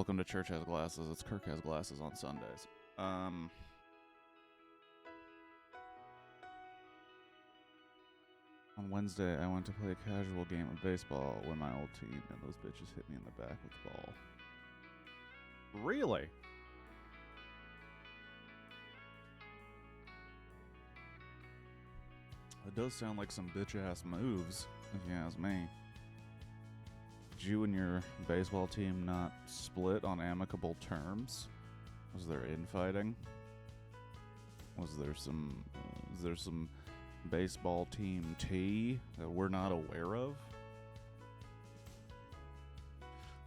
Welcome to Church Has Glasses. It's Kirk Has Glasses on Sundays. On Wednesday, I went to play a casual game of baseball with my old team, and those bitches hit me in the back with the ball. Really? It does sound like some bitch-ass moves, if you ask me. Did you and your baseball team not split on amicable terms? Was there infighting? Was there some baseball team tea that we're not aware of?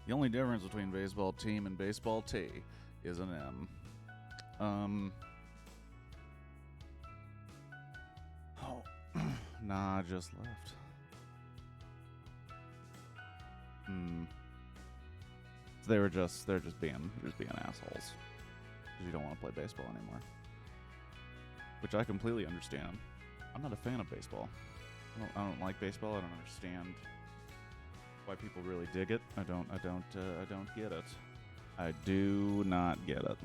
The only difference between baseball team and baseball tea is an M. Oh, nah, I just left. So they're just being assholes because you don't want to play baseball anymore, which I completely understand. I'm not a fan of baseball. I don't like baseball. I don't understand why people really dig it. I don't get it. I do not get it.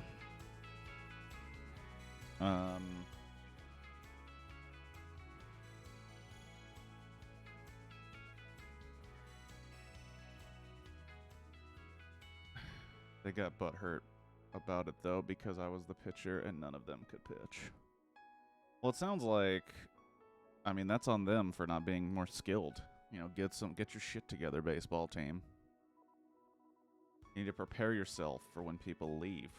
They got butthurt about it, though, because I was the pitcher and none of them could pitch. Well, it sounds like, I mean, that's on them for not being more skilled. You know, get your shit together, baseball team. You need to prepare yourself for when people leave,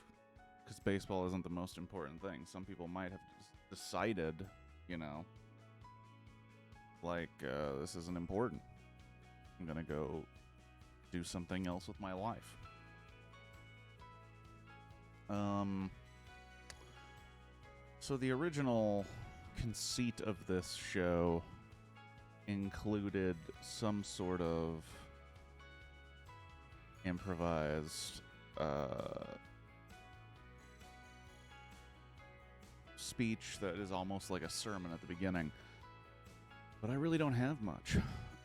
because baseball isn't the most important thing. Some people might have decided, you know, like, this isn't important. I'm gonna go do something else with my life. So the original conceit of this show included some sort of improvised speech that is almost like a sermon at the beginning. But I really don't have much.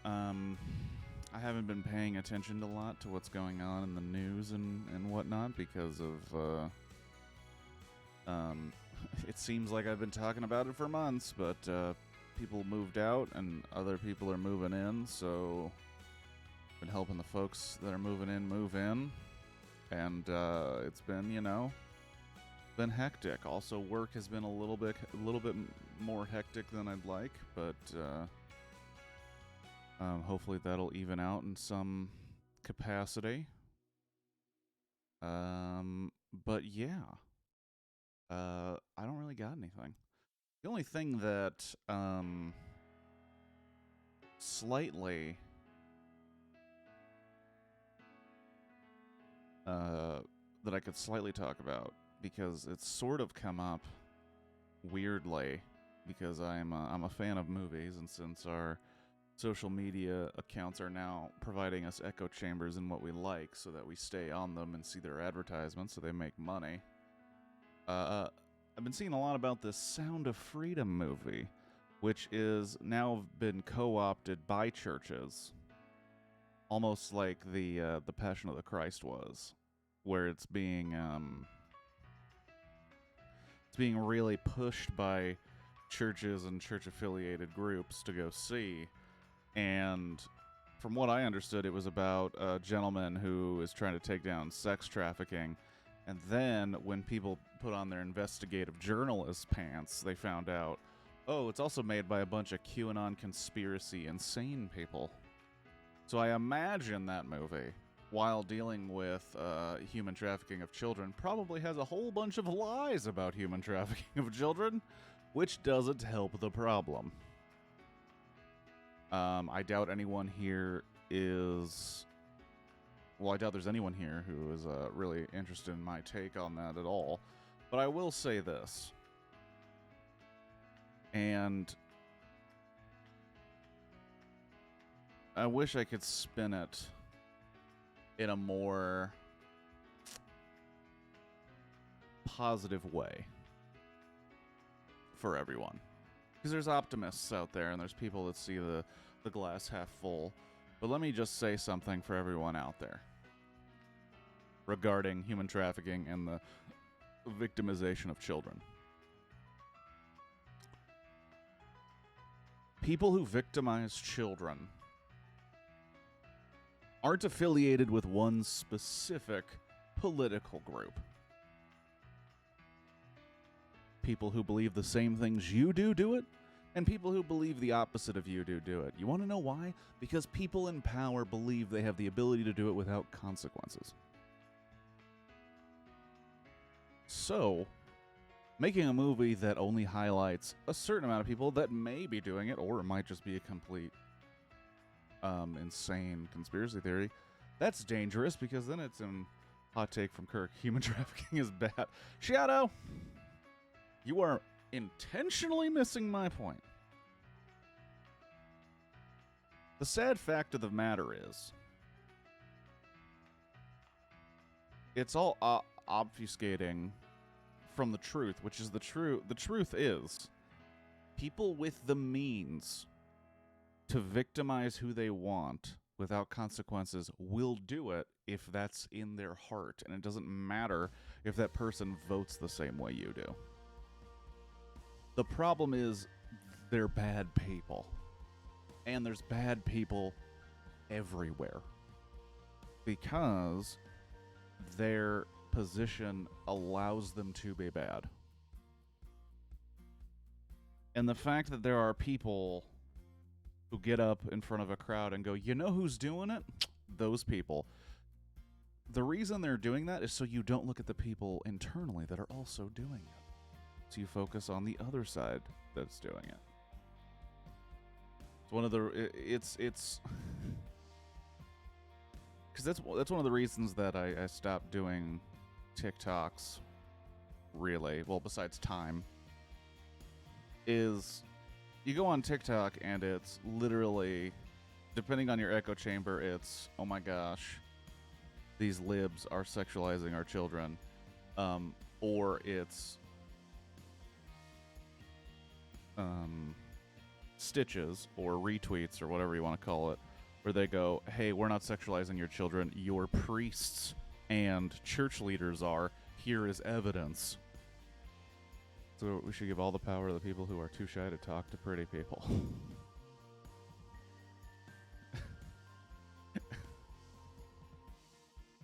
I haven't been paying attention a lot to what's going on in the news and whatnot because of, it seems like I've been talking about it for months, but people moved out and other people are moving in, so I've been helping the folks that are moving in move in, and it's been, you know, been hectic. Also, work has been a little bit more hectic than I'd like, but hopefully that'll even out in some capacity. But yeah, I don't really got anything. The only thing that slightly that I could slightly talk about, because it's sort of come up weirdly, because I'm a fan of movies, and since our social media accounts are now providing us echo chambers in what we like so that we stay on them and see their advertisements so they make money. I've been seeing a lot about this Sound of Freedom movie, which is now been co-opted by churches, almost like the Passion of the Christ was, where it's being really pushed by churches and church-affiliated groups to go see. And from what I understood, it was about a gentleman who is trying to take down sex trafficking. And then when people put on their investigative journalist pants, they found out, oh, it's also made by a bunch of QAnon conspiracy insane people. So I imagine that movie, while dealing with human trafficking of children, probably has a whole bunch of lies about human trafficking of children, which doesn't help the problem. I doubt anyone here is... Well, I doubt there's anyone here who is really interested in my take on that at all. But I will say this. And I wish I could spin it in a more positive way for everyone. Because there's optimists out there, and there's people that see the glass half full. But let me just say something for everyone out there. regarding human trafficking and the victimization of children. People who victimize children aren't affiliated with one specific political group. People who believe the same things you do it, and people who believe the opposite of you do it. You want to know why? Because people in power believe they have the ability to do it without consequences. So, making a movie that only highlights a certain amount of people that may be doing it, or it might just be a complete insane conspiracy theory, that's dangerous, because then it's in hot take from Kirk, human trafficking is bad. Shadow, you are intentionally missing my point. The sad fact of the matter is, it's all obfuscating from the truth, which is the truth. The truth is, people with the means to victimize who they want without consequences will do it if that's in their heart, and it doesn't matter if that person votes the same way you do. The problem is, they're bad people. And there's bad people everywhere. Because their position allows them to be bad. And the fact that there are people who get up in front of a crowd and go, you know who's doing it? Those people. The reason they're doing that is so you don't look at the people internally that are also doing it. So you focus on the other side that's doing it. It's one of the it's because that's one of the reasons that I stopped doing TikToks. Really, well, besides time, is you go on TikTok and it's literally, depending on your echo chamber, it's, oh my gosh, these libs are sexualizing our children, or it's stitches or retweets or whatever you want to call it, where they go, hey, we're not sexualizing your children, your priests and church leaders are, here is evidence. So we should give all the power to the people who are too shy to talk to pretty people.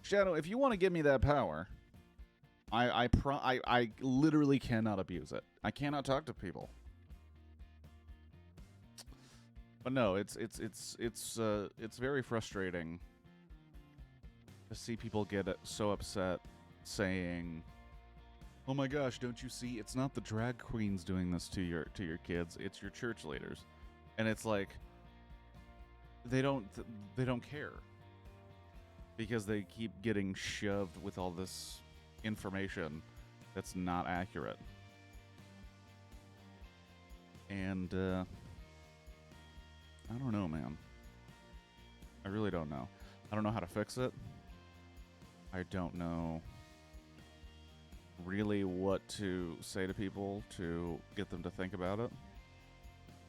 Shadow, if you want to give me that power, I literally cannot abuse it. I cannot talk to people. But no, it's very frustrating to see people get so upset saying, "Oh my gosh, don't you see? It's not the drag queens doing this to your kids. It's your church leaders." And it's like they don't care, because they keep getting shoved with all this information that's not accurate. And I don't know, man. I really don't know. I don't know how to fix it. I don't know really what to say to people to get them to think about it.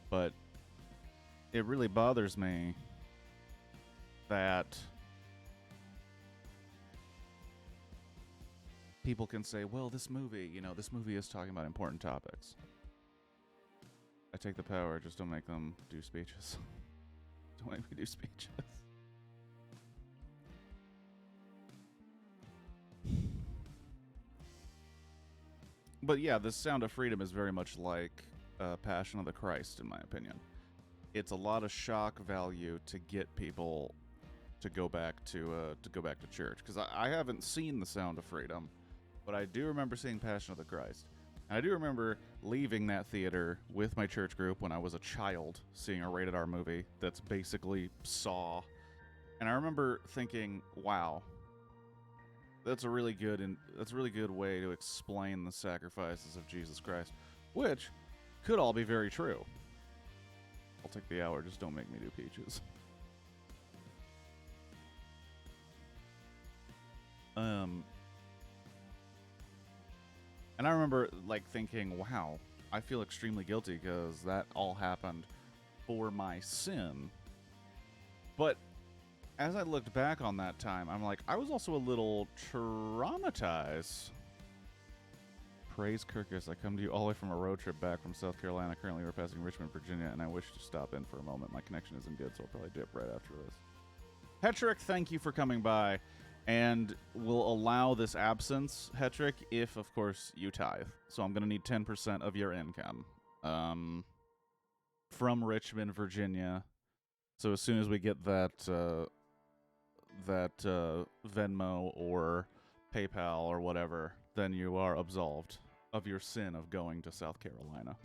But it really bothers me that people can say, well, this movie is talking about important topics. I take the power, just don't make them do speeches. Don't make me do speeches. But yeah, this Sound of Freedom is very much like Passion of the Christ, in my opinion. It's a lot of shock value to get people to go back to church. Because I haven't seen the Sound of Freedom, but I do remember seeing Passion of the Christ. And I do remember leaving that theater with my church group when I was a child, seeing a rated R movie that's basically Saw. And I remember thinking, wow, that's a really good way to explain the sacrifices of Jesus Christ, which could all be very true. I'll take the hour, just don't make me do peaches. And I remember thinking, wow, I feel extremely guilty because that all happened for my sin. But as I looked back on that time, I'm like, I was also a little traumatized. Praise Kirk as I come to you all the way from a road trip back from South Carolina. Currently, we're passing Richmond, Virginia, and I wish to stop in for a moment. My connection isn't good, so I'll probably dip right after this. Hetrick, thank you for coming by, and we'll allow this absence, Hetrick, if, of course, you tithe. So I'm going to need 10% of your income from Richmond, Virginia. So as soon as we get that Venmo or PayPal or whatever, then you are absolved of your sin of going to South Carolina.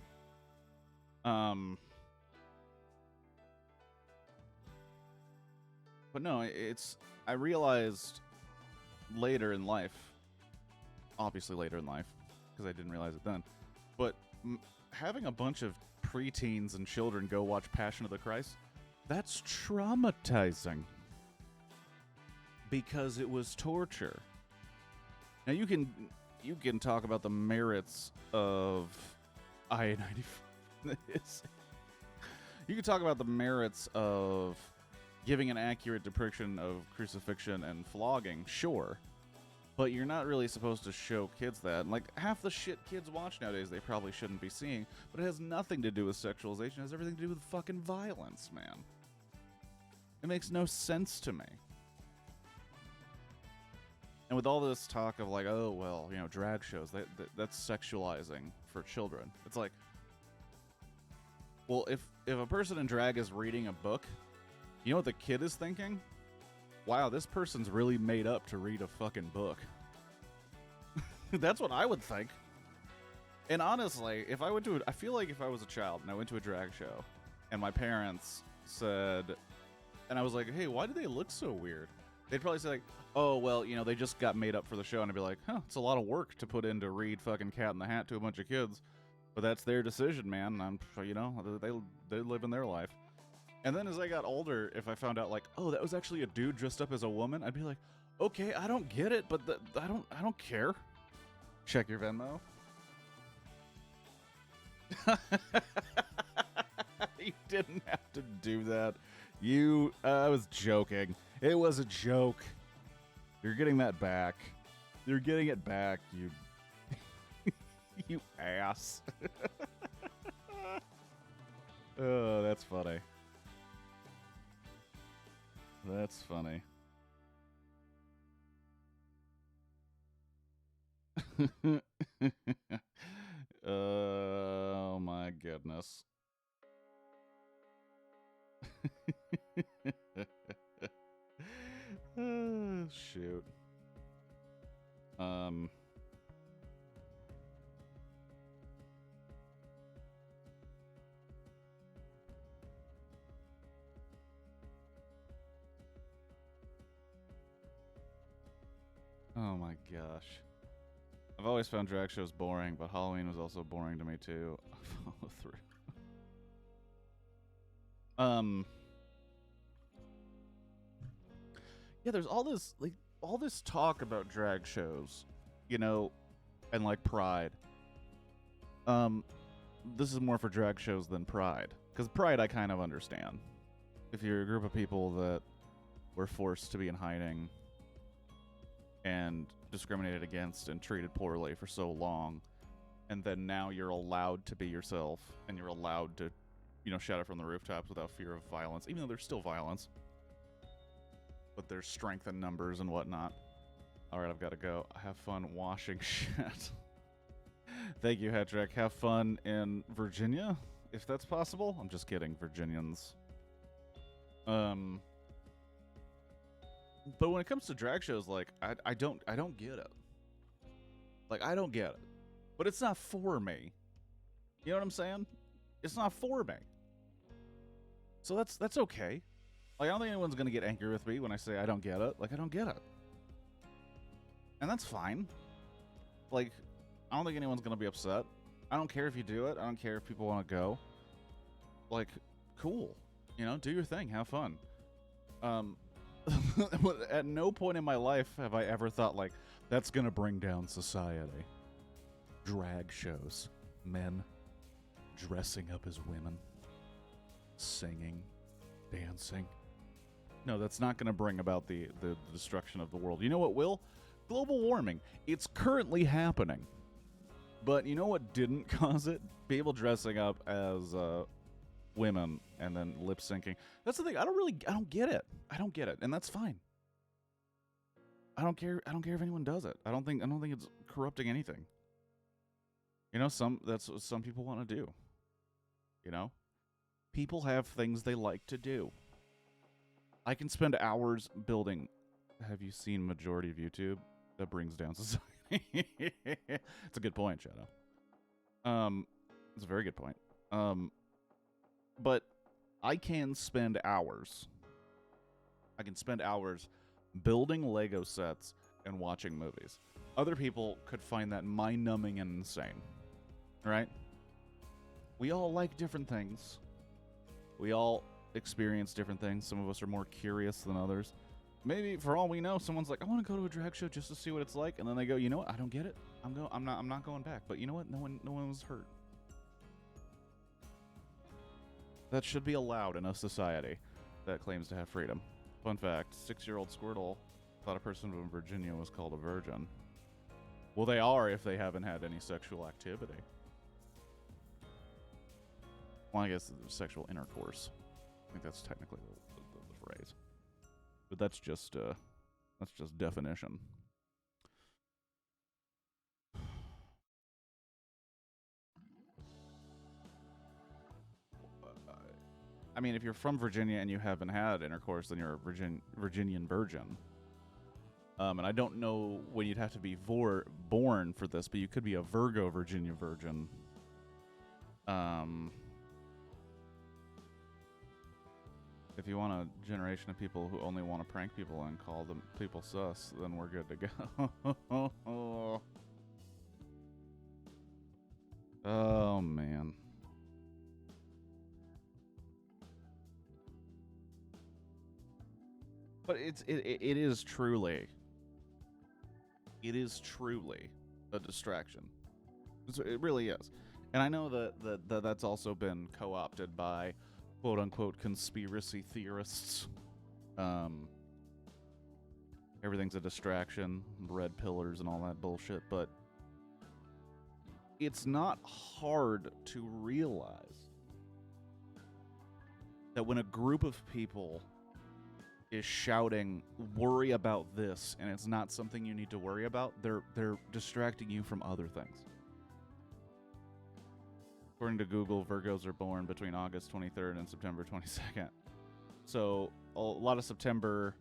But no, I realized later in life, obviously later in life, because I didn't realize it then, but having a bunch of preteens and children go watch Passion of the Christ, that's traumatizing. Because it was torture. Now you can talk about the merits of I-95. You can talk about the merits of giving an accurate depiction of crucifixion and flogging, sure. But you're not really supposed to show kids that. Like, half the shit kids watch nowadays they probably shouldn't be seeing, but it has nothing to do with sexualization. It has everything to do with fucking violence, man. It makes no sense to me. And with all this talk of like, oh, well, you know, drag shows, that's sexualizing for children. It's like, well, if a person in drag is reading a book, you know what the kid is thinking? Wow, this person's really made up to read a fucking book. That's what I would think. And honestly, if I went to I feel like if I was a child and I went to a drag show and my parents said, and I was like, hey, why do they look so weird? They'd probably say like, oh, well, you know, they just got made up for the show. And I'd be like, huh, it's a lot of work to put in to read fucking Cat in the Hat to a bunch of kids. But that's their decision, man. You know, they live in their life. And then as I got older, if I found out like, oh, that was actually a dude dressed up as a woman, I'd be like, okay, I don't get it, but I don't care. Check your Venmo. You didn't have to do that. I was joking. It was a joke. You're getting that back. You're getting it back, you you ass. Oh, that's funny. That's funny. Oh my goodness. Shoot. Oh my gosh. I've always found drag shows boring, but Halloween was also boring to me too. Follow through. Yeah, there's all this talk about drag shows, you know, and like Pride. This is more for drag shows than Pride, because Pride I kind of understand. If you're a group of people that were forced to be in hiding and discriminated against and treated poorly for so long, and then now you're allowed to be yourself and you're allowed to, you know, shout it from the rooftops without fear of violence, even though there's still violence, but there's strength in numbers and whatnot. All right, I've got to go. Have fun washing shit. Thank you, Hedrick. Have fun in Virginia, if that's possible. I'm just kidding, Virginians. But when it comes to drag shows, like, I don't get it. Like, I don't get it. But it's not for me. You know what I'm saying? It's not for me. So that's okay. Like, I don't think anyone's gonna get angry with me when I say I don't get it. Like, I don't get it. And that's fine. Like, I don't think anyone's gonna be upset. I don't care if you do it. I don't care if people want to go. Like, cool. You know, do your thing. Have fun. At no point in my life have I ever thought, like, that's gonna bring down society. Drag shows. Men dressing up as women. Singing. Dancing. No, that's not going to bring about the destruction of the world. You know what will? Global warming. It's currently happening. But you know what didn't cause it? People dressing up as women and then lip syncing. That's the thing. I don't get it. I don't get it, and that's fine. I don't care if anyone does it. I don't think it's corrupting anything. You know, that's what some people want to do. You know? People have things they like to do. I can spend hours building. Have you seen majority of YouTube? That brings down society. It's a good point, Shadow. It's a very good point. But I can spend hours. I can spend hours building Lego sets and watching movies. Other people could find that mind-numbing and insane. Right? We all like different things. We all experience different things. Some of us are more curious than others. Maybe, for all we know, someone's like, I want to go to a drag show just to see what it's like, and then they go, you know what? I don't get it. I'm not going back. But you know what? No one was hurt. That should be allowed in a society that claims to have freedom. Fun fact, 6-year-old Squirtle thought a person from Virginia was called a virgin. Well, they are if they haven't had any sexual activity. Well, I guess sexual intercourse. I think that's technically the phrase. But that's just definition. I mean, if you're from Virginia and you haven't had intercourse, then you're a Virginian virgin. And I don't know when you'd have to be born for this, but you could be a Virgo Virginia virgin. If you want a generation of people who only want to prank people and call them people sus, then we're good to go. Oh, man. But it is truly a distraction. It really is. And I know that that's also been co-opted by quote-unquote conspiracy theorists. Everything's a distraction, red pillars and all that bullshit, but it's not hard to realize that when a group of people is shouting, worry about this, and it's not something you need to worry about, they're distracting you from other things. According to Google, Virgos are born between August 23rd and September 22nd. So a lot of September,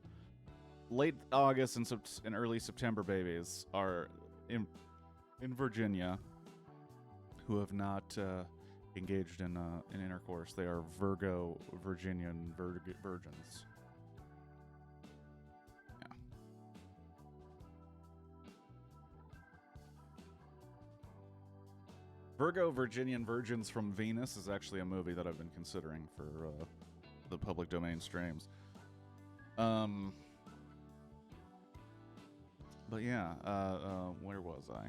late August and early September babies are in Virginia who have not engaged in intercourse. They are Virgo Virginian virgins. Yeah. Virgo Virginian Virgins from Venus is actually a movie that I've been considering for the public domain streams. But yeah, where was I?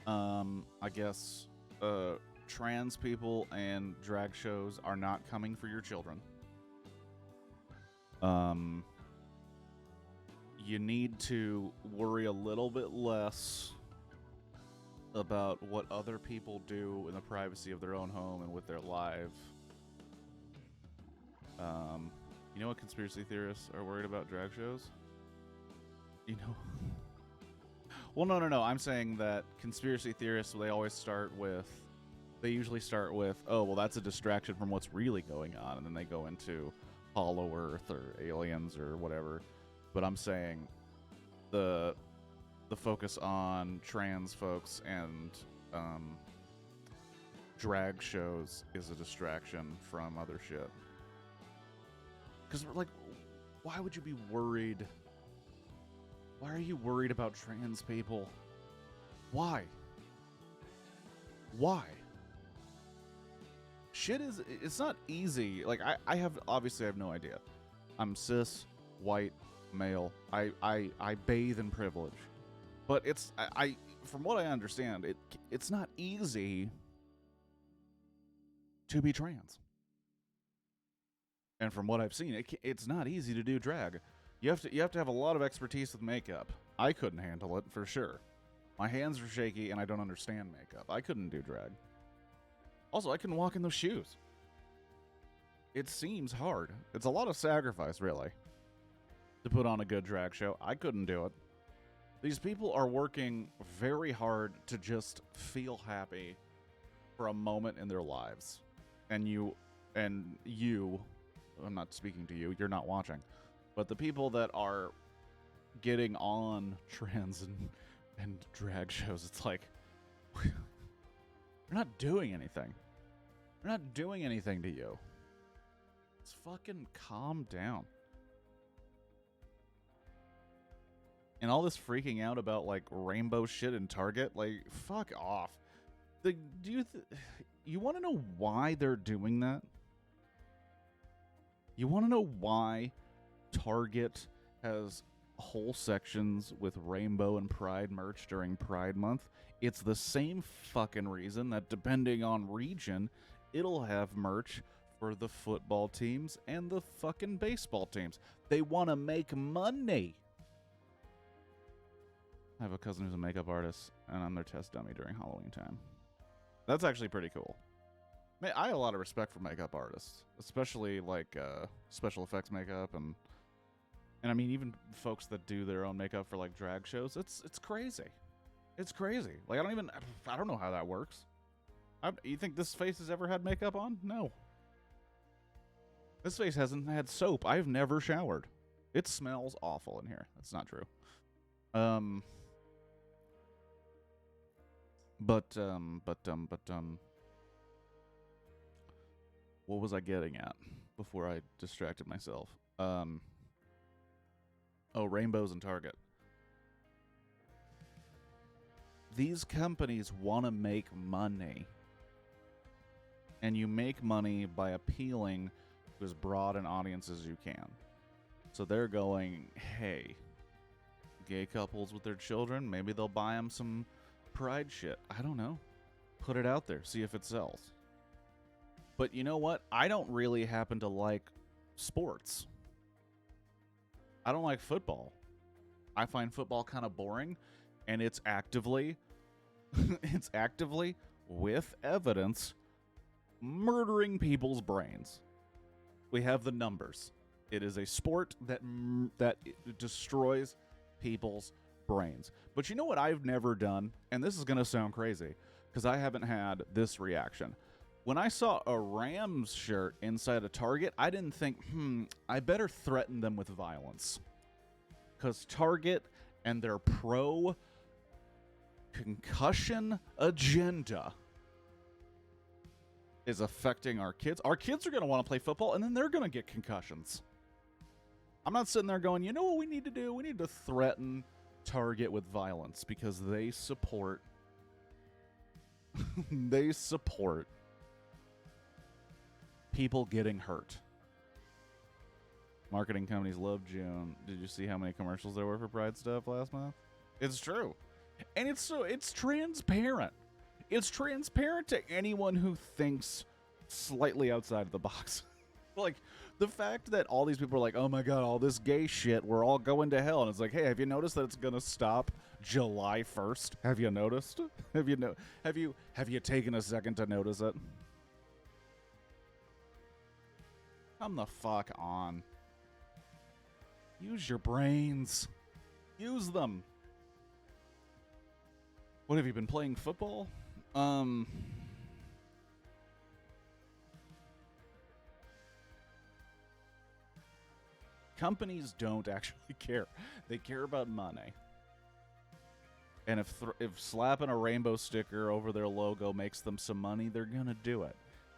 I guess trans people and drag shows are not coming for your children. You need to worry a little bit less about what other people do in the privacy of their own home and with their life. You know what conspiracy theorists are worried about drag shows? You know? Well, no. I'm saying that conspiracy theorists, they usually start with, oh, well, that's a distraction from what's really going on. And then they go into Hollow Earth or aliens or whatever. But I'm saying the focus on trans folks and drag shows is a distraction from other shit. Because, like, why would you be worried? Why are you worried about trans people? Why? It's not easy. Like, I have no idea. I'm cis, white, male. I bathe in privilege. But from what I understand, it's not easy to be trans. And from what I've seen, it's not easy to do drag. You have to have a lot of expertise with makeup. I couldn't handle it for sure. My hands are shaky and I don't understand makeup. I couldn't do drag. Also, I couldn't walk in those shoes. It seems hard. It's a lot of sacrifice, really, to put on a good drag show. I couldn't do it. These people are working very hard to just feel happy for a moment in their lives. And you, I'm not speaking to you, you're not watching. But the people that are getting on trans and drag shows, it's like, you're not doing anything. They're not doing anything to you. Just fucking calm down. And all this freaking out about, like, rainbow shit in Target, like, fuck off. You want to know why they're doing that? You want to know why Target has whole sections with rainbow and pride merch during Pride Month? It's the same fucking reason that, depending on region, it'll have merch for the football teams and the fucking baseball teams. They want to make money. I have a cousin who's a makeup artist, and I'm their test dummy during Halloween time. That's actually pretty cool. Man, I have a lot of respect for makeup artists, especially like special effects makeup, and I mean even folks that do their own makeup for like drag shows. It's crazy. It's crazy. Like I don't know how that works. You think this face has ever had makeup on? No. This face hasn't had soap. I've never showered. It smells awful in here. That's not true. But what was I getting at before I distracted myself? Oh, rainbows and Target. These companies want to make money. And you make money by appealing to as broad an audience as you can. So they're going, hey, gay couples with their children, maybe they'll buy them some pride shit. I don't know. Put it out there. See if it sells. But you know what? I don't really happen to like sports. I don't like football. I find football kind of boring, and it's actively with evidence murdering people's brains. We have the numbers. It is a sport that destroys people's brains. But you know what I've never done? And this is going to sound crazy because I haven't had this reaction. When I saw a Rams shirt inside a Target, I didn't think, I better threaten them with violence. Because Target and their pro-concussion agenda is affecting our kids. Our kids are going to want to play football, and then they're going to get concussions. I'm not sitting there going, you know what we need to do? We need to threaten Target with violence because they support people getting hurt. Marketing companies love June. Did you see how many commercials there were for Pride stuff last month? It's true. And it's transparent. It's transparent to anyone who thinks slightly outside of the box. Like, the fact that all these people are like, oh my god, all this gay shit, we're all going to hell. And it's like, hey, have you noticed that it's going to stop July 1st? Have you noticed? Have you taken a second to notice it? Come the fuck on. Use your brains. Use them. What, have you been playing football? Companies don't actually care. They care about money. And if slapping a rainbow sticker over their logo makes them some money, they're going to do it.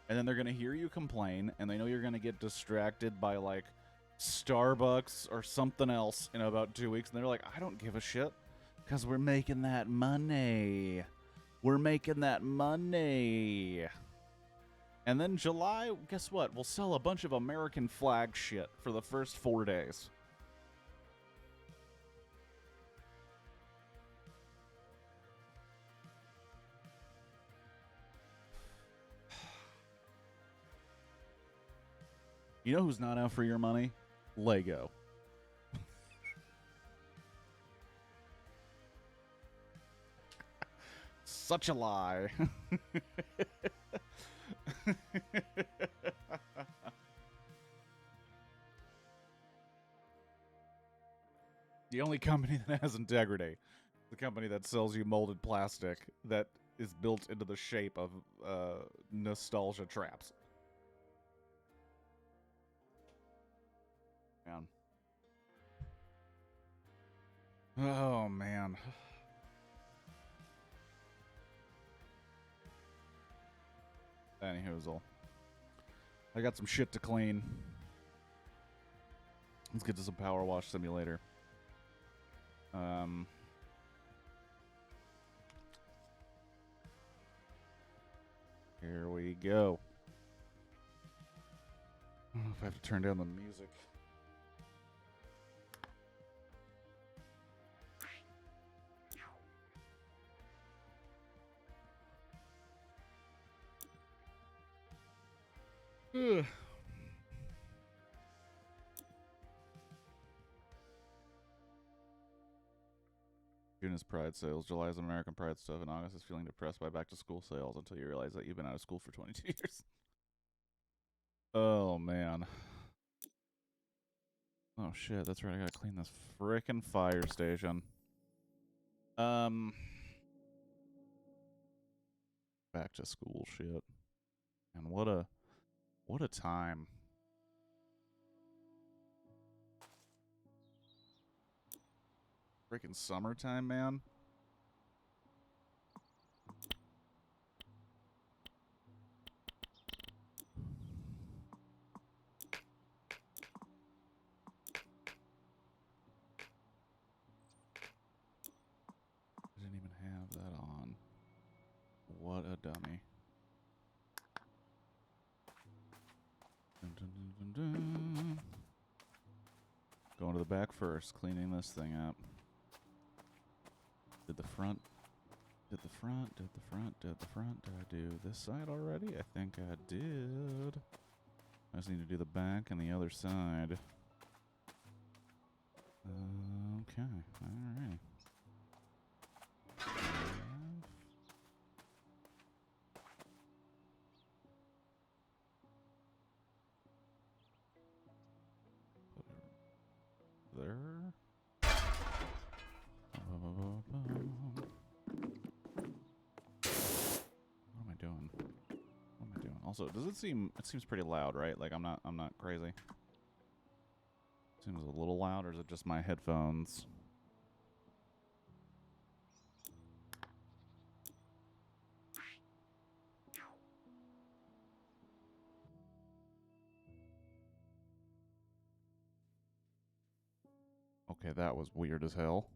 And then they're going to hear you complain, and they know you're going to get distracted by, like, Starbucks or something else in about 2 weeks. And they're like, I don't give a shit, because we're making that money. We're making that money. And then July, guess what? We'll sell a bunch of American flag shit for the first 4 days. You know who's not out for your money? Lego. Such a lie. The only company that has integrity, the company that sells you molded plastic that is built into the shape of nostalgia traps. Man. Oh, man. Anyhoozle. I got some shit to clean. Let's get to some PowerWash Simulator. Here we go. I don't know if I have to turn down the music. Ugh. June is Pride sales. July is American Pride stuff, and August is feeling depressed by back to school sales until you realize that you've been out of school for 22 years. Oh, man. Oh, shit. That's right. I gotta clean this frickin' fire station. Back to school shit. And what a time. Freaking summertime, man. I didn't even have that on. What a dummy. Dun, dun, dun, dun, dun. Going to the back first, cleaning this thing up. Did the front, did the front, did the front, did the front. Did I do this side already? I think I did. I just need to do the back and the other side. Okay, alright. There. What am I doing? What am I doing? Also, does it seem? It seems pretty loud, right? Like I'm not crazy. Seems a little loud, or is it just my headphones? Okay, that was weird as hell.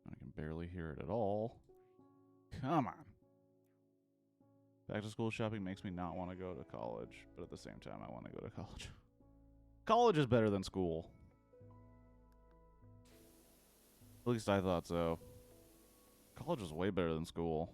I can barely hear it at all. Come on. Back to school shopping makes me not want to go to college, but at the same time, I want to go to college. College is better than school. At least I thought so. College is way better than school.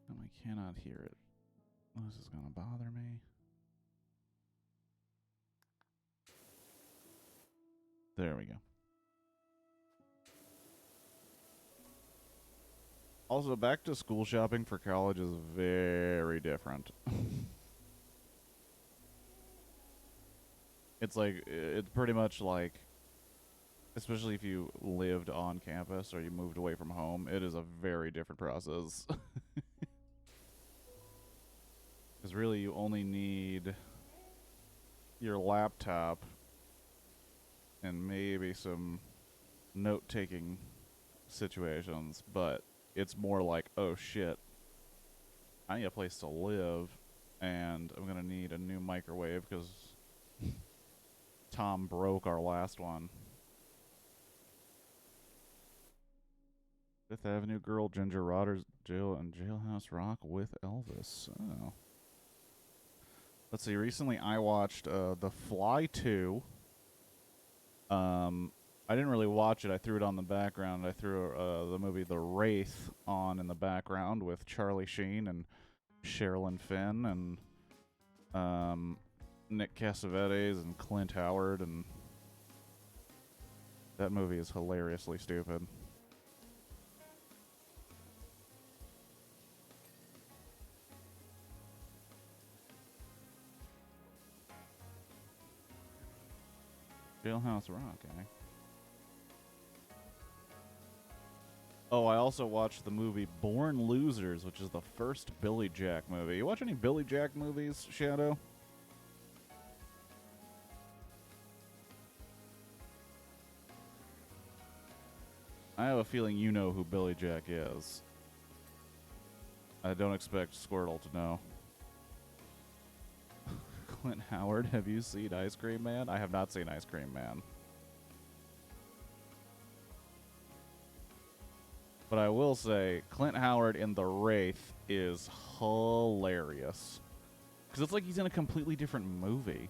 And I cannot hear it. This is gonna bother me. There we go. Also, back to school shopping for college is very different. It's like, it's pretty much like, especially if you lived on campus or you moved away from home, it is a very different process. Because really, you only need your laptop and maybe some note-taking situations, but it's more like, oh shit, I need a place to live, and I'm gonna need a new microwave because Tom broke our last one. Fifth Avenue Girl, Ginger Rogers, Jail, and Jailhouse Rock with Elvis. Oh. Let's see. Recently, I watched The Fly 2. I didn't really watch it. I threw it on the background. I threw the movie The Wraith on in the background with Charlie Sheen and Sherilyn Fenn and Nick Cassavetes and Clint Howard, and that movie is hilariously stupid. Jailhouse Rock, eh? Oh, I also watched the movie Born Losers, which is the first Billy Jack movie. You watch any Billy Jack movies, Shadow? I have a feeling you know who Billy Jack is. I don't expect Squirtle to know. Clint Howard, have you seen Ice Cream Man? I have not seen Ice Cream Man. But I will say, Clint Howard in The Wraith is hilarious. Because it's like he's in a completely different movie.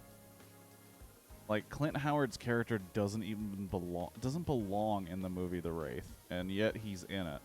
Like, Clint Howard's character doesn't belong in the movie The Wraith, and yet he's in it.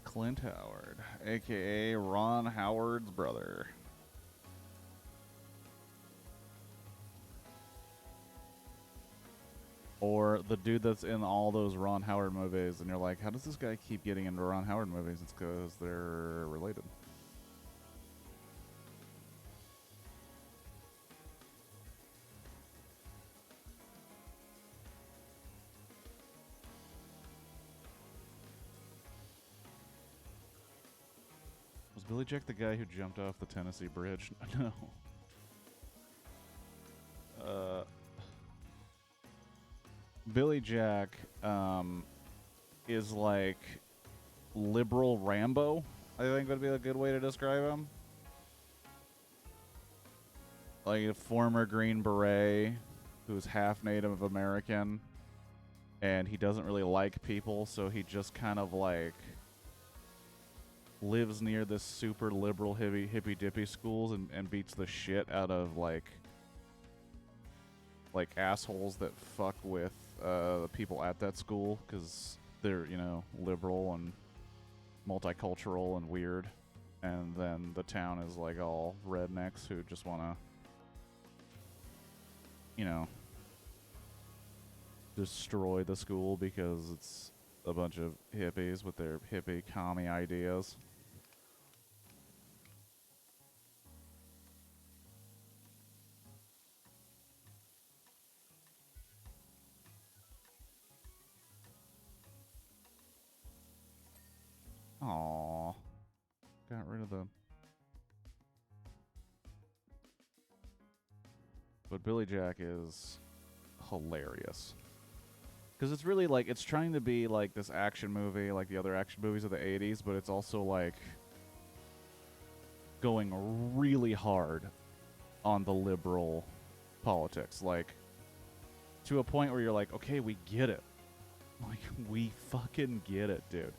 Clint Howard, a.k.a. Ron Howard's brother. Or the dude that's in all those Ron Howard movies, and you're like, how does this guy keep getting into Ron Howard movies? It's because they're related. Was Billy Jack the guy who jumped off the Tennessee Bridge? No. Billy Jack is like liberal Rambo, I think would be a good way to describe him. Like a former Green Beret who's half Native American, and he doesn't really like people, so he just kind of like lives near this super liberal hippy dippy schools and beats the shit out of like assholes that fuck with the people at that school because they're, you know, liberal and multicultural and weird. And then the town is like all rednecks who just want to, you know, destroy the school because it's a bunch of hippies with their hippie commie ideas. Aww. Got rid of the... But Billy Jack is hilarious. Because it's really like, it's trying to be like this action movie, like the other action movies of the 80s, but it's also like going really hard on the liberal politics. Like, to a point where you're like, okay, we get it. Like, we fucking get it, dude.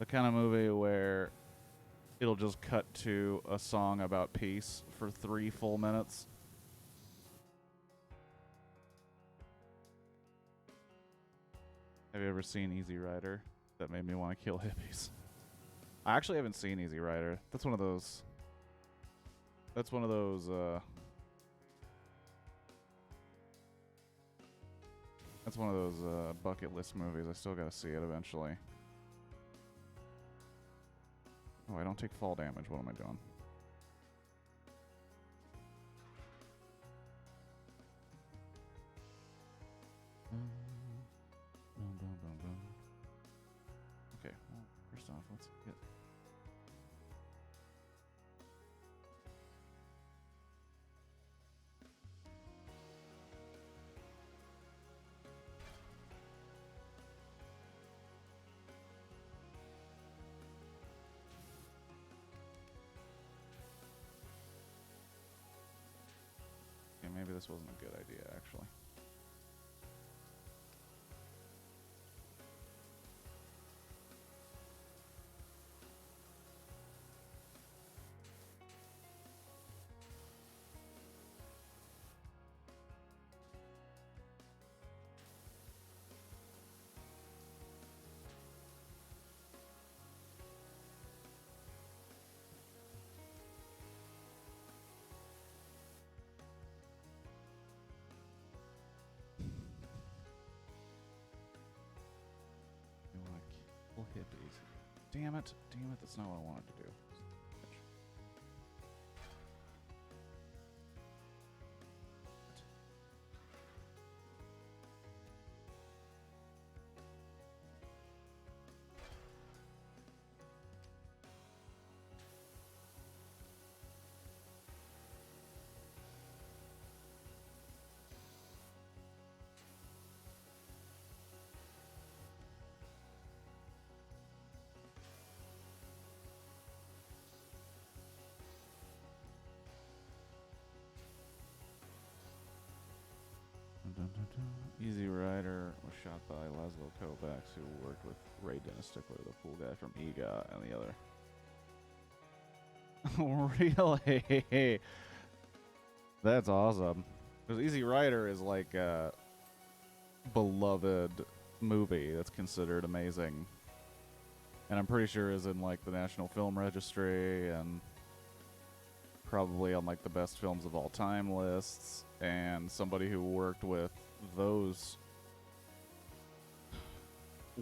The kind of movie where it'll just cut to a song about peace for 3 full minutes. Have you ever seen Easy Rider? That made me want to kill hippies. I actually haven't seen Easy Rider. That's one of those. That's one of those. That's one of those bucket list movies. I still gotta see it eventually. Oh, I don't take fall damage. What am I doing? Okay, well, first off, let's get... Okay, maybe this wasn't a good idea, actually. Hippies. Damn it. Damn it. That's not what I wanted to do. Easy Rider was shot by Laszlo Kovacs, who worked with Ray Dennis Stickler, the pool guy from EGA, and the other. Really? That's awesome. Because Easy Rider is like a beloved movie that's considered amazing. And I'm pretty sure is in like the National Film Registry and probably on like the best films of all time lists. And somebody who worked with those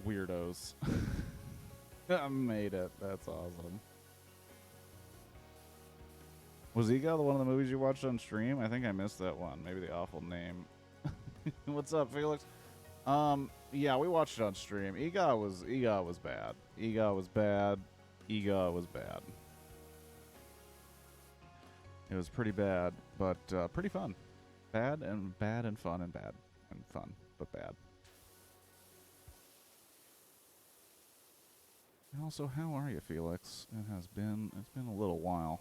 weirdos made it. That's awesome. Was EGA the one of the movies you watched on stream? I think I missed that one. Maybe the awful name. What's up, Felix? Yeah, we watched it on stream. EGA was bad. EGA was bad. EGA was bad. It was pretty bad, but pretty fun. Bad and fun and bad and fun, but bad. And also, how are you, Felix? It's been a little while.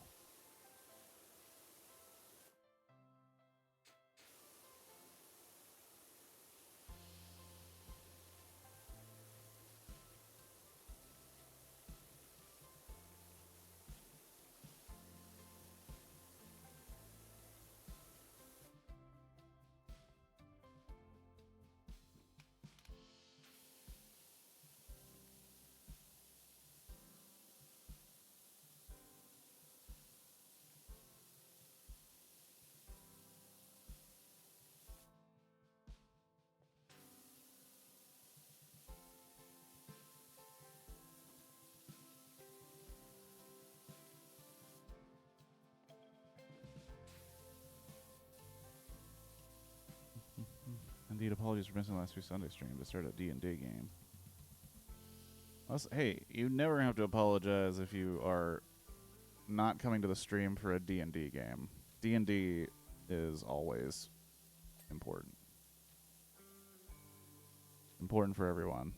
Indeed, apologies for missing the last few Sunday streams. I started a D&D game. Hey, you never have to apologize if you are not coming to the stream for a D&D game. D&D is always important. Important for everyone.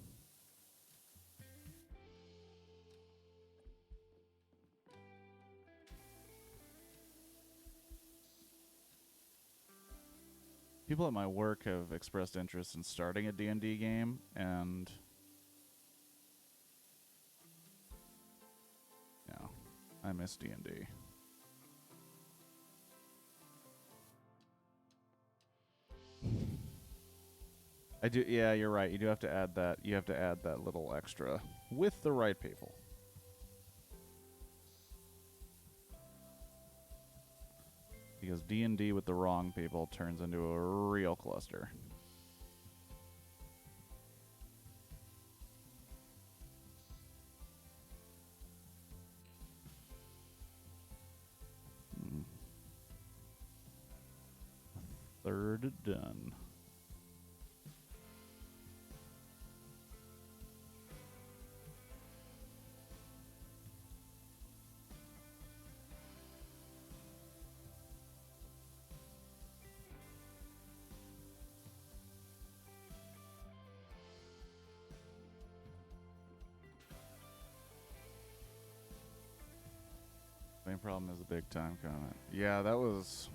People at my work have expressed interest in starting a D&D game, and yeah, I miss D&D. I do. Yeah, you're right. You do have to add that. You have to add that little extra with the right people. Because D&D with the wrong people turns into a real cluster. Third done. Main problem is the big time comment. Yeah, that was...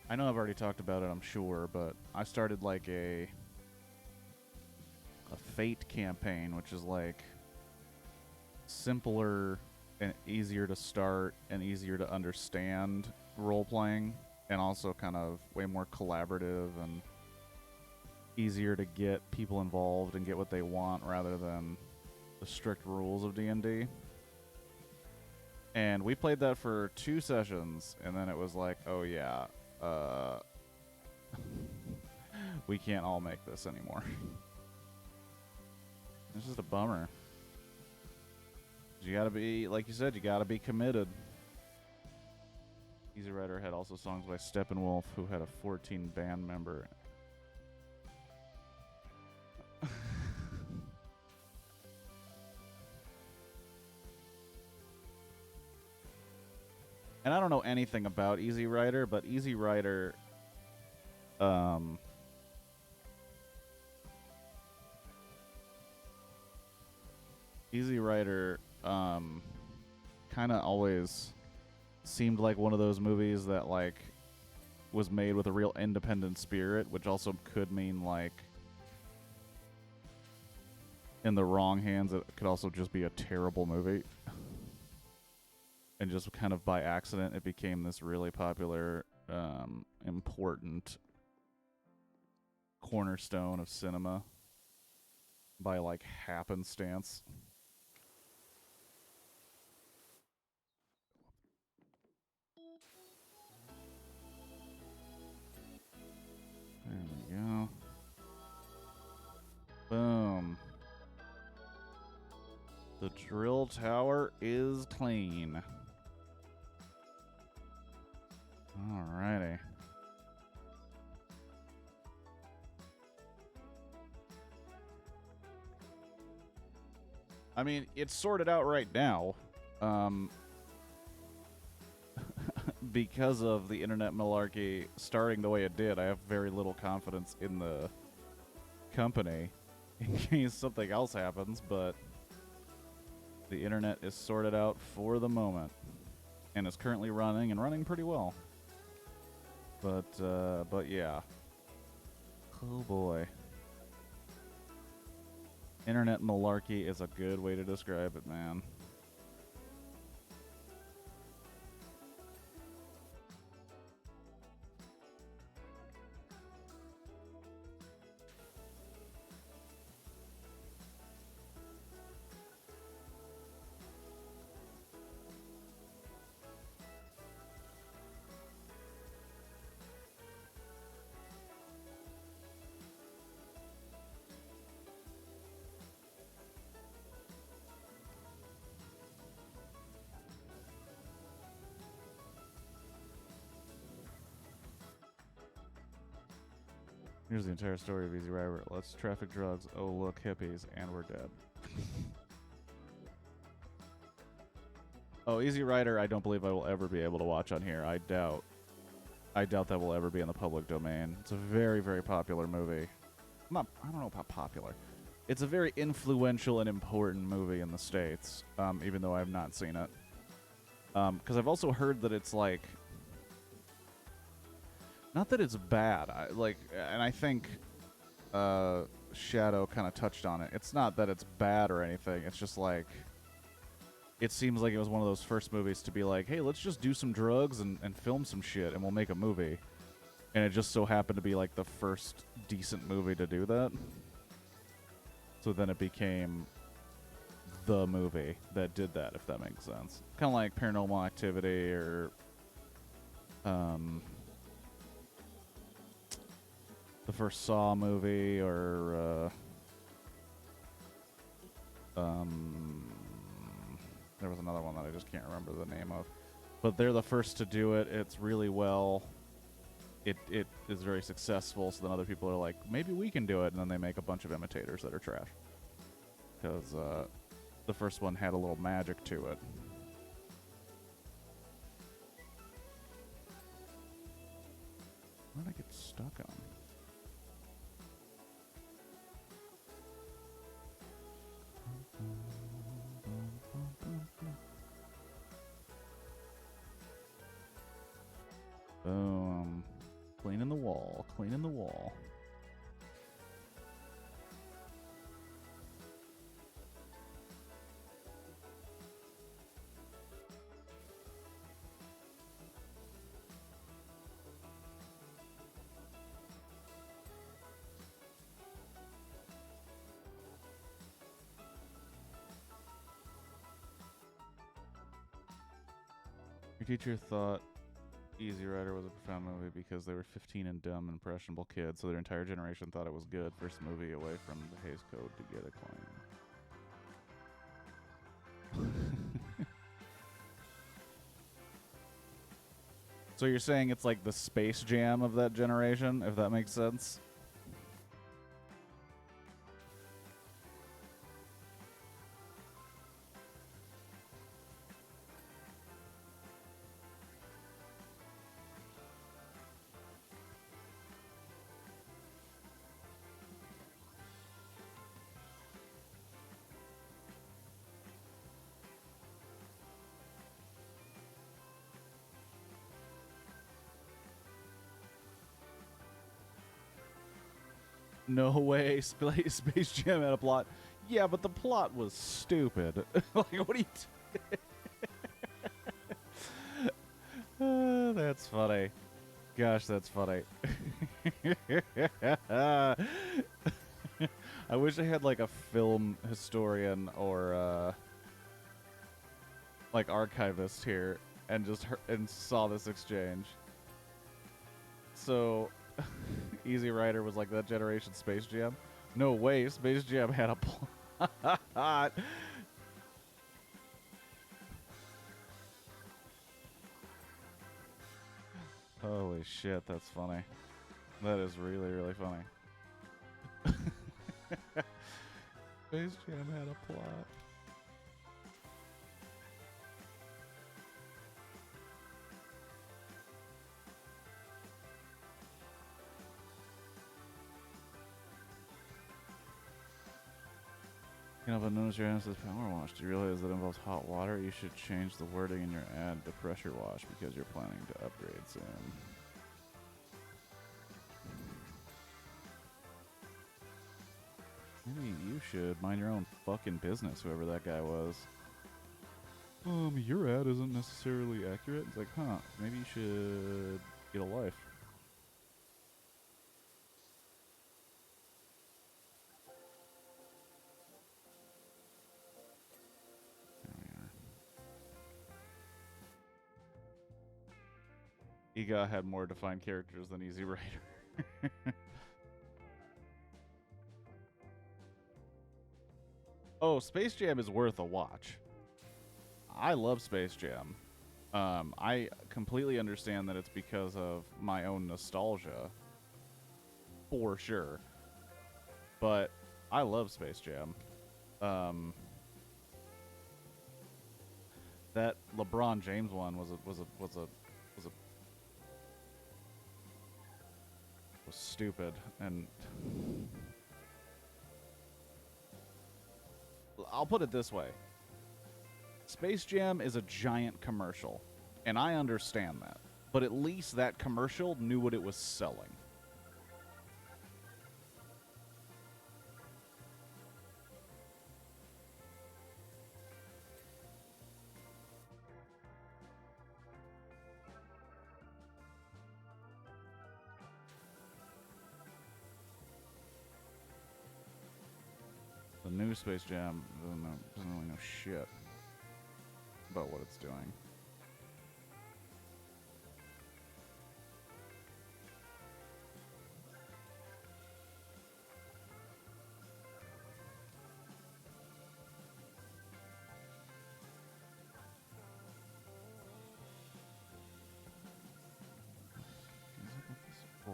I know I've already talked about it, I'm sure, but I started like a fate campaign, which is like simpler and easier to start and easier to understand role playing, and also kind of way more collaborative and easier to get people involved and get what they want rather than the strict rules of D&D. And we played that for 2 sessions, and then it was like, oh yeah, we can't all make this anymore. It's just a bummer. You gotta be, like you said, you gotta be committed. Easy Rider had also songs by Steppenwolf, who had a 14 band member. And I don't know anything about Easy Rider, but Easy Rider, Easy Rider, kind of always seemed like one of those movies that, like, was made with a real independent spirit, which also could mean, like, in the wrong hands, it could also just be a terrible movie. And just kind of by accident, it became this really popular, important cornerstone of cinema by, like, happenstance. There we go. Boom. The drill tower is clean. Alrighty. I mean, it's sorted out right now. Because of the internet malarkey starting the way it did, I have very little confidence in the company in case something else happens, but the internet is sorted out for the moment and is currently running and running pretty well. But yeah. Oh boy. Internet malarkey is a good way to describe it, man. Here's the entire story of Easy Rider. Let's traffic drugs. Oh, look, hippies. And we're dead. Oh, Easy Rider, I don't believe I will ever be able to watch on here. I doubt that will ever be in the public domain. It's a very, very popular movie. I don't know about popular. It's a very influential and important movie in the States, even though I have not seen it. Because I've also heard that it's like... Not that it's bad, and I think Shadow kind of touched on it. It's not that it's bad or anything. It's just like, it seems like it was one of those first movies to be like, hey, let's just do some drugs and film some shit and we'll make a movie. And it just so happened to be like the first decent movie to do that. So then it became the movie that did that, if that makes sense. Kind of like Paranormal Activity or the first Saw movie, or there was another one that I just can't remember the name of. But they're the first to do it. It's really well. It is very successful, so then other people are like, maybe we can do it, and then they make a bunch of imitators that are trash. Because the first one had a little magic to it. What did I get stuck on? Boom. Cleaning the wall. Cleaning the wall. Your teacher thought Easy Rider was a profound movie because they were 15 and dumb, impressionable kids, so their entire generation thought it was good. First movie away from the Hays Code to get acclaim. So you're saying it's like the Space Jam of that generation, if that makes sense? No way, Space Jam had a plot. Yeah, but the plot was stupid. Like, what are you... That's funny. Gosh, that's funny. I wish I had, like, a film historian or, like, archivist here and just and saw this exchange. So... Easy Rider was like that generation Space Jam. No way, Space Jam had a plot. Holy shit, that's funny. That is really, really funny. Space Jam had a plot. You know, but notice your ad says PowerWash. Do you realize that involves hot water? You should change the wording in your ad to pressure wash because you're planning to upgrade soon. Maybe you should mind your own fucking business, whoever that guy was. Your ad isn't necessarily accurate. It's like, huh, maybe you should get a life. Ega had more defined characters than Easy Rider. Oh, Space Jam is worth a watch. I love Space Jam. I completely understand that it's because of my own nostalgia. For sure. But I love Space Jam. That LeBron James one was stupid, and I'll put it this way. Space Jam is a giant commercial, and I understand that. But at least that commercial knew what it was selling. new Space Jam doesn't really know shit about what it's doing.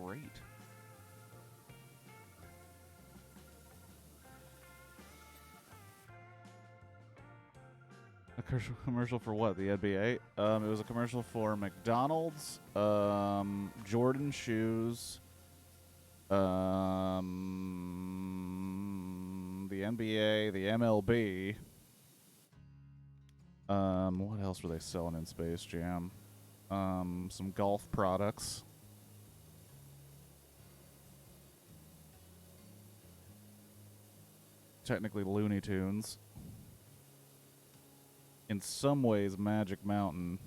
Great. A commercial for what? The NBA? It was a commercial for McDonald's, Jordan shoes, the NBA, the MLB. What else were they selling in Space Jam? Some golf products. Technically Looney Tunes. In some ways, Magic Mountain.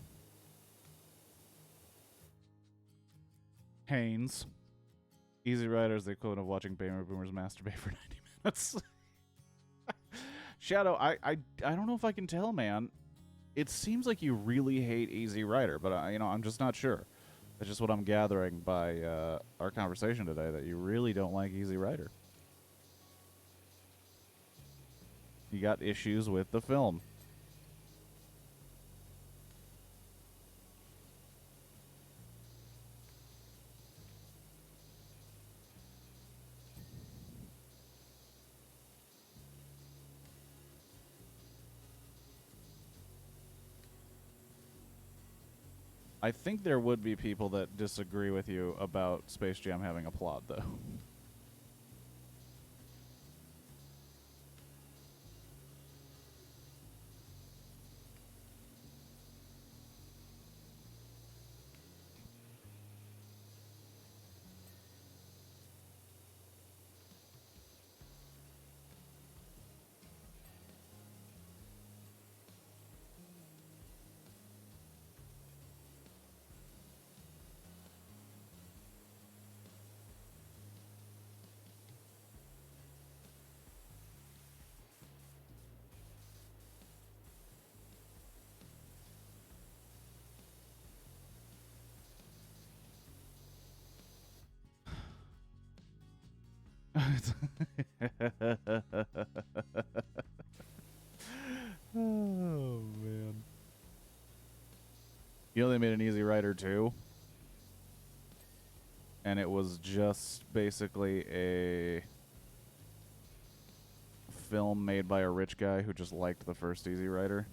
Haynes. Easy Rider is the equivalent of watching Baby Boomers masturbate for 90 minutes. Shadow, I don't know if I can tell, man. It seems like you really hate Easy Rider, but I'm just not sure. That's just what I'm gathering by our conversation today, that you really don't like Easy Rider. You got issues with the film. I think there would be people that disagree with you about Space Jam having a plot, though. Oh, man. You know they made an Easy Rider too? And it was just basically a film made by a rich guy who just liked the first Easy Rider.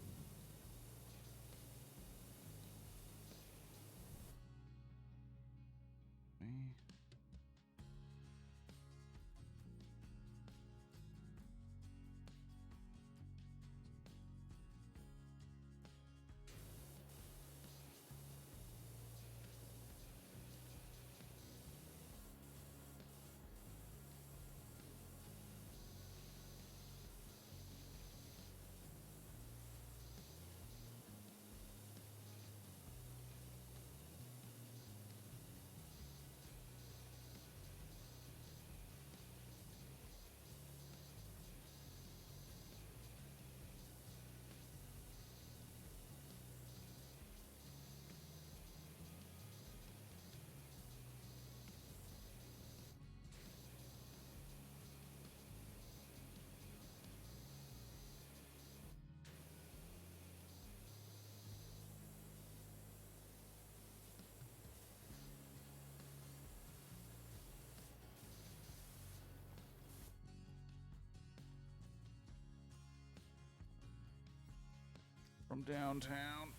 From downtown.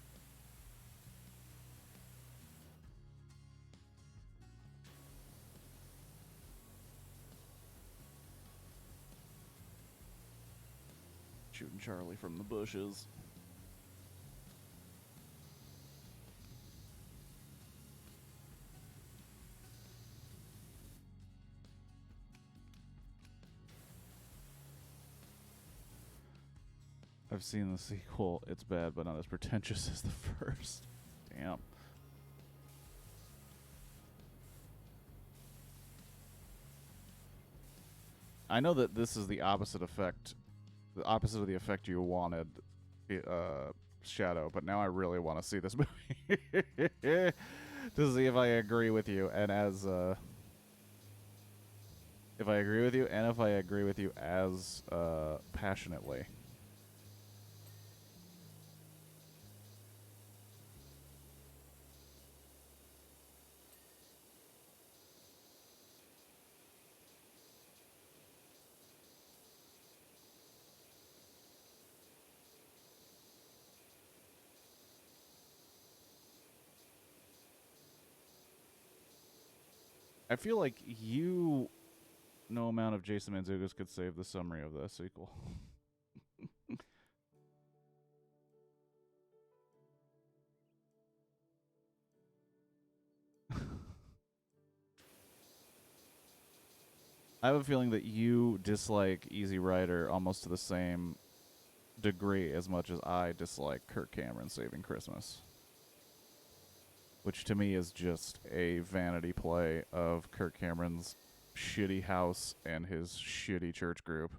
Shooting Charlie from the bushes. I've seen the sequel. It's bad, but not as pretentious as the first. Damn. I know that this is the opposite effect the opposite of the effect you wanted, Shadow. But now I really want to see this movie to see if I agree with you, and as if I agree with you, and if I agree with you as passionately. I feel like no amount of Jason Mantzoukas could save the summary of the sequel. I have a feeling that you dislike Easy Rider almost to the same degree as much as I dislike Kirk Cameron Saving Christmas. Which to me is just a vanity play of Kirk Cameron's shitty house and his shitty church group.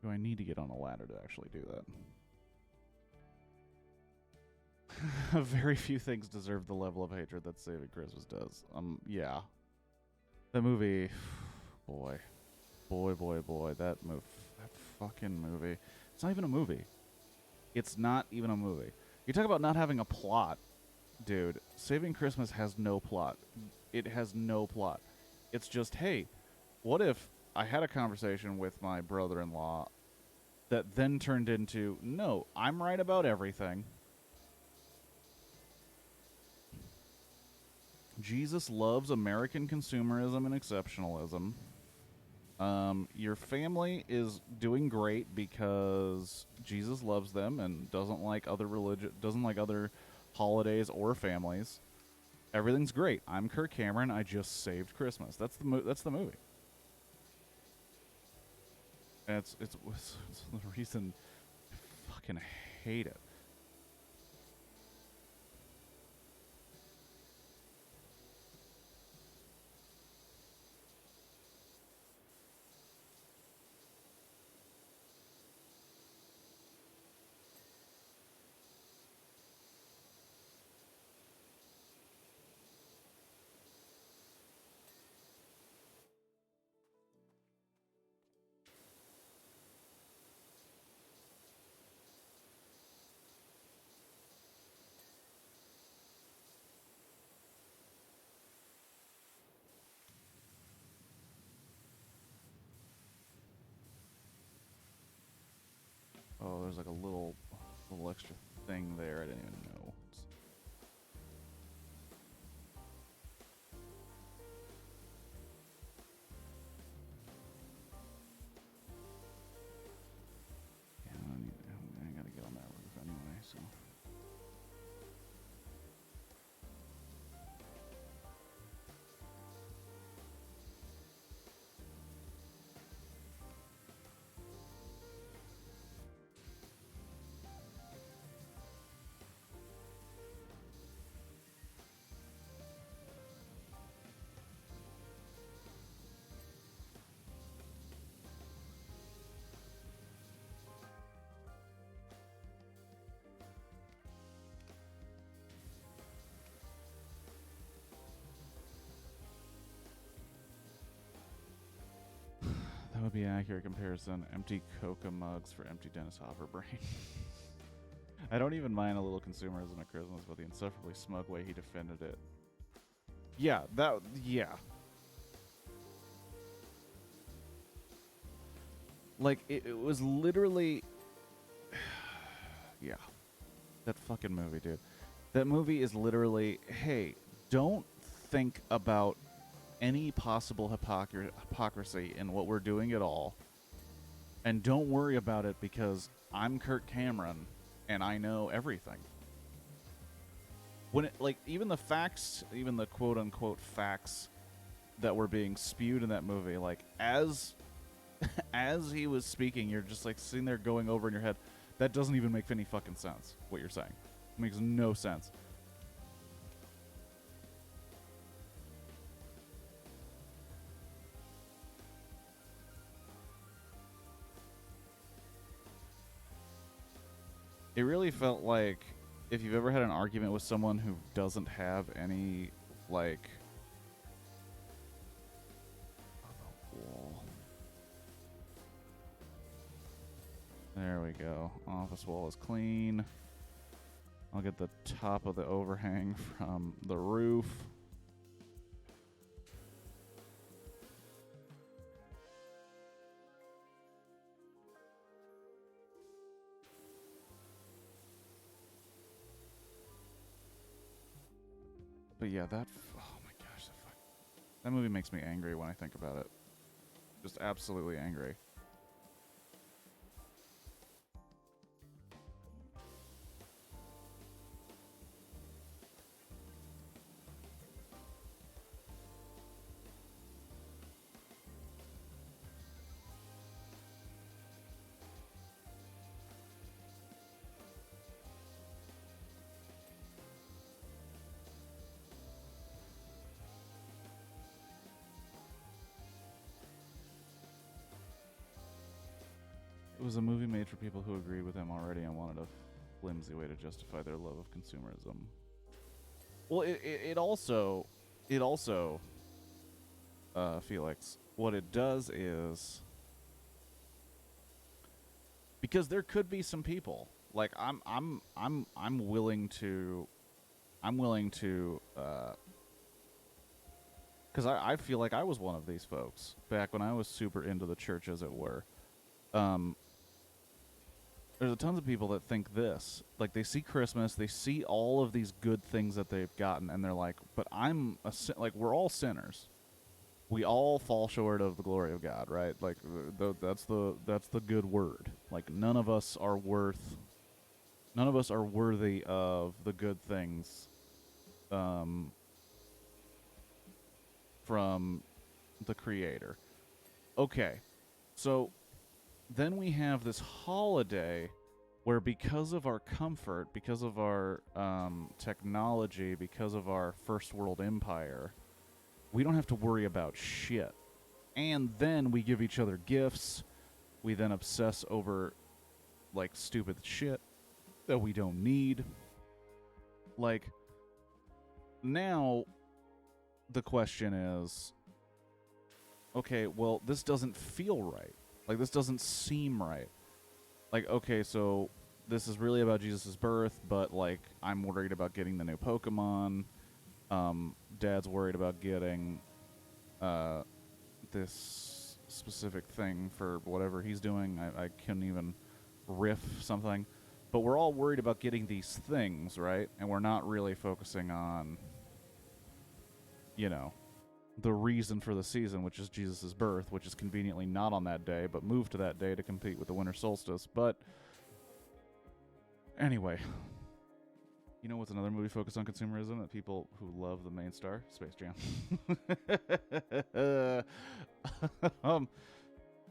Do I need to get on a ladder to actually do that? Very few things deserve the level of hatred that Saving Christmas does. Yeah. The movie, boy, that fucking movie. It's not even a movie. It's not even a movie. You talk about not having a plot, dude. Saving Christmas has no plot. It has no plot. It's just, hey, what if I had a conversation with my brother-in-law that then turned into, no, I'm right about everything. Jesus loves American consumerism and exceptionalism. Your family is doing great because Jesus loves them and doesn't like other holidays or families. Everything's great. I'm Kirk Cameron. I just saved Christmas. That's the movie. And it's the reason I fucking hate it. Oh, there's like a little extra thing there. I didn't even know. I gotta get on that roof anyway, so. That would be an accurate comparison. Empty coca mugs for empty Dennis Hopper brain. I don't even mind a little consumerism at Christmas, but the insufferably smug way he defended it. Yeah, yeah. Like, it was literally... yeah. That fucking movie, dude. That movie is literally, hey, don't think about any possible hypocrisy in what we're doing at all. And don't worry about it because I'm Kirk Cameron and I know everything. When it, like, even the facts, even the quote-unquote facts that were being spewed in that movie, like, as he was speaking, you're just, like, sitting there going over in your head, that doesn't even make any fucking sense, what you're saying. It makes no sense. It really felt like if you've ever had an argument with someone who doesn't have any, like... There we go. Office wall is clean. I'll get the top of the overhang from the roof. But yeah, that... oh my gosh, that movie makes me angry when I think about it. Just absolutely angry. It was a movie made for people who agreed with him already and wanted a flimsy way to justify their love of consumerism. Well, it also, Felix, what it does is, because there could be some people, like I'm willing to, because I feel like I was one of these folks back when I was super into the church, as it were. There's a tons of people that think this. Like, they see Christmas, they see all of these good things that they've gotten, and they're like, but I'm like, we're all sinners. We all fall short of the glory of God, right? Like, that's the good word. Like, none of us are worthy of the good things from the Creator. Okay, so then we have this holiday where, because of our comfort, because of our technology, because of our first world empire, we don't have to worry about shit. And then we give each other gifts. We then obsess over, like, stupid shit that we don't need. Like, now the question is, okay, well, this doesn't feel right. Like, this doesn't seem right. Like, okay, so this is really about Jesus' birth, but, like, I'm worried about getting the new Pokemon. Dad's worried about getting this specific thing for whatever he's doing. I couldn't even riff something. But we're all worried about getting these things, right? And we're not really focusing on, you know, the reason for the season, which is Jesus' birth, which is conveniently not on that day, but moved to that day to compete with the winter solstice. But anyway, you know what's another movie focused on consumerism that people who love the main star? Space Jam.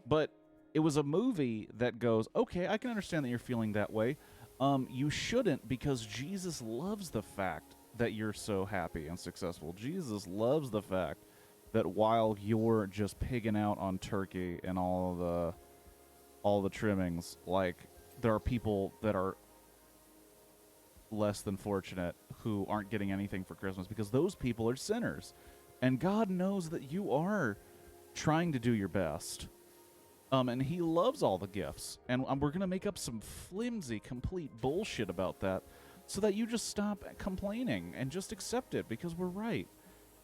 But it was a movie that goes, okay, I can understand that you're feeling that way. You shouldn't, because Jesus loves the fact that you're so happy and successful. Jesus loves the fact that while you're just pigging out on turkey and all the trimmings, like, there are people that are less than fortunate who aren't getting anything for Christmas because those people are sinners. And God knows that you are trying to do your best. And he loves all the gifts. And we're going to make up some flimsy, complete bullshit about that so that you just stop complaining and just accept it because we're right.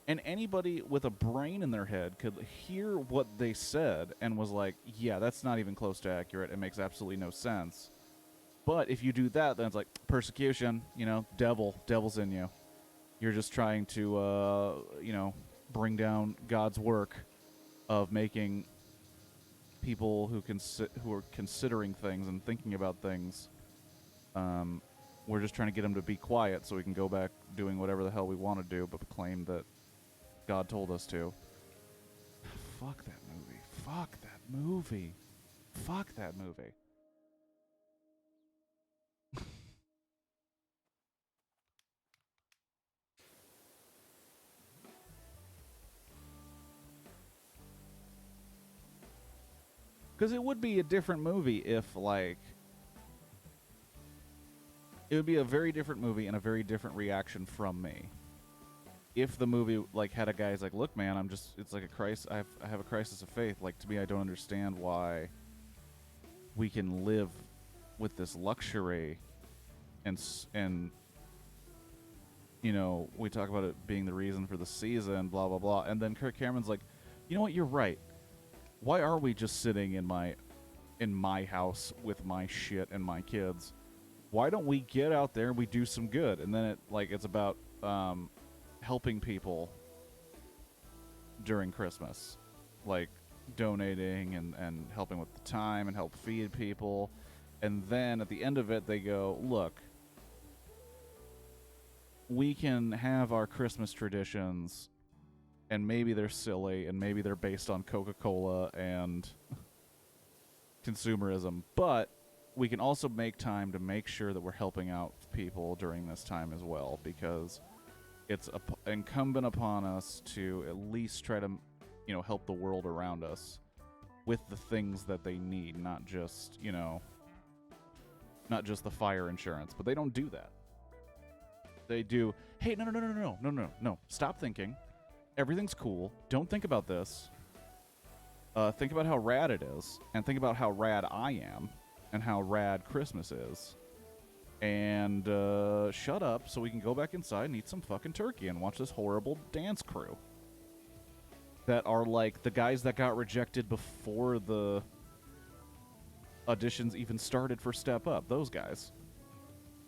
And anybody with a brain in their head could hear what they said and was like, yeah, that's not even close to accurate. It makes absolutely no sense. But if you do that, then it's like persecution, devil's in you. You're just trying to, bring down God's work of making people who are considering things and thinking about things. We're just trying to get them to be quiet so we can go back doing whatever the hell we want to do, but claim that God told us to. Fuck that movie. Fuck that movie. Fuck that movie. Because it would be a different movie if, like... It would be a very different movie and a very different reaction from me. If the movie, like, had a guy who's like, look, man, it's like a crisis, I have a crisis of faith. Like, to me, I don't understand why we can live with this luxury and we talk about it being the reason for the season, blah, blah, blah. And then Kirk Cameron's like, you know what, you're right. Why are we just sitting in my house with my shit and my kids? Why don't we get out there and we do some good? And then it's about helping people during Christmas, like donating and helping with the time and help feed people. And then at the end of it, they go, look, we can have our Christmas traditions, and maybe they're silly, and maybe they're based on Coca-Cola and consumerism, but we can also make time to make sure that we're helping out people during this time as well, because it's incumbent upon us to at least try to, help the world around us with the things that they need, not just the fire insurance. But they don't do that. They do, hey, no. Stop thinking. Everything's cool. Don't think about this. Think about how rad it is, and think about how rad I am, and how rad Christmas is. And shut up so we can go back inside and eat some fucking turkey and watch this horrible dance crew that are like the guys that got rejected before the auditions even started for Step Up. Those guys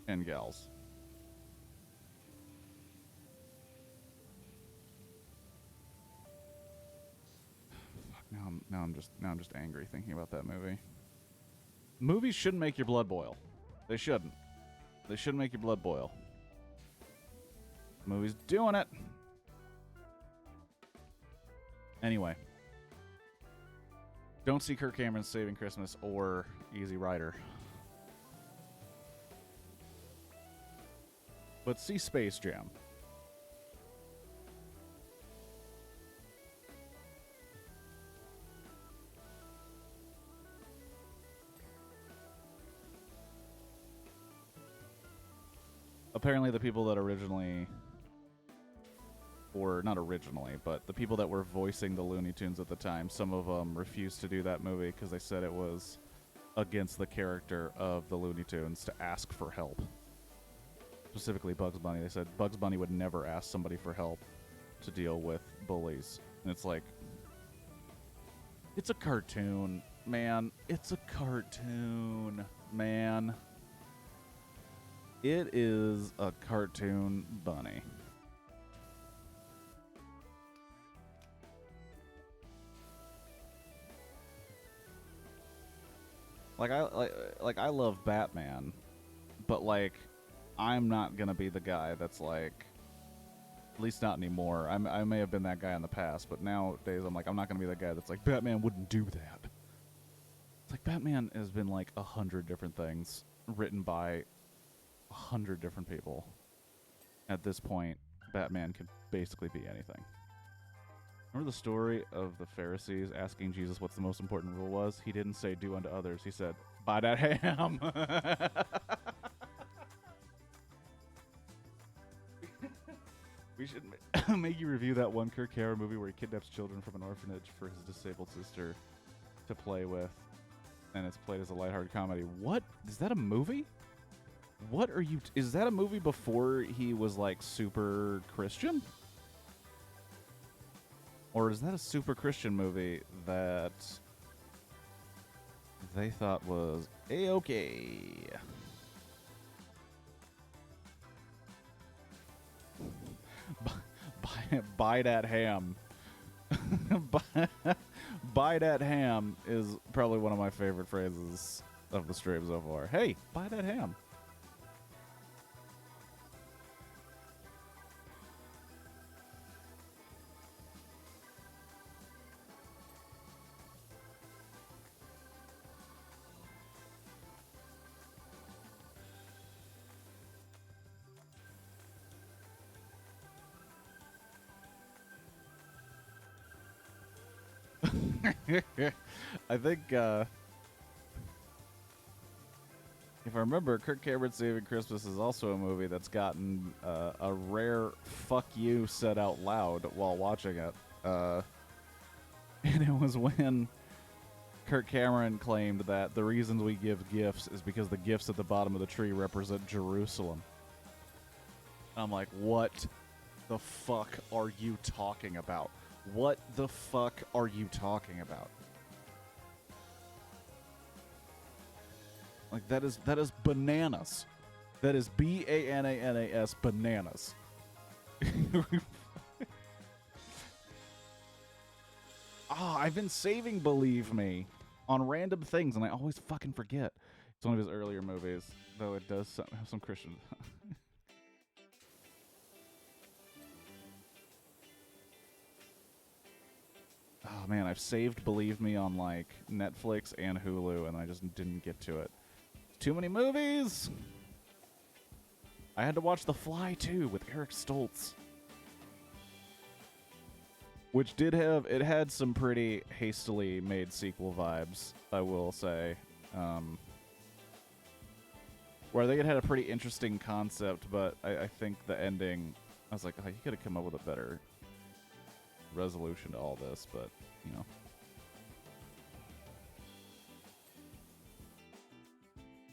and gals. Fuck, now I'm just angry thinking about that movie. Movies shouldn't make your blood boil. They shouldn't. They shouldn't make your blood boil. Movie's doing it. Anyway. Don't see Kirk Cameron's Saving Christmas or Easy Rider. But see Space Jam. Apparently the people that originally, or not originally, but the people that were voicing the Looney Tunes at the time, some of them refused to do that movie because they said it was against the character of the Looney Tunes to ask for help. Specifically Bugs Bunny. They said Bugs Bunny would never ask somebody for help to deal with bullies. And it's like, it's a cartoon, man. It's a cartoon, man. It is a cartoon bunny. I love Batman, but like I'm not gonna be the guy that's like, at least not anymore. I may have been that guy in the past, but nowadays I'm not gonna be that guy that's like, Batman wouldn't do that. It's like Batman has been like 100 different things written by 100 different people. At this point, Batman could basically be anything. Remember the story of the Pharisees asking Jesus what's the most important rule was? He didn't say do unto others. He said, buy that ham. We should make you review that one Kirk Cameron movie where he kidnaps children from an orphanage for his disabled sister. to play with, and it's played as a lighthearted comedy. What? Is that a movie? What are you... Is that a movie before he was, like, super Christian? Or is that a super Christian movie that they thought was A-okay? Buy that ham. Buy that ham is probably one of my favorite phrases of the stream so far. Hey, buy that ham. I think, if I remember, Kirk Cameron Saving Christmas is also a movie that's gotten a rare fuck you said out loud while watching it. And it was when Kirk Cameron claimed that the reasons we give gifts is because the gifts at the bottom of the tree represent Jerusalem. I'm like, what the fuck are you talking about? What the fuck are you talking about? Like, that is bananas. That is B-A-N-A-N-A-S, bananas. I've been saving Believe Me on random things, and I always fucking forget. It's one of his earlier movies, though it does have some Christian... Oh man, I've saved Believe Me on like Netflix and Hulu, and I just didn't get to it. Too many movies! I had to watch The Fly too with Eric Stoltz. Which it had some pretty hastily made sequel vibes, I will say. Where I think it had a pretty interesting concept, but I think the ending, I was like, oh, you could have come up with a better resolution to all this, but, you know.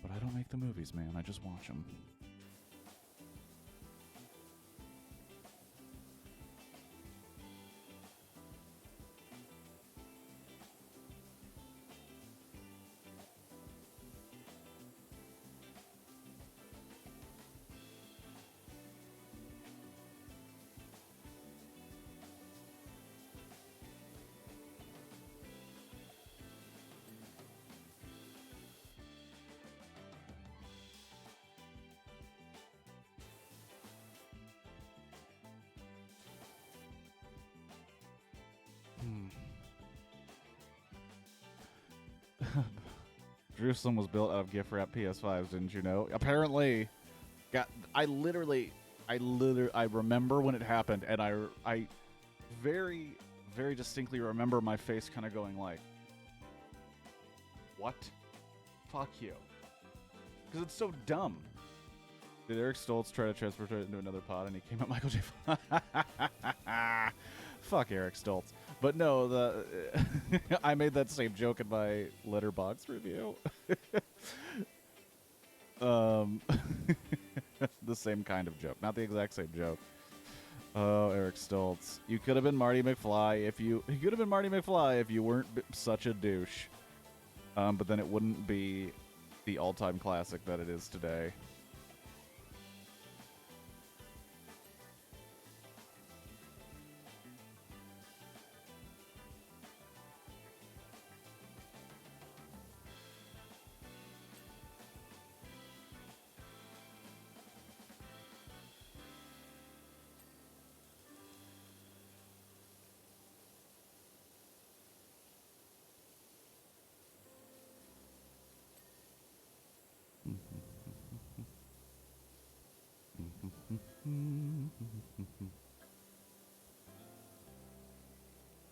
But I don't make the movies, man. I just watch them. Jerusalem was built out of gift wrap PS5s, didn't you know? Apparently, I remember when it happened, and I very, very distinctly remember my face kind of going like, what? Fuck you. Because it's so dumb. Did Eric Stoltz try to transport it into another pod, and he came out Michael J. Fuck Eric Stoltz. But no, I made that same joke in my Letterboxd review. The same kind of joke, not the exact same joke. Oh, Eric Stoltz, you could have been Marty McFly if you weren't such a douche. But then it wouldn't be the all-time classic that it is today.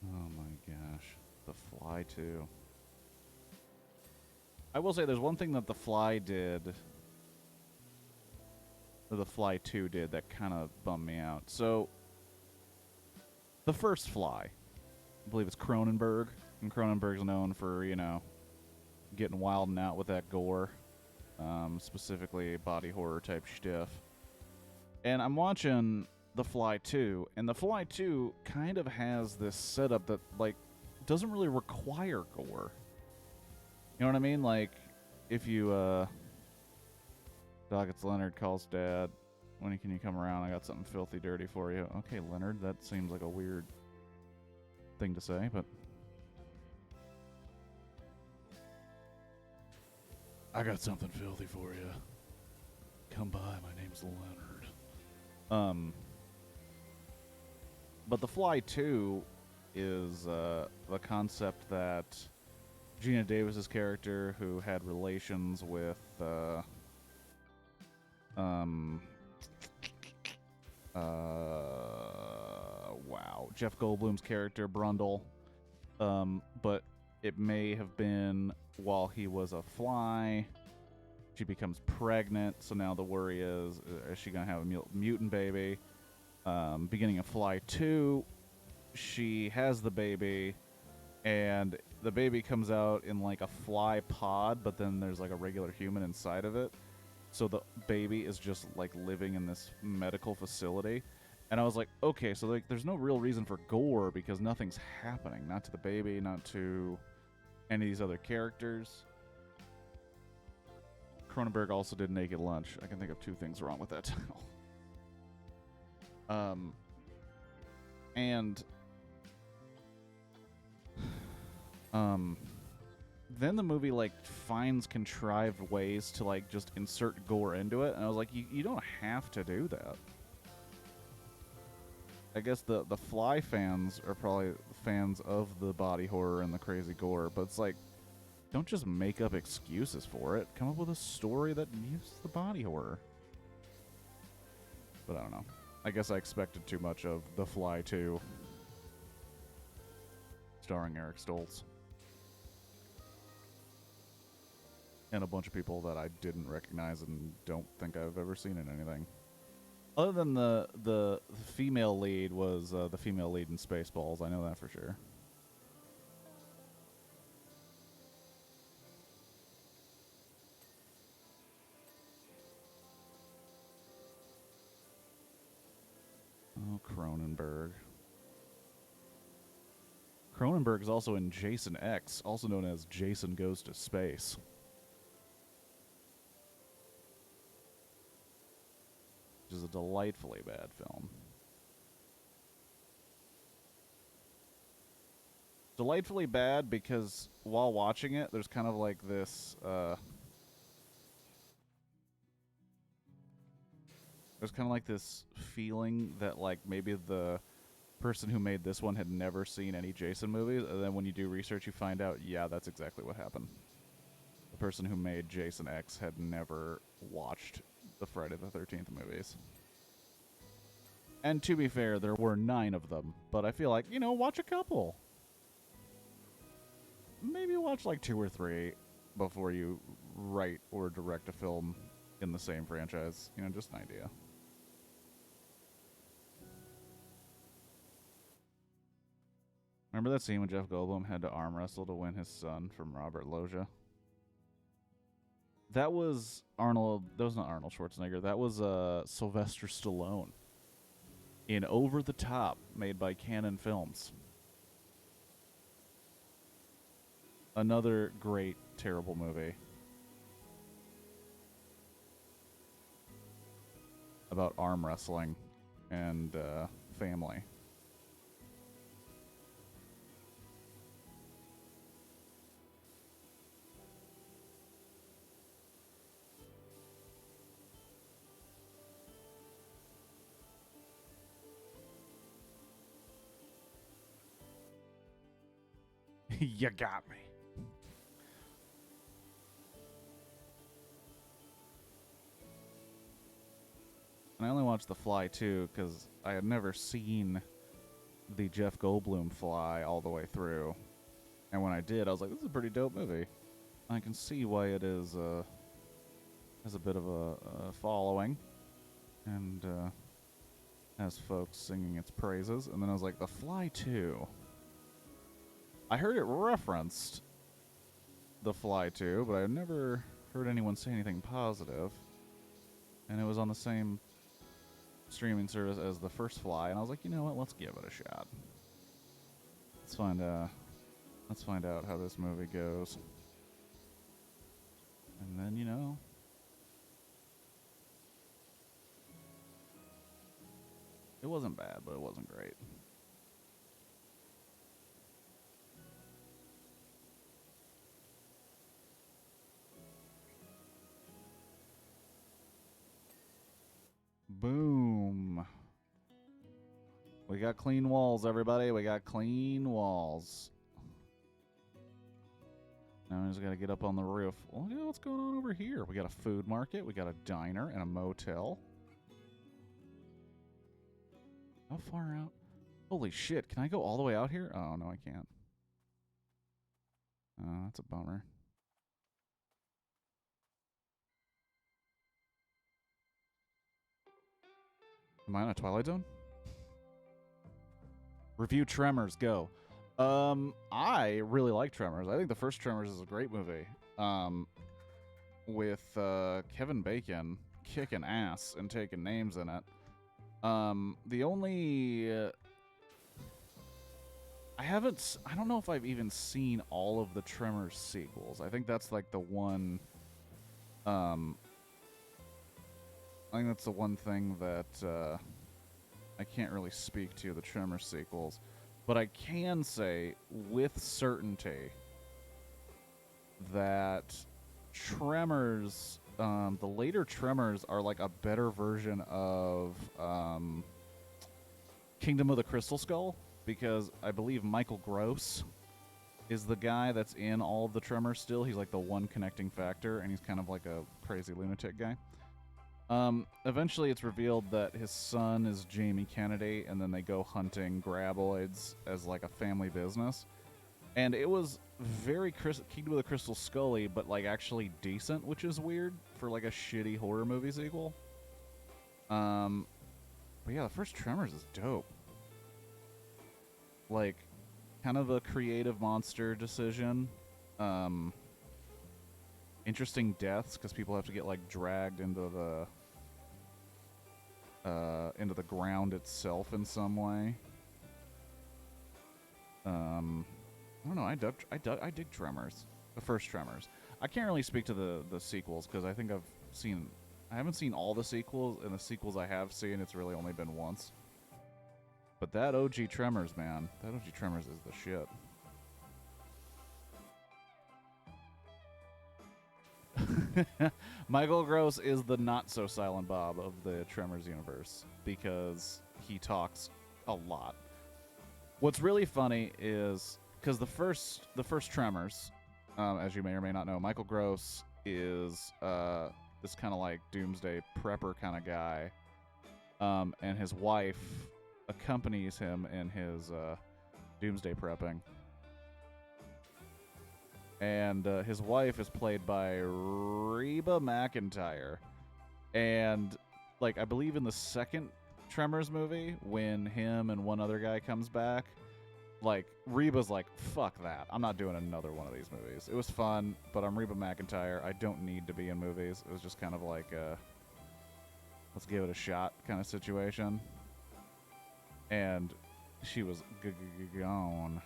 Oh my gosh. The Fly 2. I will say there's one thing that The Fly did, or The Fly 2 did, that kind of bummed me out. So, the first Fly, I believe it's Cronenberg, And Cronenberg's known for, you know, getting wild and out with that gore. Specifically body horror type stuff. And I'm watching The Fly 2, and The Fly 2 kind of has this setup that, like, doesn't really require gore. You know what I mean? Like, if you, Doc, it's Leonard, calls Dad. When can you come around? I got something filthy dirty for you. Okay, Leonard, that seems like a weird thing to say, but... I got something filthy for you. Come by, my name's Leonard. But The Fly 2 is the concept that Gina Davis's character, who had relations with Jeff Goldblum's character Brundle, but it may have been while he was a fly. She becomes pregnant, so now the worry is she gonna have a mutant baby? Beginning of Fly 2, she has the baby, and the baby comes out in like a fly pod, but then there's like a regular human inside of it. So the baby is just like living in this medical facility. And I was like, okay, so like there's no real reason for gore because nothing's happening. Not to the baby, not to any of these other characters. Cronenberg also did Naked Lunch. I can think of two things wrong with that title. Then the movie like finds contrived ways to like just insert gore into it, and I was like, you don't have to do that. I guess the Fly fans are probably fans of the body horror and the crazy gore, but it's like, don't just make up excuses for it. Come up with a story that uses the body horror. But I don't know. I guess I expected too much of The Fly 2, starring Eric Stoltz. And a bunch of people that I didn't recognize and don't think I've ever seen in anything. Other than the female lead was the female lead in Spaceballs. I know that for sure. Oh, Cronenberg. Cronenberg is also in Jason X, also known as Jason Goes to Space. Which is a delightfully bad film. Delightfully bad because while watching it, there's kind of like this, there's kind of like this feeling that like maybe the person who made this one had never seen any Jason movies, and then when you do research you find out, yeah, that's exactly what happened. The person who made Jason X had never watched the Friday the 13th movies. And to be fair, there were 9 of them, but I feel like, you know, watch a couple. Maybe watch like 2 or 3 before you write or direct a film in the same franchise. You know, just an idea. Remember that scene when Jeff Goldblum had to arm wrestle to win his son from Robert Loggia? That was Arnold. That was not Arnold Schwarzenegger. That was Sylvester Stallone in Over the Top, made by Canon Films. Another great, terrible movie about arm wrestling and family. You got me. And I only watched The Fly 2 because I had never seen the Jeff Goldblum Fly all the way through. And when I did, I was like, this is a pretty dope movie. I can see why it is has a bit of a following. And has folks singing its praises. And then I was like, The Fly 2. I heard it referenced The Fly 2, but I've never heard anyone say anything positive. And it was on the same streaming service as the first Fly, and I was like, you know what, let's give it a shot. Let's find out how this movie goes. And then, you know, it wasn't bad, but it wasn't great. Boom. We got clean walls, everybody. We got clean walls. Now we just gotta get up on the roof. Look at what's going on over here. We got a food market. We got a diner and a motel. How far out? Holy shit. Can I go all the way out here? Oh, no, I can't. Oh, that's a bummer. Am I in a Twilight Zone? Review Tremors, go. I really like Tremors. I think the first Tremors is a great movie. With Kevin Bacon kicking ass and taking names in it. The only I don't know if I've even seen all of the Tremors sequels. I think that's like the one I think that's the one thing that I can't really speak to, the Tremors sequels. But I can say with certainty that Tremors, the later Tremors are like a better version of Kingdom of the Crystal Skull, because I believe Michael Gross is the guy that's in all of the Tremors still. He's like the one connecting factor, and he's kind of like a crazy lunatic guy. Eventually it's revealed that his son is Jamie Kennedy, and then they go hunting graboids as like a family business. And it was very Kingdom of the Crystal Scully, but like actually decent, which is weird for like a shitty horror movie sequel. But yeah, the first Tremors is dope. Like, kind of a creative monster decision. Interesting deaths, because people have to get like dragged into the ground itself in some way. I don't know. I dig Tremors, the first Tremors. I can't really speak to the sequels because I think I haven't seen all the sequels, and the sequels I have seen, it's really only been once. But that OG Tremors, man, that OG Tremors is the shit. Michael Gross is the not-so-silent Bob of the Tremors universe because he talks a lot. What's really funny is, because the first Tremors, as you may or may not know, Michael Gross is this kind of like doomsday prepper kind of guy, and his wife accompanies him in his doomsday prepping. And his wife is played by Reba McEntire. And, like, I believe in the second Tremors movie, when him and one other guy comes back, like, Reba's like, fuck that. I'm not doing another one of these movies. It was fun, but I'm Reba McEntire. I don't need to be in movies. It was just kind of like a let's give it a shot kind of situation. And she was gone.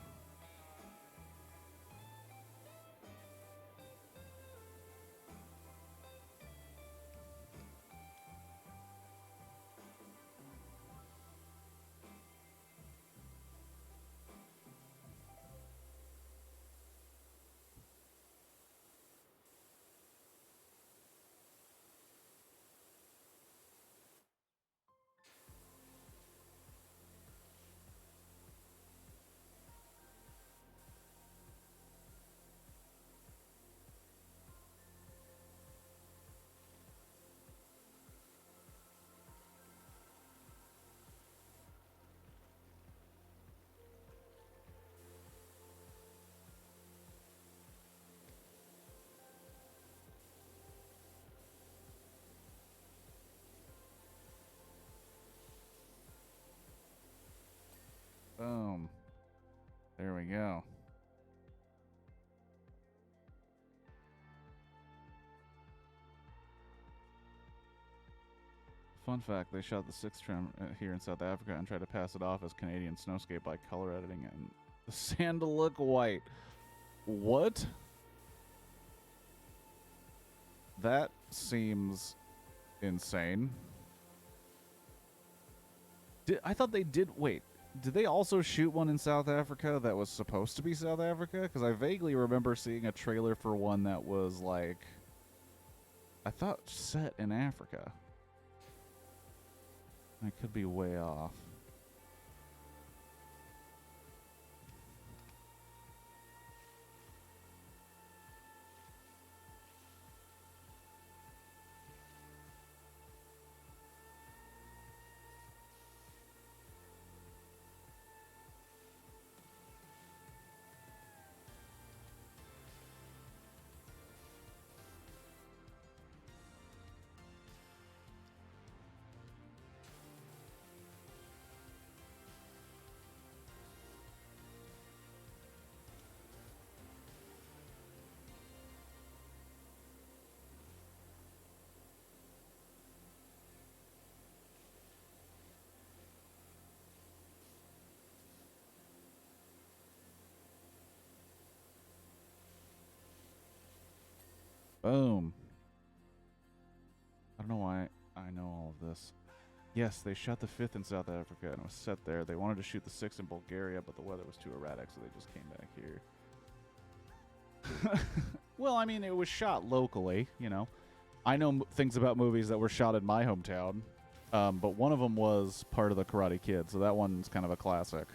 Boom. There we go. Fun fact, they shot the sixth trim here in South Africa and tried to pass it off as Canadian snowscape by color editing and the sand to look white. What? That seems insane. I thought they did... Wait, did they also shoot one in South Africa that was supposed to be South Africa? Because I vaguely remember seeing a trailer for one that was like... I thought set in Africa. I could be way off. Boom. I don't know why I know all of this. Yes, they shot the 5th in South Africa and it was set there. They wanted to shoot the 6th in Bulgaria, but the weather was too erratic, so they just came back here. Well, I mean, it was shot locally, you know. I know things about movies that were shot in my hometown, but one of them was part of the Karate Kid, so that one's kind of a classic.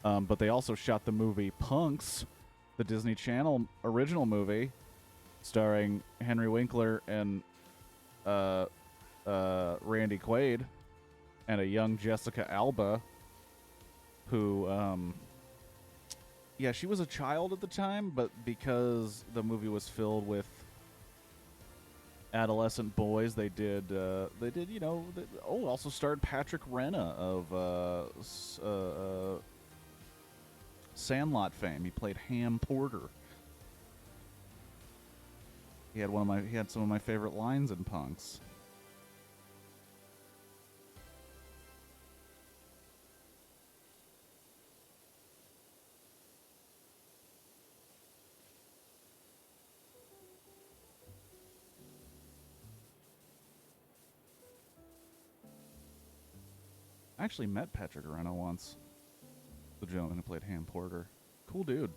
But they also shot the movie Punks, the Disney Channel original movie, starring Henry Winkler and Randy Quaid and a young Jessica Alba, who, yeah, she was a child at the time, but because the movie was filled with adolescent boys, they did, you know, also starred Patrick Renna of Sandlot fame. He played Ham Porter. He had some of my favorite lines in Punks. I actually met Patrick Renna once. The gentleman who played Ham Porter. Cool dude.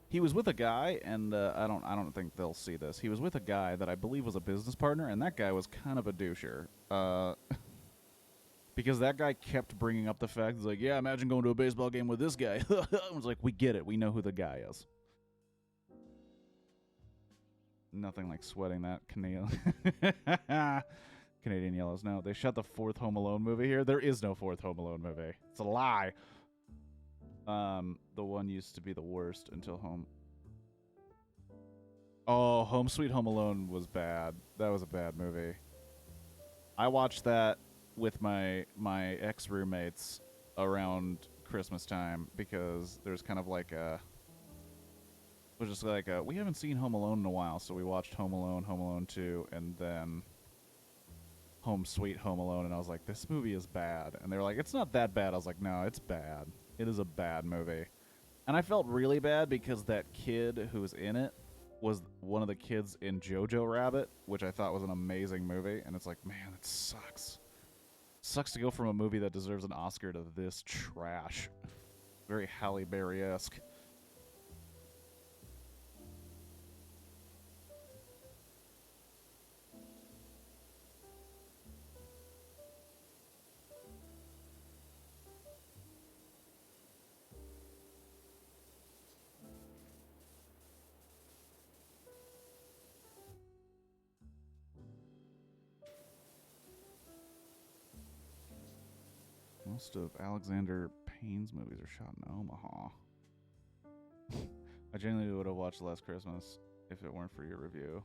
He was with a guy, and I don't think they'll see this. He was with a guy that I believe was a business partner, and that guy was kind of a doucher. Because that guy kept bringing up the fact, he's like, yeah, imagine going to a baseball game with this guy. I was like, we get it. We know who the guy is. Nothing like sweating that Canadian yellows. No, they shot the 4th Home Alone movie here. There is no 4th Home Alone movie. It's a lie. The one used to be the worst until Home... Oh, Home Sweet Home Alone was bad. That was a bad movie. I watched that with my ex-roommates around Christmas time because there's kind of like a... It was just like a... We haven't seen Home Alone in a while, so we watched Home Alone 2, and then Home Sweet Home Alone, and I was like, this movie is bad. And they were like, it's not that bad. I was like, no, it's bad. It is a bad movie. And I felt really bad because that kid who was in it was one of the kids in Jojo Rabbit, which I thought was an amazing movie. And it's like, man, it sucks. Sucks to go from a movie that deserves an Oscar to this trash. Very Halle Berry-esque. Most of Alexander Payne's movies are shot in Omaha. I genuinely would have watched Last Christmas if it weren't for your review,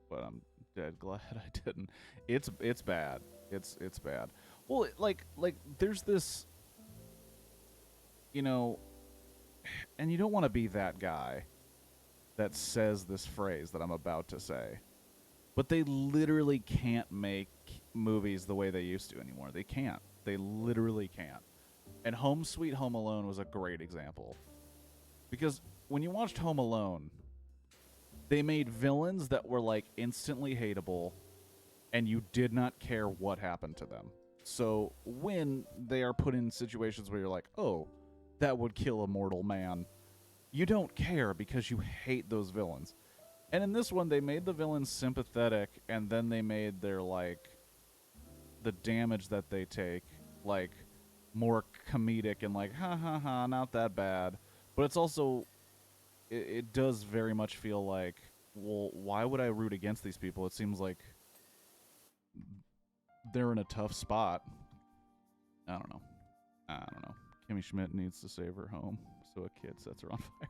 but I'm dead glad I didn't. It's bad. It's bad. Well, like there's this, you know, and you don't want to be that guy that says this phrase that I'm about to say, but they literally can't make movies the way they used to anymore. They can't. They literally can't. And Home Sweet Home Alone was a great example. Because when you watched Home Alone, they made villains that were like instantly hateable, and you did not care what happened to them. So when they are put in situations where you're like, oh, that would kill a mortal man, you don't care because you hate those villains. And in this one, they made the villains sympathetic, and then they made their, like, the damage that they take, like, more comedic and like, ha ha ha, not that bad. But it's also, it does very much feel like, well, why would I root against these people? It seems like they're in a tough spot. I don't know. Kimmy Schmidt needs to save her home, so a kid sets her on fire.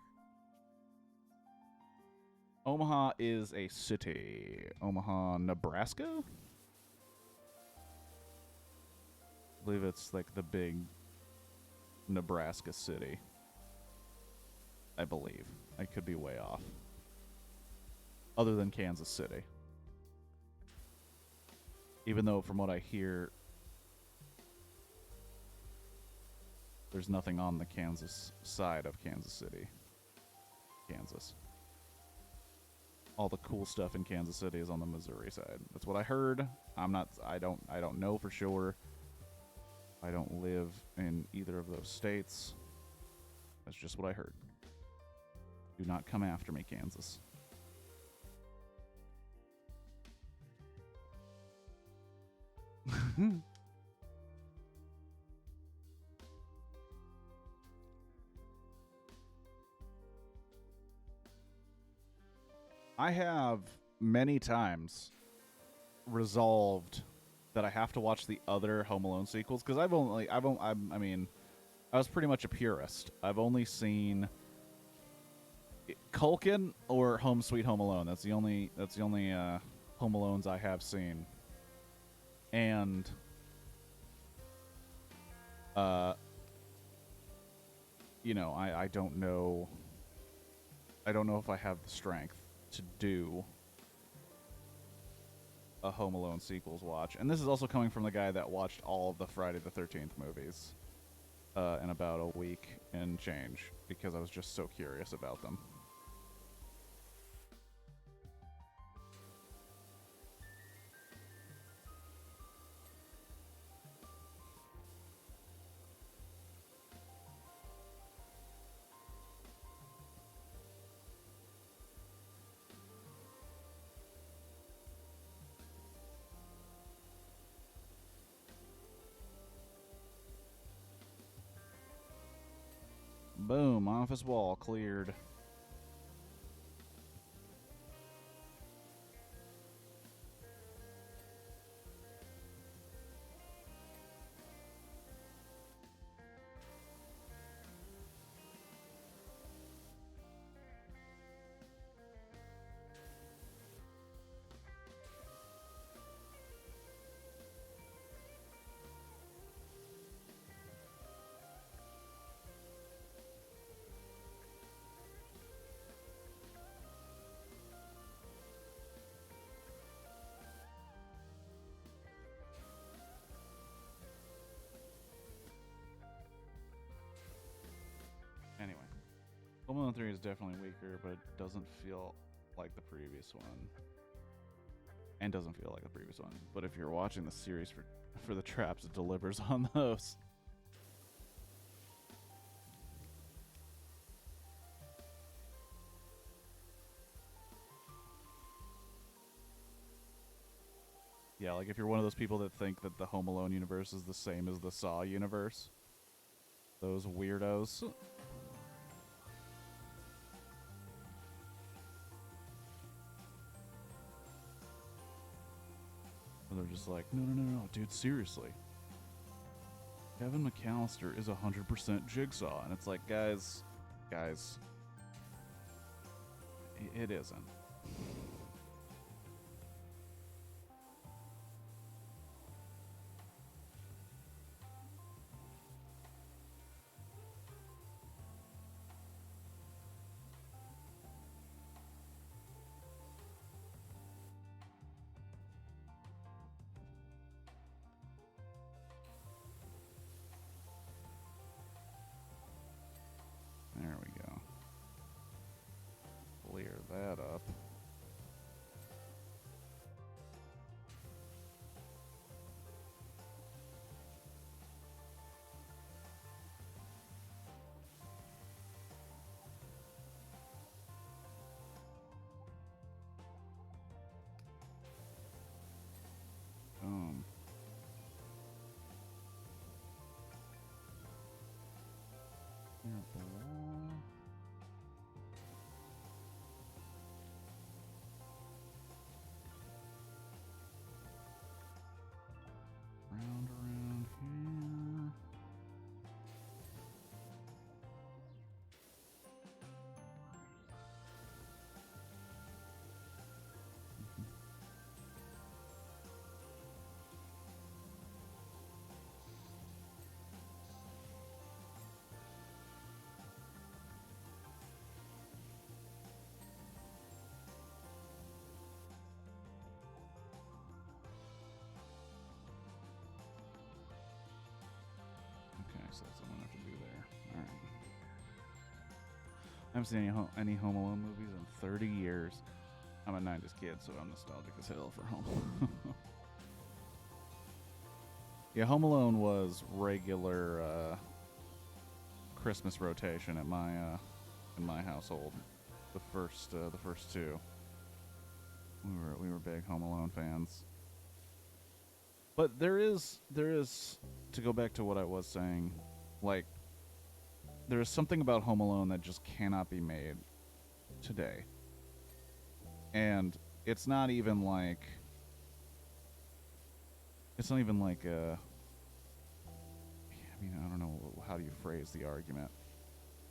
Omaha is a city. Omaha, Nebraska? I believe it's like the big Nebraska city. I believe. I could be way off. Other than Kansas City. Even though, from what I hear, there's nothing on the Kansas side of Kansas City. Kansas. All the cool stuff in Kansas City is on the Missouri side. That's what I heard. I don't know for sure. I don't live in either of those states. That's just what I heard. Do not come after me, Kansas. I have many times resolved that I have to watch the other Home Alone sequels because I was pretty much a purist. I've only seen Culkin or Home Sweet Home Alone. That's the only Home Alones I have seen. And I don't know if I have the strength to do a Home Alone sequels watch. And this is also coming from the guy that watched all of the Friday the 13th movies in about a week and change because I was just so curious about them. Boom, office wall cleared. Anyway, Home Alone 3 is definitely weaker, but it doesn't feel like the previous one. And doesn't feel like the previous one. But if you're watching the series for the traps, it delivers on those. Yeah, like if you're one of those people that think that the Home Alone universe is the same as the Saw universe. Those weirdos. And they're just like, no, dude, seriously. Kevin McAllister is 100% Jigsaw. And it's like, guys, it isn't. I haven't seen any Home Alone movies in 30 years. I'm a 90s kid, so I'm nostalgic as hell for Home Alone. Yeah, Home Alone was regular Christmas rotation at my in my household. The first two. We were big Home Alone fans. But there is to go back to what I was saying, like there is something about Home Alone that just cannot be made today. And it's not even like I mean, I don't know, how do you phrase the argument?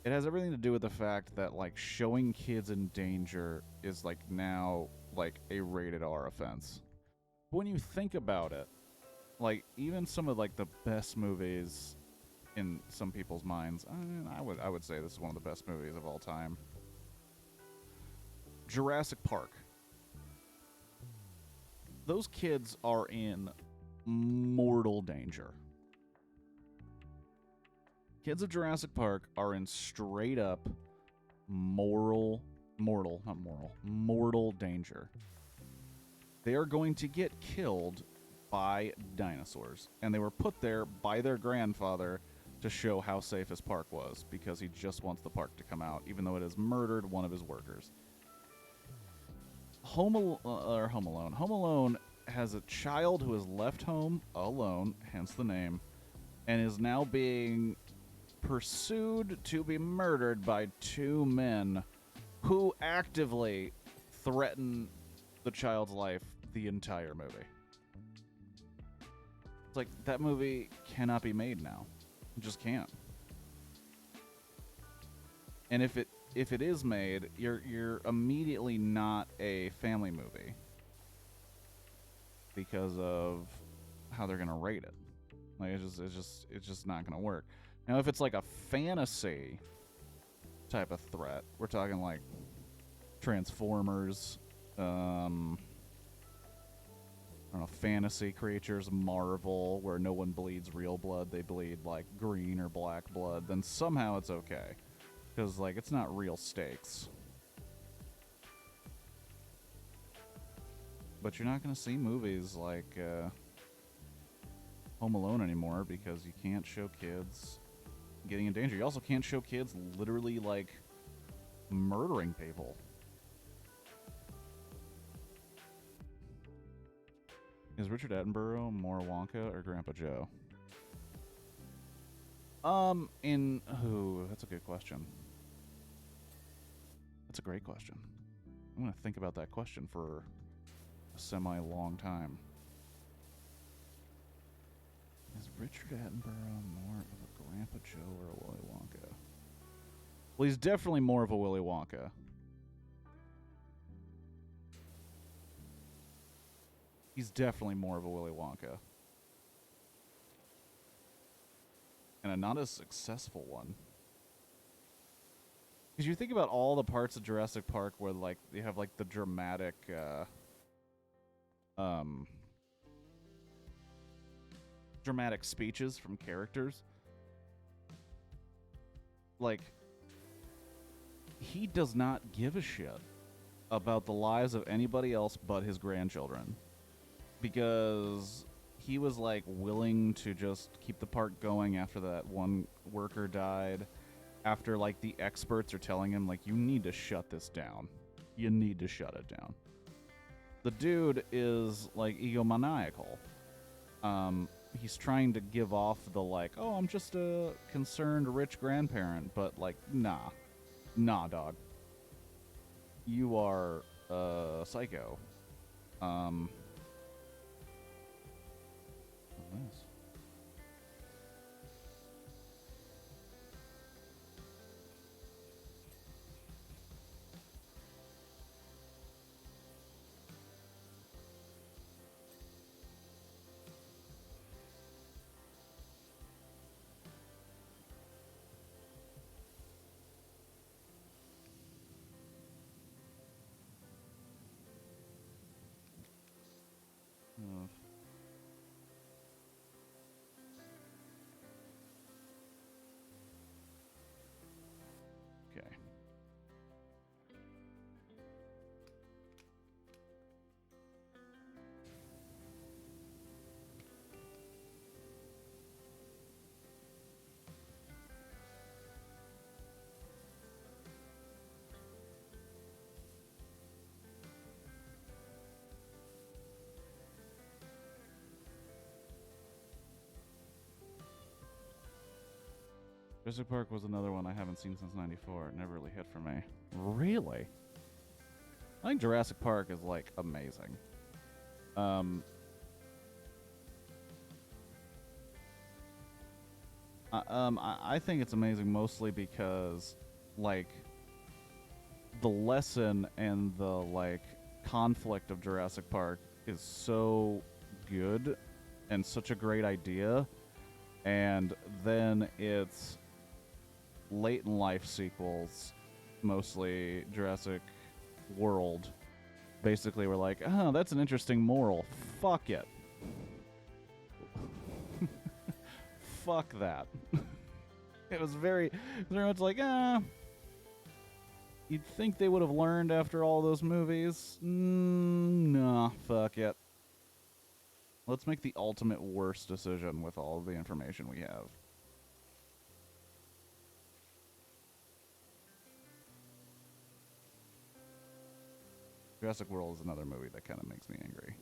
It has everything to do with the fact that, like, showing kids in danger is, like, now, like, a rated R offense. But when you think about it, like, even some of, like, the best movies in some people's minds, I mean, I would say this is one of the best movies of all time. Jurassic Park. Those kids are in mortal danger. Kids of Jurassic Park are in straight up mortal danger. They are going to get killed by dinosaurs. And they were put there by their grandfather to show how safe his park was, because he just wants the park to come out, even though it has murdered one of his workers. Home Alone has a child who is left home alone, hence the name, and is now being pursued to be murdered by two men who actively threaten the child's life the entire movie. It's like, that movie cannot be made now. It just can't. And if it is made, you're immediately not a family movie because of how they're gonna rate it. Like, it's just not gonna work. Now, if it's like a fantasy type of threat, we're talking like Transformers, I don't know, fantasy creatures, Marvel, where no one bleeds real blood, they bleed like green or black blood, then somehow it's okay. Because, like, it's not real stakes. But you're not going to see movies like Home Alone anymore because you can't show kids getting in danger. You also can't show kids literally, like, murdering people. Is Richard Attenborough more Wonka or Grandpa Joe? That's a good question. That's a great question. I'm going to think about that question for a semi-long time. Is Richard Attenborough more of a Grandpa Joe or a Willy Wonka? Well, he's definitely more of a Willy Wonka. He's definitely more of a Willy Wonka. And a not as successful one. Because you think about all the parts of Jurassic Park where, like, you have, like, the dramatic, dramatic speeches from characters. Like, he does not give a shit about the lives of anybody else but his grandchildren. Because he was, like, willing to just keep the park going after that one worker died. After, like, the experts are telling him, like, you need to shut this down. You need to shut it down. The dude is, like, egomaniacal. He's trying to give off the, like, oh, I'm just a concerned rich grandparent. But, like, nah. Nah, dog. You are a psycho. Nice. Jurassic Park was another one I haven't seen since '94. It never really hit for me. Really? I think Jurassic Park is like amazing. I think it's amazing mostly because, like, the lesson and the, like, conflict of Jurassic Park is so good and such a great idea. And then it's late in life sequels, mostly Jurassic World, basically were like, oh, that's an interesting moral. Fuck it. Fuck that. It was very much like, you'd think they would have learned after all those movies. Nah, fuck it. Let's make the ultimate worst decision with all of the information we have. Jurassic World is another movie that kind of makes me angry.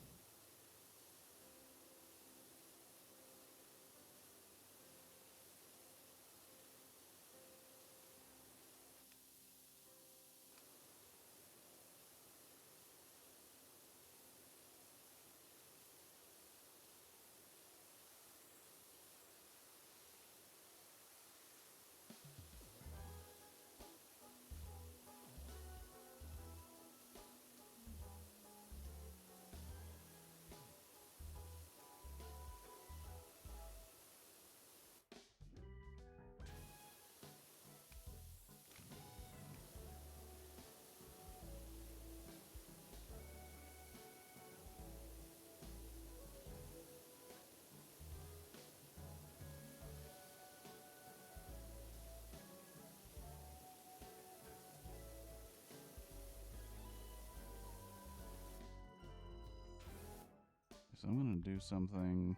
So I'm going to do something.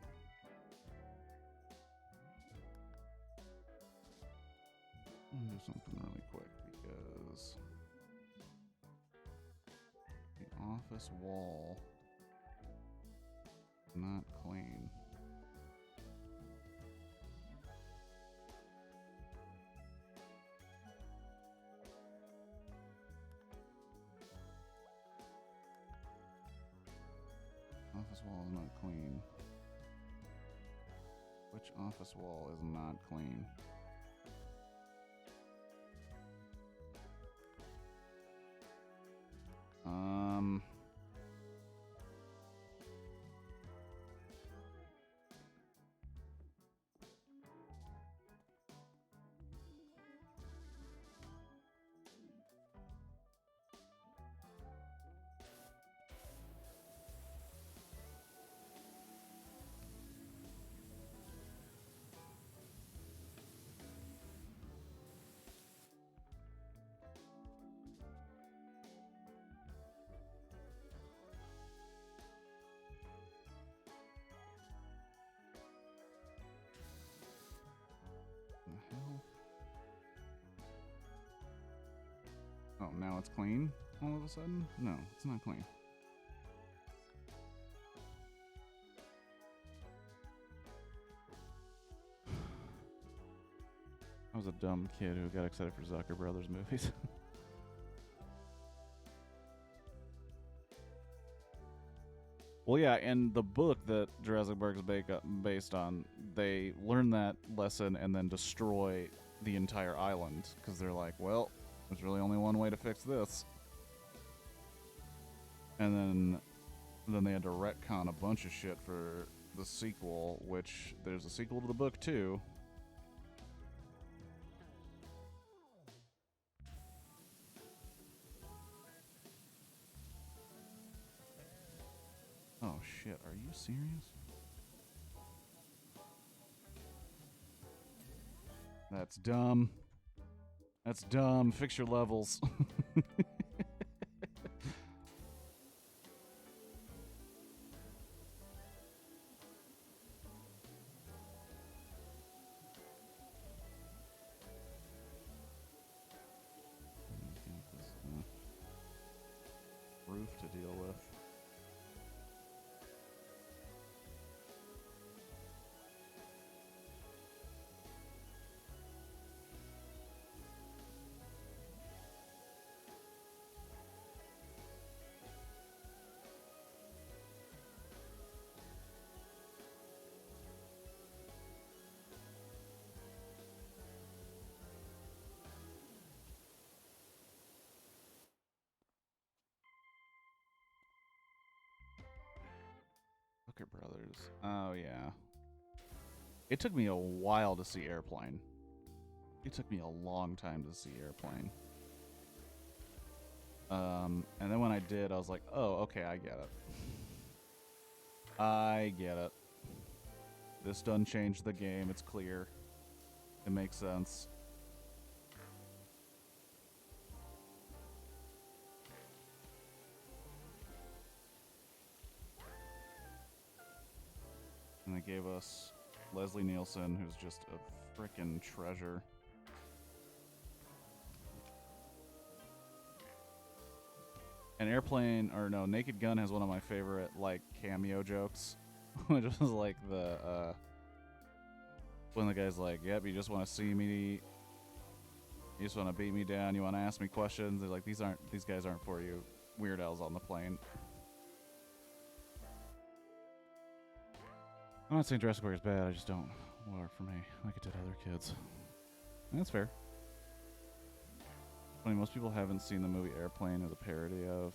I'm going to do something really quick because the office wall is not clean. Office wall is not clean. Which office wall is not clean? The hell? Oh, now it's clean all of a sudden? No, it's not clean. I was a dumb kid who got excited for Zucker Brothers movies. Well, yeah, and the book that Jurassic Park is based on, they learn that lesson and then destroy the entire island because they're like, well, there's really only one way to fix this. And then they had to retcon a bunch of shit for the sequel, which there's a sequel to the book too. Oh shit, are you serious? That's dumb. That's dumb. Fix your levels. Roof to deal with. Zucker Brothers. Oh, yeah. It took me a while to see Airplane. It took me a long time to see Airplane. And then when I did, I was like, oh, okay, I get it. I get it. This doesn't change the game. It's clear. It makes sense. And they gave us Leslie Nielsen, who's just a frickin' treasure. And Airplane, or no, Naked Gun has one of my favorite, like, cameo jokes. Which was like when the guy's like, yep, you just want to see me, you just want to beat me down, you want to ask me questions. They're like, these guys aren't for you. Weird Al's on the plane. I'm not saying Jurassic Park is bad, I just don't work for me like it did other kids. And that's fair. Funny, most people haven't seen the movie Airplane as a parody of,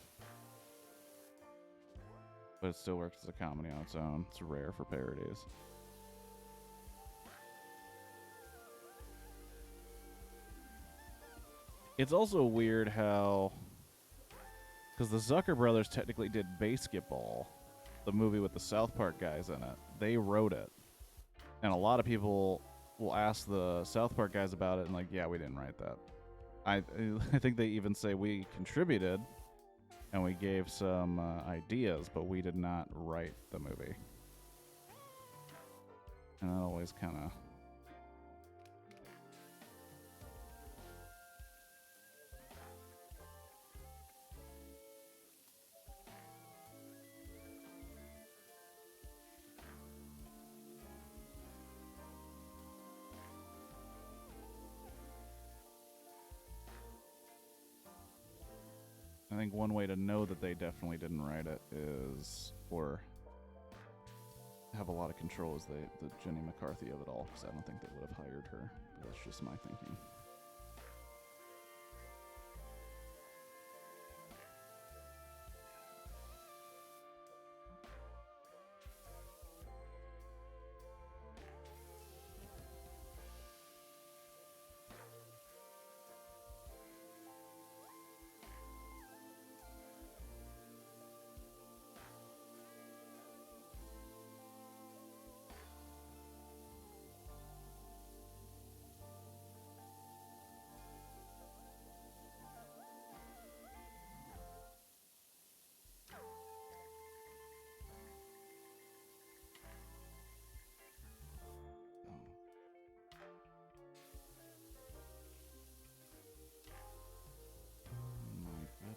but it still works as a comedy on its own. It's rare for parodies. It's also weird how, because the Zucker brothers technically did Basketball, the movie with the South Park guys in it. They wrote it. And a lot of people will ask the South Park guys about it and like, yeah, we didn't write that. I think they even say we contributed and we gave some ideas, but we did not write the movie. And that always kind of... I think one way to know that they definitely didn't write it is, or have a lot of control, is the Jenny McCarthy of it all, because I don't think they would have hired her. But that's just my thinking.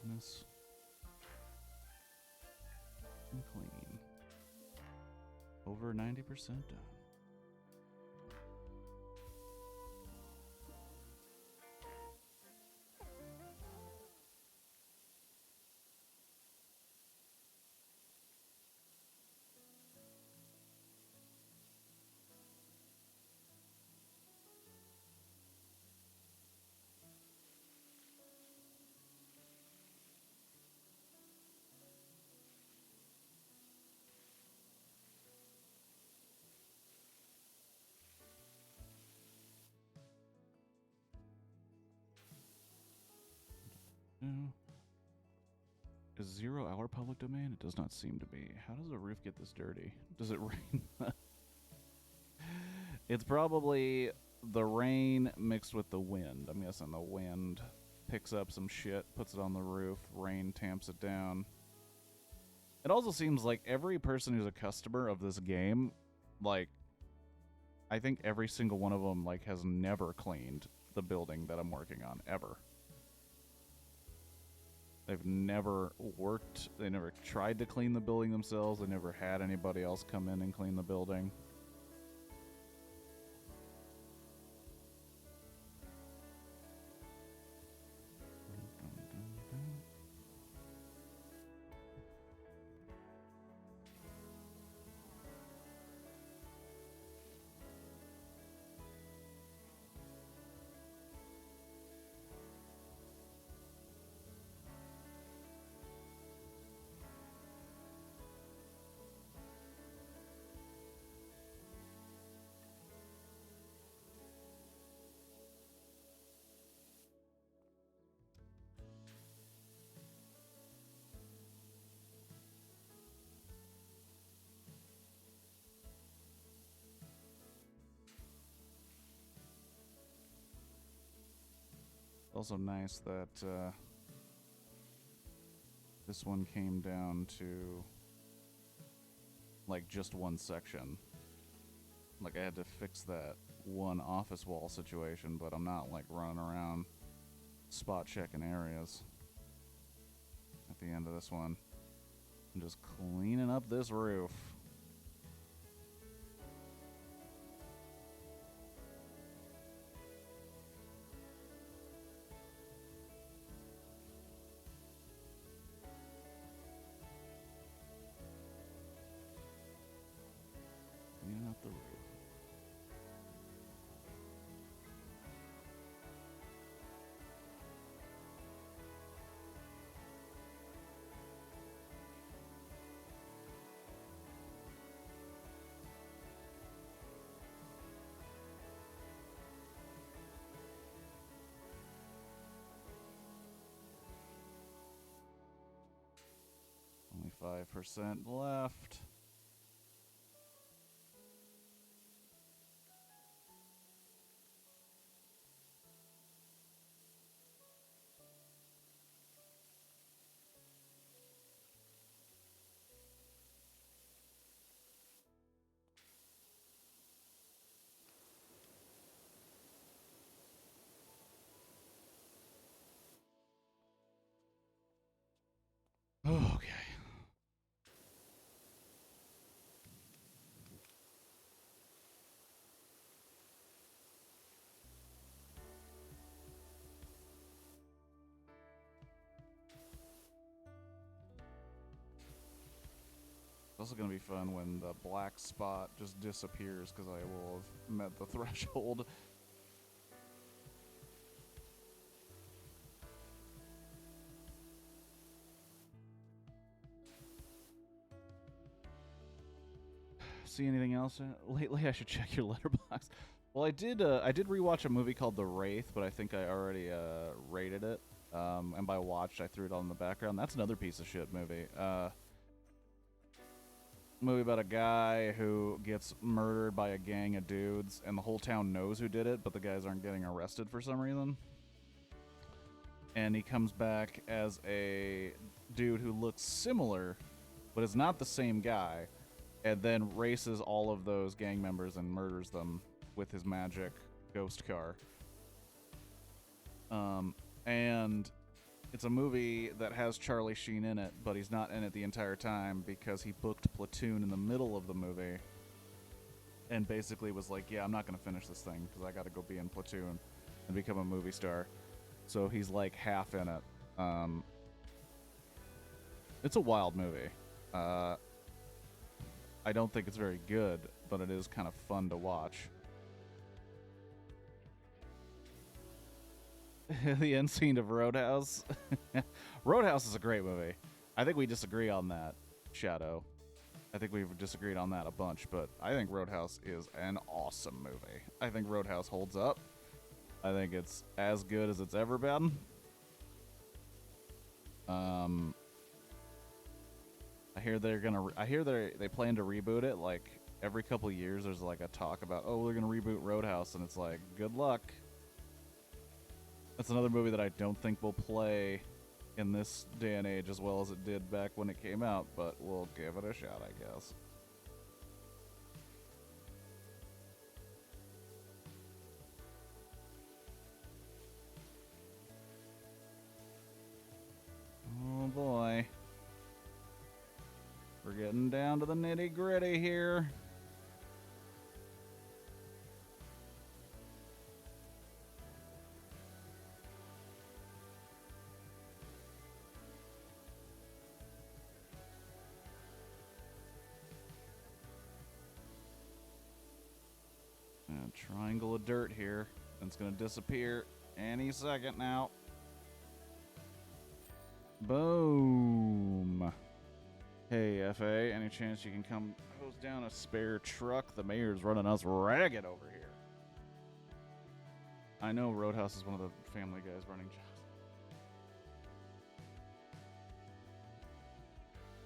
Goodness. And clean. Over 90% done. No. Is 0 hour public domain? It does not seem to be. How does a roof get this dirty? Does it rain? It's probably the rain mixed with the wind. I'm guessing the wind picks up some shit, puts it on the roof, rain tamps it down. It also seems like every person who's a customer of this game, like, I think every single one of them, like, has never cleaned the building that I'm working on, ever. They've never worked, they never tried to clean the building themselves, they never had anybody else come in and clean the building. Also nice that this one came down to like just one section. Like I had to fix that one office wall situation, but I'm not like running around spot checking areas at the end of this one. I'm just cleaning up this roof. Cleaning up the roof. Only 5% left. Okay. It's also going to be fun when the black spot just disappears because I will have met the threshold. See anything else lately? I should check your letterbox. Well, I did rewatch a movie called The Wraith, but I think I already rated it. And by watched, I threw it on in the background. That's another piece of shit movie. Movie about a guy who gets murdered by a gang of dudes, and the whole town knows who did it, but the guys aren't getting arrested for some reason. And he comes back as a dude who looks similar, but is not the same guy, and then races all of those gang members and murders them with his magic ghost car. And it's a movie that has Charlie Sheen in it, but he's not in it the entire time because he booked Platoon in the middle of the movie and basically was like, yeah, I'm not going to finish this thing because I got to go be in Platoon and become a movie star. So he's like half in it. It's a wild movie. I don't think it's very good, but it is kind of fun to watch. The end scene of Roadhouse. Roadhouse is a great movie. I think we disagree on that, Shadow. I think we've disagreed on that a bunch, but I think Roadhouse is an awesome movie. I think Roadhouse holds up. I think it's as good as it's ever been. I hear they plan to reboot it. Like every couple of years, there's like a talk about, oh, we're gonna reboot Roadhouse, and it's like, good luck. That's another movie that I don't think will play in this day and age as well as it did back when it came out, but we'll give it a shot, I guess. Oh boy. We're getting down to the nitty-gritty here. Triangle of dirt here. And it's going to disappear any second now. Boom. Hey, FA, any chance you can come hose down a spare truck? The mayor's running us ragged over here. I know Roadhouse is one of the Family Guys running jobs.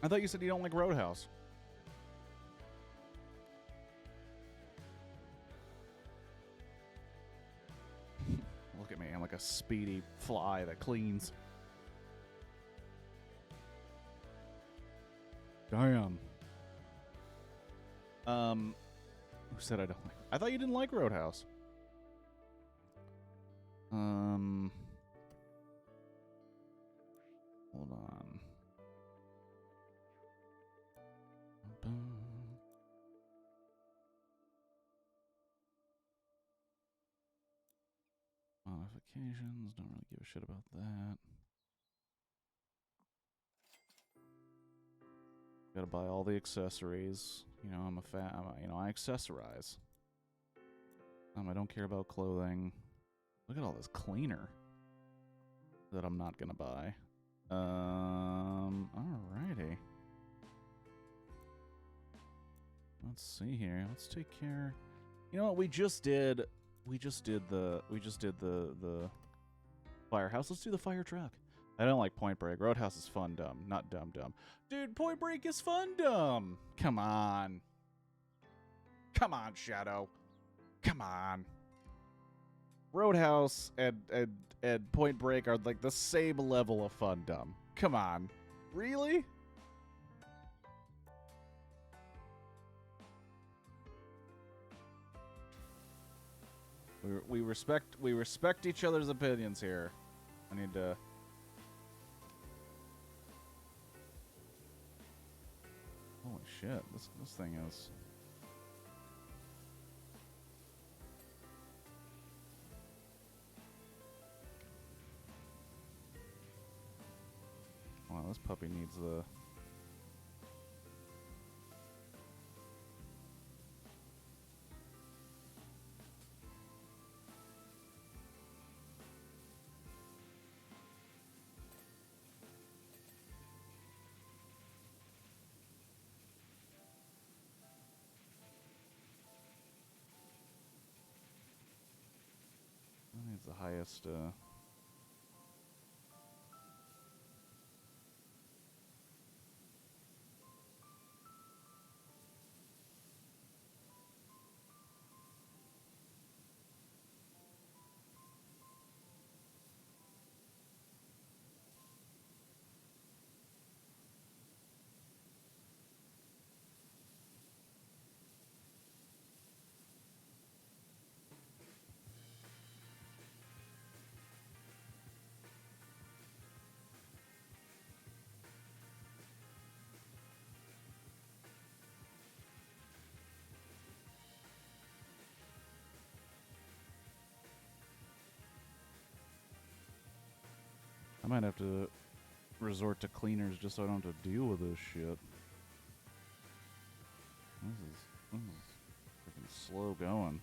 I thought you said you don't like Roadhouse. Look at me, I'm like a speedy fly that cleans. Damn. Who said I don't like? I thought you didn't like Roadhouse. Hold on. Modifications, don't really give a shit about that. Gotta buy all the accessories. You know, I'm a you know, I accessorize. I don't care about clothing. Look at all this cleaner that I'm not gonna buy. Alrighty. Let's see here. Let's take care. You know what? We just did the firehouse. Let's do the fire truck. I don't like Point Break. Roadhouse is fun dumb, not dumb dumb. Dude, Point Break is fun dumb. Come on. Come on, Shadow. Come on. Roadhouse and Point Break are like the same level of fun dumb. Come on. Really? We respect each other's opinions here. I need to. Holy shit! This thing is. Wow, this puppy needs the. It's the highest. I might have to resort to cleaners just so I don't have to deal with this shit. This is freaking slow going.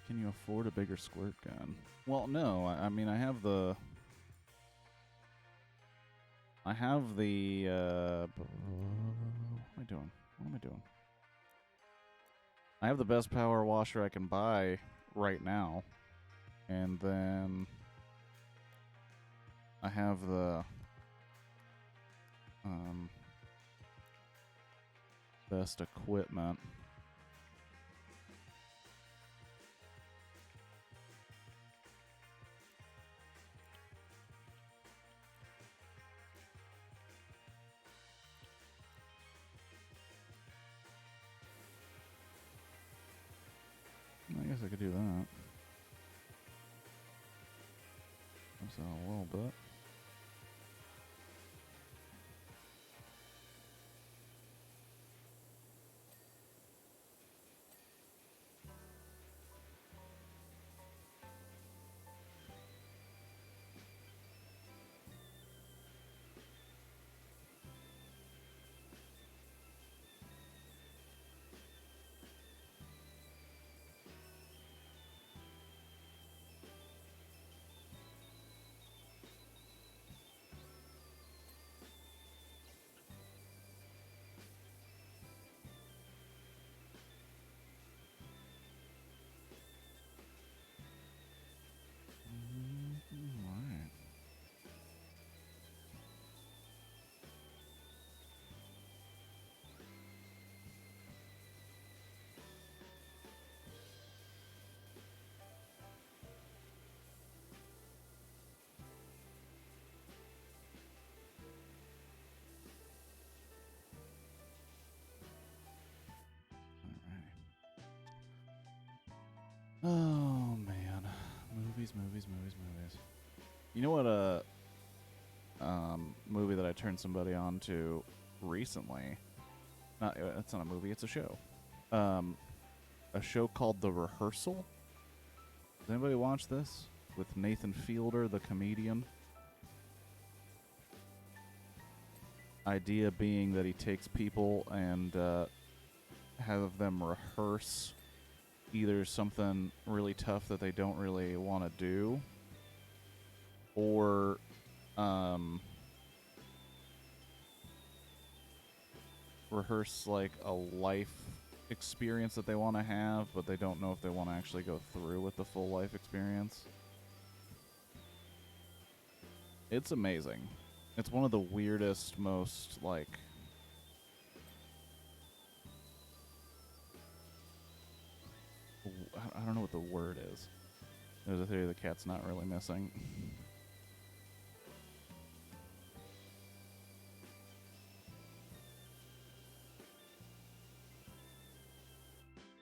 Can you afford a bigger squirt gun? Well, no. I mean, I have the... What am I doing? What am I doing? I have the best power washer I can buy right now. And then... I have the... best equipment. I guess I could do that. Zooms in a little bit. Oh man, movies. You know what? Movie that I turned somebody on to recently. Not it's not a movie; it's a show. A show called The Rehearsal. Does anybody watch this with Nathan Fielder, the comedian? Idea being that he takes people and have them rehearse either something really tough that they don't really want to do, or rehearse like a life experience that they want to have, but they don't know if they want to actually go through with the full life experience. It's amazing. It's one of the weirdest, most like I don't know what the word is. There's a theory the cat's not really missing.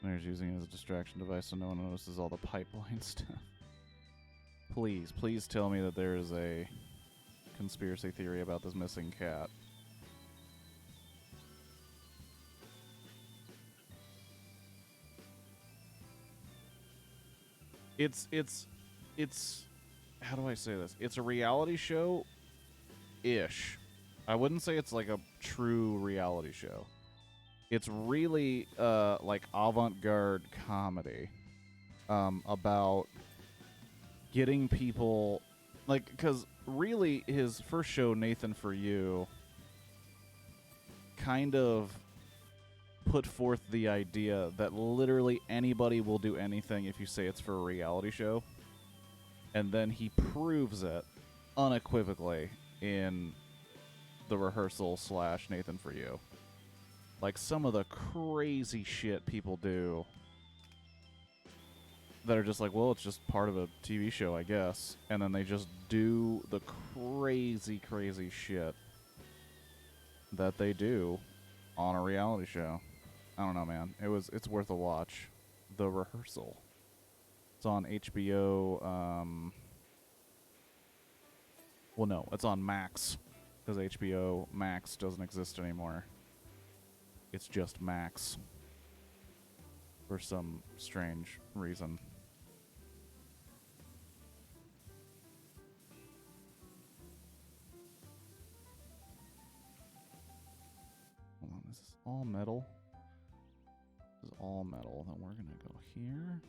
Mayor's using it as a distraction device so no one notices all the pipeline stuff. Please tell me that there is a conspiracy theory about this missing cat. It's how do I say this? It's a reality show-ish. I wouldn't say it's like a true reality show. It's really like avant-garde comedy about getting people like, because really his first show, Nathan For You, kind of put forth the idea that literally anybody will do anything if you say it's for a reality show, and then he proves it unequivocally in The Rehearsal / Nathan For You. Like, some of the crazy shit people do that are just like, well, it's just part of a TV show, I guess. And then they just do the crazy shit that they do on a reality show. I don't know, man. It's worth a watch. The Rehearsal. It's on HBO. Well, no, it's on Max, because HBO Max doesn't exist anymore. It's just Max for some strange reason. Hold on, is this all metal? This is all metal. Then we're gonna go here.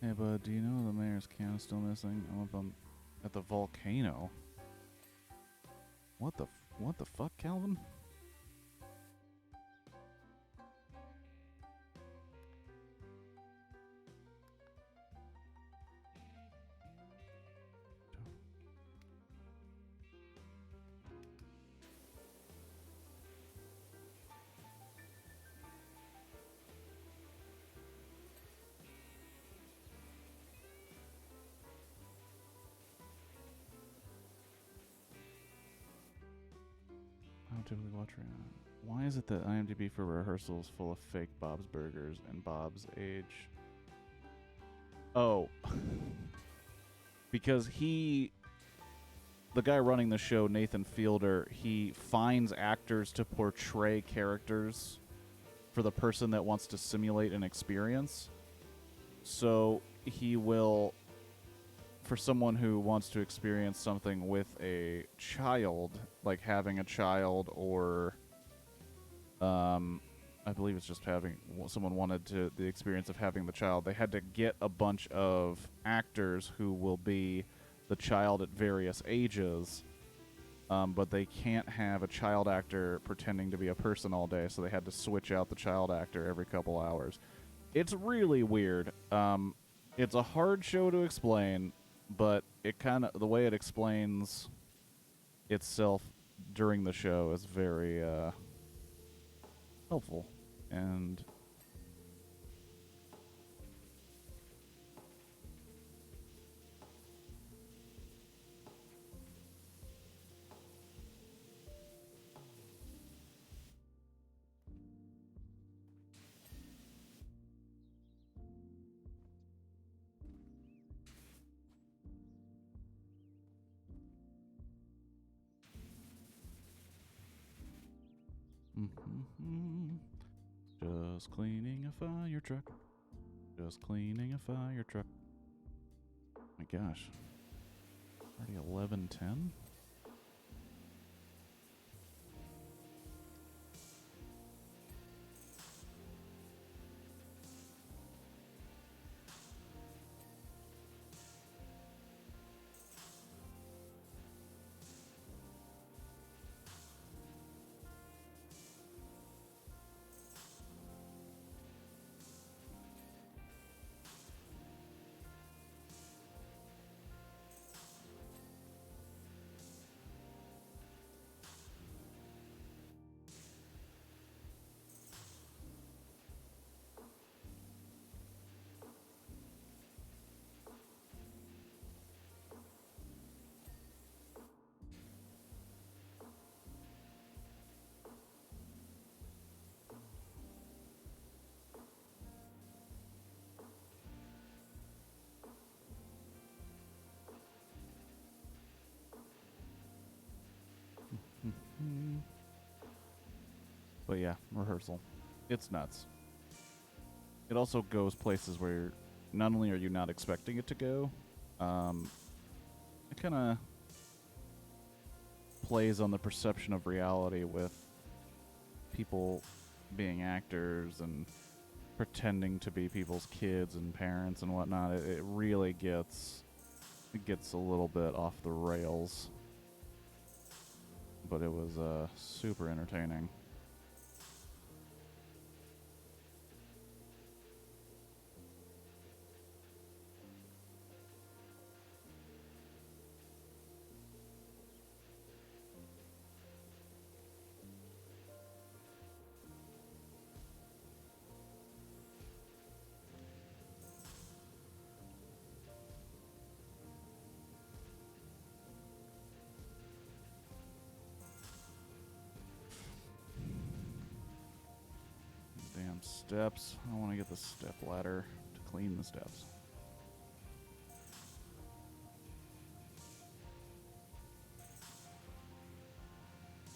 Hey, bud, do you know the mayor's can is still missing? I'm up on, at the volcano. What the fuck, Calvin? I don't typically watch right now. Why is it that IMDb for rehearsals full of fake Bob's Burgers and Bob's age? Oh. Because the guy running the show, Nathan Fielder, he finds actors to portray characters for the person that wants to simulate an experience. So he will, for someone who wants to experience something with a child, like having a child, or I believe it's just having, someone wanted the experience of having the child, they had to get a bunch of actors who will be the child at various ages, but they can't have a child actor pretending to be a person all day, so they had to switch out the child actor every couple hours. It's really weird. It's a hard show to explain, but it kind of, the way it explains itself during the show is very helpful. And just cleaning a fire truck. Just cleaning a fire truck. My gosh. Already 11:10? But yeah, rehearsal. It's nuts. It also goes places where not only are you not expecting it to go, it kind of plays on the perception of reality with people being actors and pretending to be people's kids and parents and whatnot. It really gets a little bit off the rails. But it was super entertaining. Damn steps. I want to get the step ladder to clean the steps.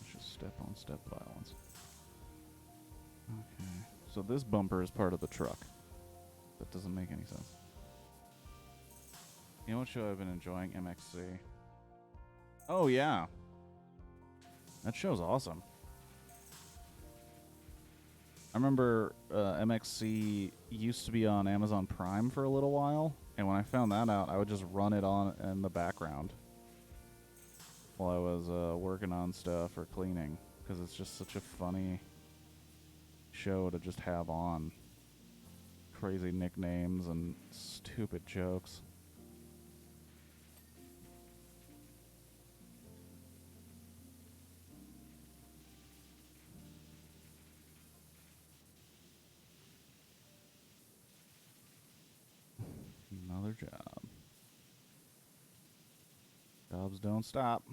It's just step on step violence. Okay. So this bumper is part of the truck. That doesn't make any sense. You know what show I've been enjoying? MXC. Oh, yeah. That show's awesome. I remember MXC used to be on Amazon Prime for a little while, and when I found that out, I would just run it on in the background while I was working on stuff or cleaning, because it's just such a funny show to just have on. Crazy nicknames and stupid jokes. Another job. Jobs don't stop.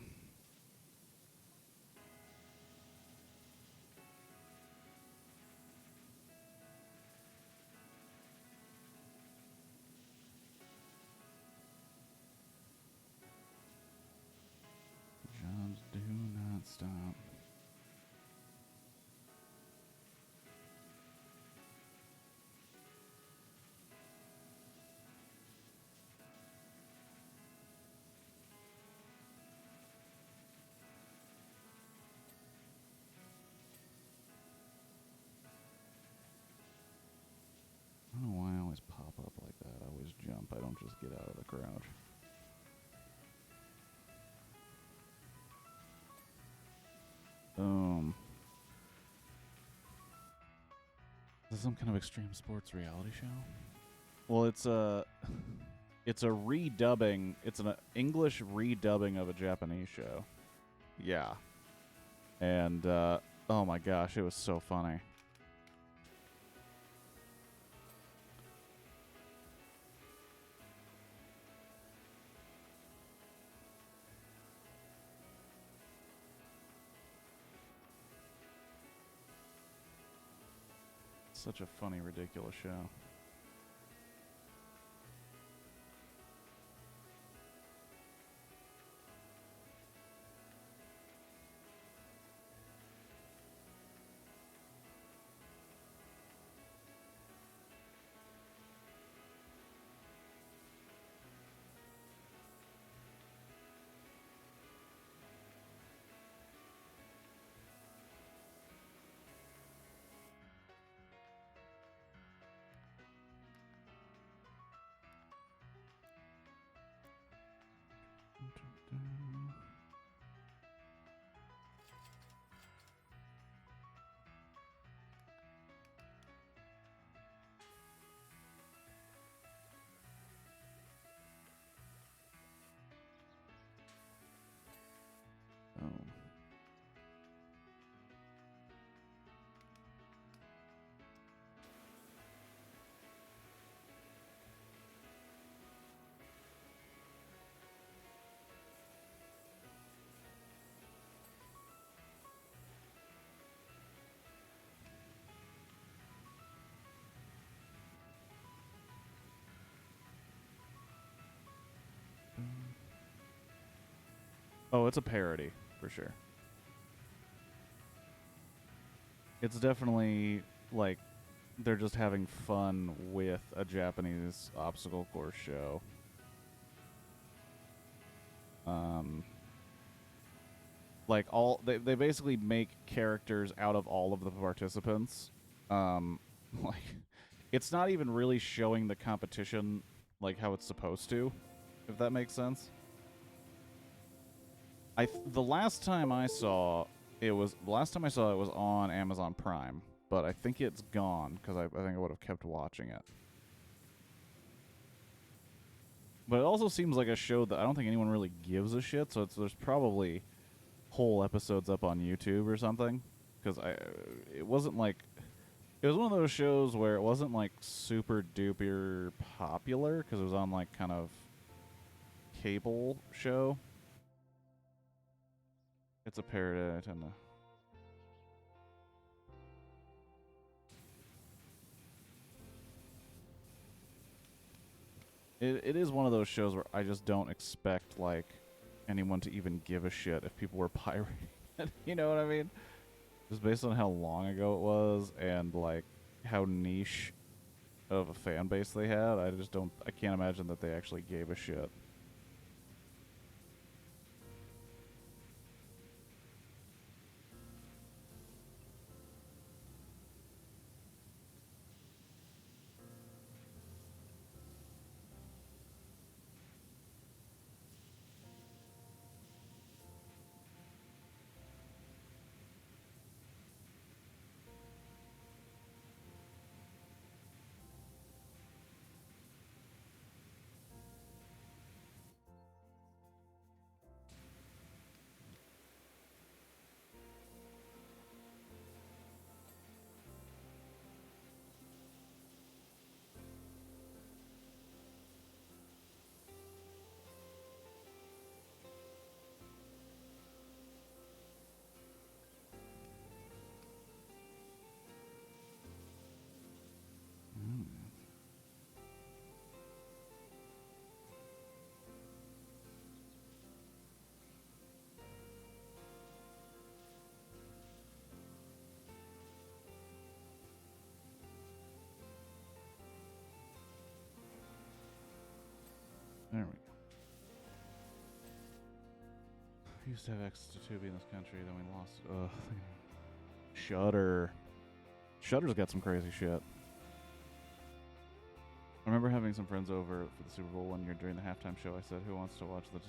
Jobs do not stop. I don't know why I always pop up like that. I always jump. I don't just get out of the crouch. Is this some kind of extreme sports reality show? Well, it's a redubbing. It's an English redubbing of a Japanese show. Yeah. And oh my gosh, it was so funny. Such a funny, ridiculous show. Oh, it's a parody, for sure. It's definitely, like, they're just having fun with a Japanese obstacle course show. Like, they basically make characters out of all of the participants. Like, it's not even really showing the competition, like, how it's supposed to, if that makes sense. The last time I saw it was on Amazon Prime, but I think it's gone because I think I would have kept watching it. But it also seems like a show that I don't think anyone really gives a shit. So there's probably whole episodes up on YouTube or something. Because it wasn't like it was one of those shows where it wasn't like super duper popular because it was on like kind of cable show. It's a parody. I tend to. It is one of those shows where I just don't expect like anyone to even give a shit if people were pirating it. You know what I mean? Just based on how long ago it was and like how niche of a fan base they had, I can't imagine that they actually gave a shit. We used to have access to Tubi in this country, then we lost it. Ugh. Shudder. Shudder's got some crazy shit. I remember having some friends over for the Super Bowl one year during the halftime show. I said, who wants to watch let's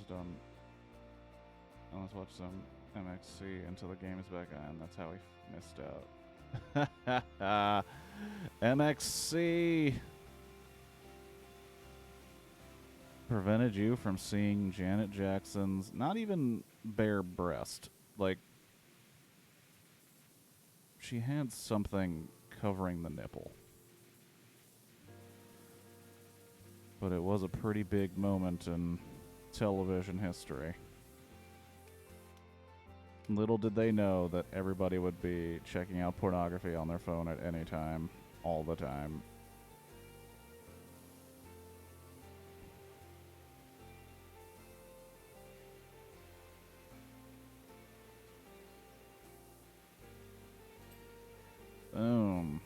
watch some MXC until the game is back on. That's how we missed out. MXC prevented you from seeing Janet Jackson's not even bare breast. Like, she had something covering the nipple. But it was a pretty big moment in television history. Little did they know that everybody would be checking out pornography on their phone at any time, all the time. Boom.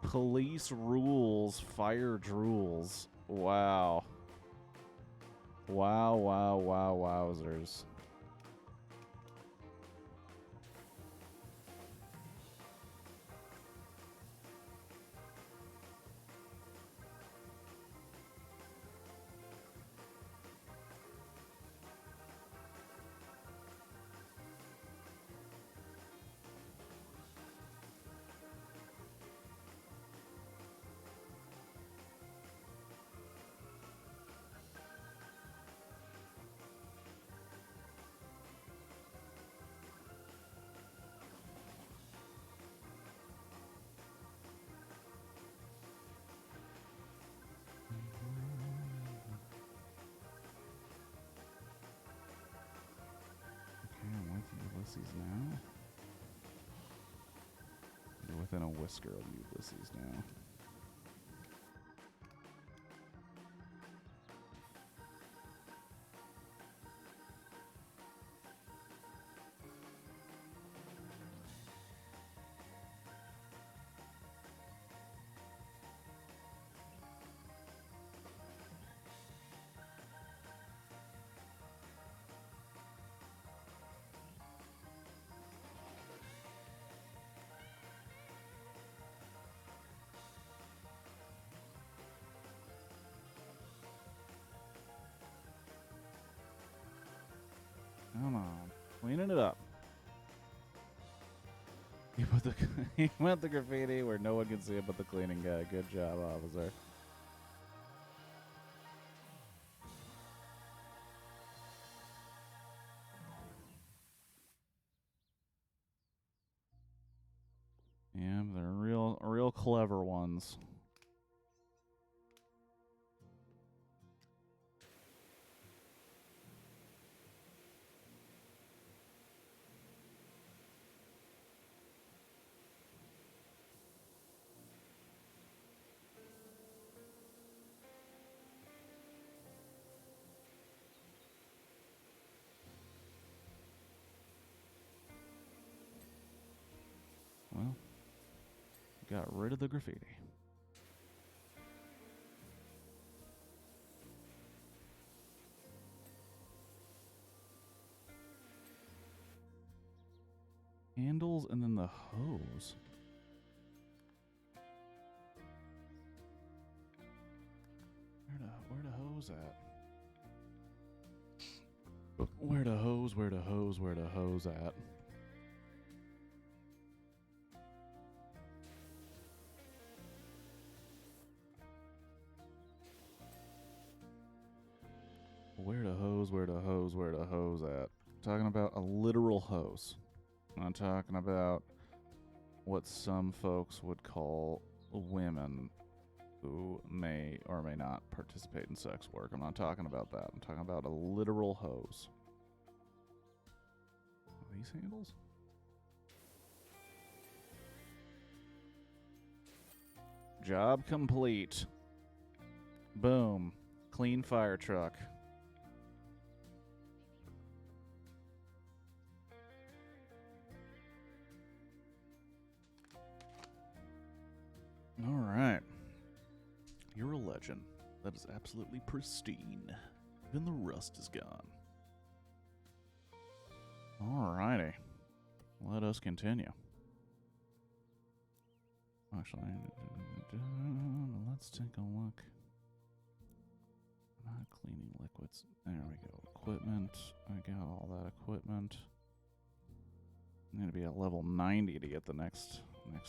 Police rules, fire drools. Wow. Wow, wow, wow, wowzers. Ulysses now. You're within a whisker of Ulysses now. Come on, cleaning it up. He put the he went the graffiti where no one can see it but the cleaning guy. Good job, officer. Yeah, they're real clever ones. Well, got rid of the graffiti. Handles and then the hose. Where the hose at? Where the hose at? Where the hose at? Talking about a literal hose. I'm talking about what some folks would call women who may or may not participate in sex work. I'm not talking about that. I'm talking about a literal hose. Are these handles? Job complete. Boom. Clean fire truck. All right. You're a legend. That is absolutely pristine. Even the rust is gone. Alrighty. Let us continue. Actually, let's take a look. Not cleaning liquids. There we go. Equipment. I got all that equipment. I need to be at level 90 to get the next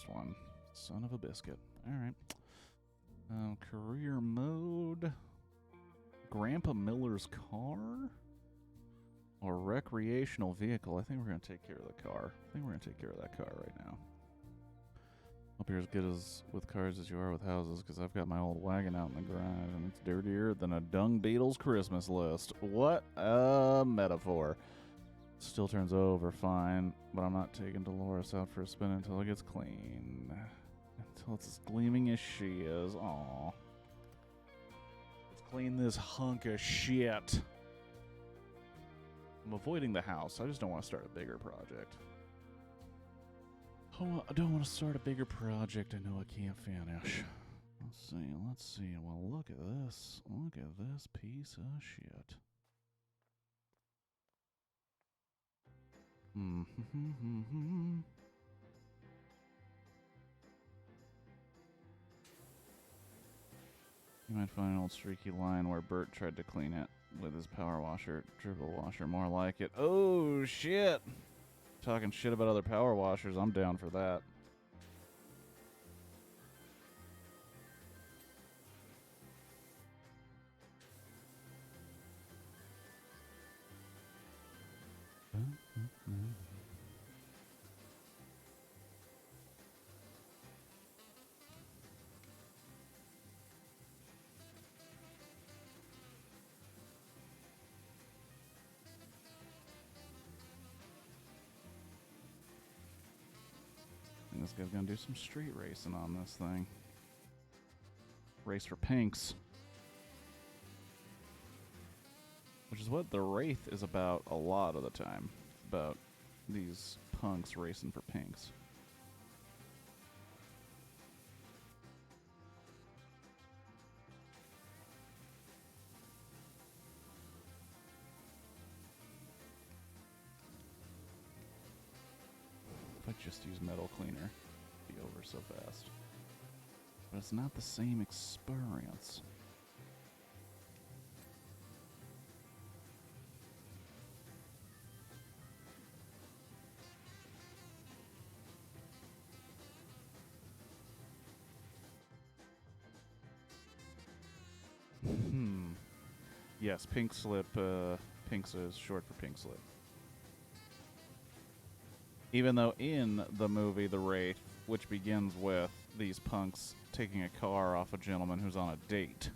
one. Son of a biscuit. Alright. Career mode. Grandpa Miller's car? Or recreational vehicle. I think we're going to take care of the car. I think we're going to take care of that car right now. Hope you're as good as with cars as you are with houses, because I've got my old wagon out in the garage, and it's dirtier than a dung beetle's Christmas list. What a metaphor. Still turns over fine, but I'm not taking Dolores out for a spin until it gets clean. Until it's as gleaming as she is. Aww. Let's clean this hunk of shit. I'm avoiding the house. I just don't want to start a bigger project. Oh, I don't want to start a bigger project I know I can't finish. Let's see. Well, look at this. Look at this piece of shit. You might find an old streaky line where Bert tried to clean it with his power washer, dribble washer, more like it. Oh, shit! Talking shit about other power washers, I'm down for that. This guy's gonna do some street racing on this thing. Race for pinks. Which is what the Wraith is about a lot of the time. It's about these punks racing for pinks. If I just use metal cleaner, it'd be over so fast. But it's not the same experience. Yes, pink slip. Pinks is short for pink slip. Even though in the movie The Wraith, which begins with these punks taking a car off a gentleman who's on a date,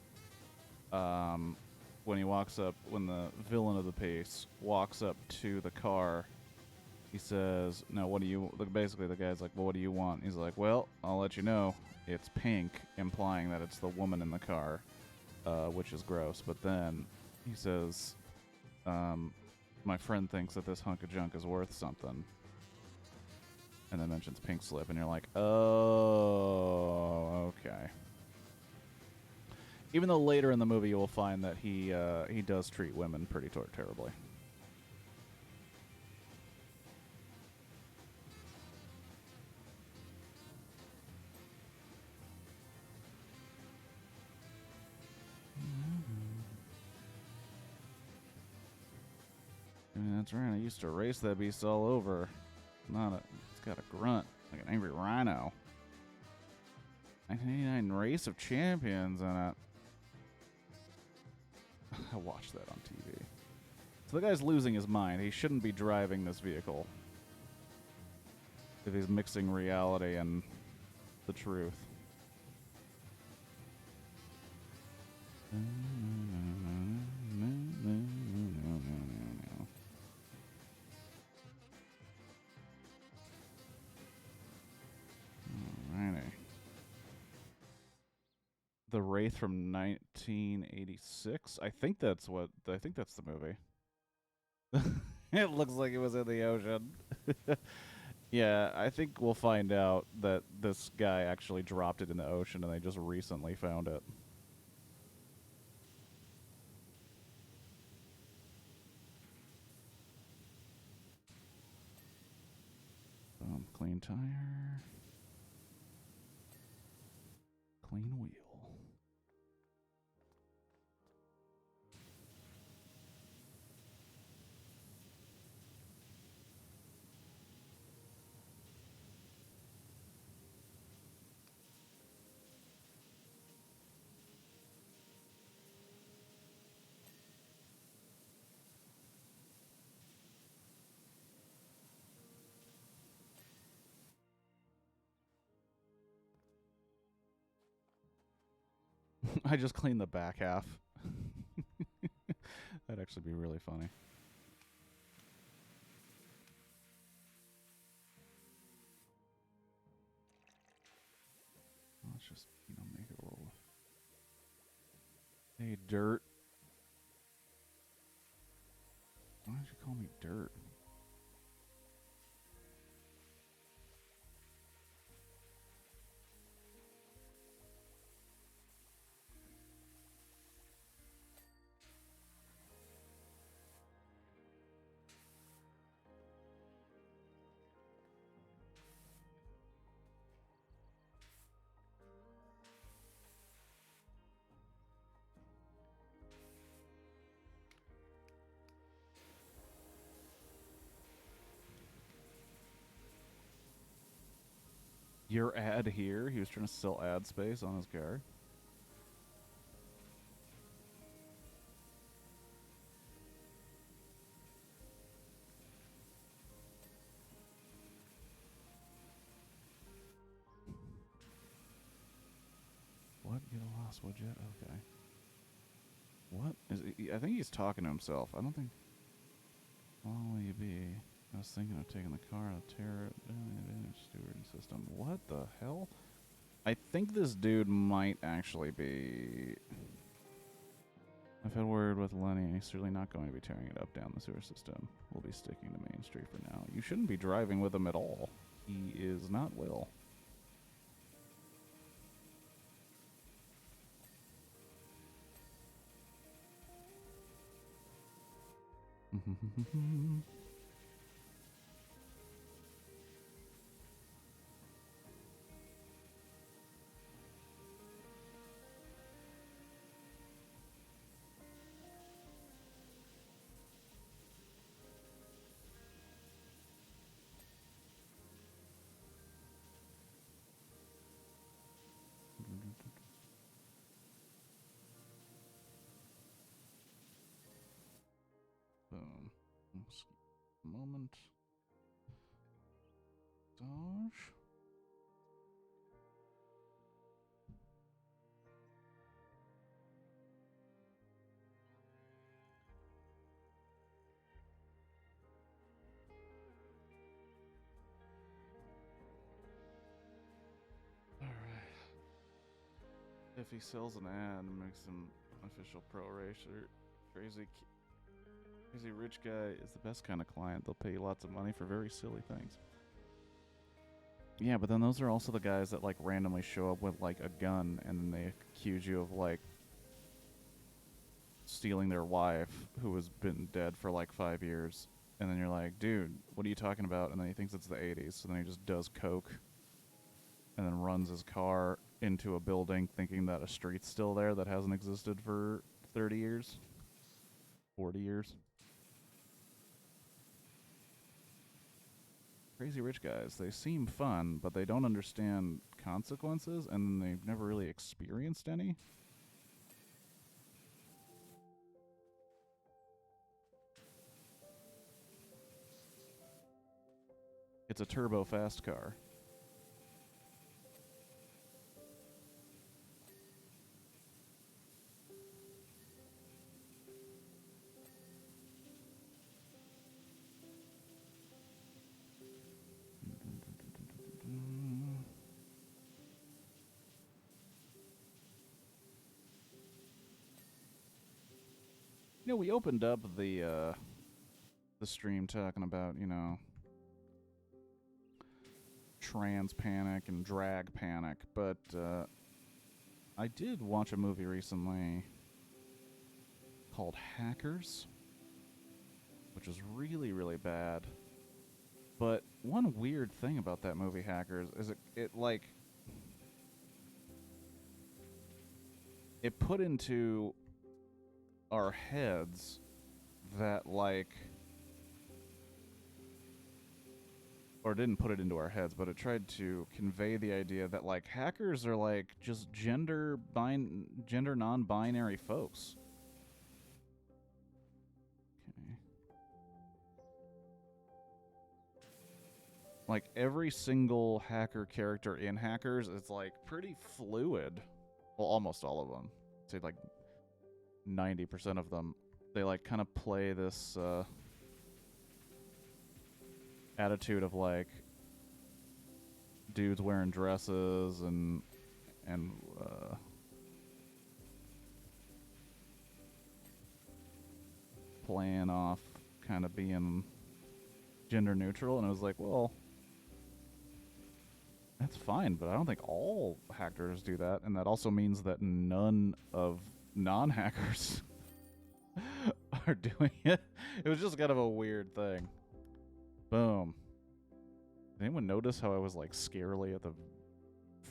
when he walks up, when the villain of the piece walks up to the car, he says, "No, what do you?" Basically, the guy's like, "Well, what do you want?" He's like, "Well, I'll let you know. It's pink," implying that it's the woman in the car, which is gross. But then he says, "My friend thinks that this hunk of junk is worth something." And then mentions pink slip, and you're like, oh, okay. Even though later in the movie you will find that he does treat women pretty terribly. I mean, that's right. I used to race that beast all over. It's got a grunt, like an angry rhino. 1989 Race of Champions in it. I watched that on TV. So the guy's losing his mind. He shouldn't be driving this vehicle. if he's mixing reality and the truth. Alrighty. The Wraith from 1986. I think that's the movie. It looks like it was in the ocean. Yeah, I think we'll find out that this guy actually dropped it in the ocean and they just recently found it. Clean tire. Clean wheel. I just cleaned the back half. That'd actually be really funny. Let's just, make it roll. Hey, Dirt. Why did you call me Dirt? Your ad here? He was trying to sell ad space on his car. What? Get lost, would you? Okay. What? I think he's talking to himself. I don't think... How long will you be? I was thinking of taking the car to tear it down the stewarding system. What the hell? I think this dude might actually be... I've had word with Lenny, and he's certainly not going to be tearing it up down the sewer system. We'll be sticking to Main Street for now. You shouldn't be driving with him at all. He is not Will. Boom. Moment. Dodge. All right. If he sells an ad and makes him official pro racer, crazy rich guy is the best kind of client. They'll pay you lots of money for very silly things. Yeah, but then those are also the guys that like randomly show up with like a gun and then they accuse you of like stealing their wife who has been dead for like 5 years. And then you're like, dude, what are you talking about? And then he thinks it's the 80s. So then he just does coke and then runs his car into a building thinking that a street's still there that hasn't existed for 30 years, 40 years. Crazy rich guys, they seem fun, but they don't understand consequences, and they've never really experienced any. It's a turbo fast car. You know, we opened up the stream talking about, you know, trans panic and drag panic, but I did watch a movie recently called Hackers, which was really, really bad. But one weird thing about that movie, Hackers, is it put into our heads that, like, or didn't put it into our heads, but it tried to convey the idea that, like, hackers are, like, just gender non-binary folks. Okay. Like, every single hacker character in Hackers is, like, pretty fluid. Well, almost all of them. I'd say, like, 90% of them. They, like, kind of play this attitude of, like, dudes wearing dresses and playing off kind of being gender neutral. And it was like, well, that's fine, but I don't think all hackers do that, and that also means that none of non-hackers are doing it. It was just kind of a weird thing. Boom. Did anyone notice how I was, like, scarily at the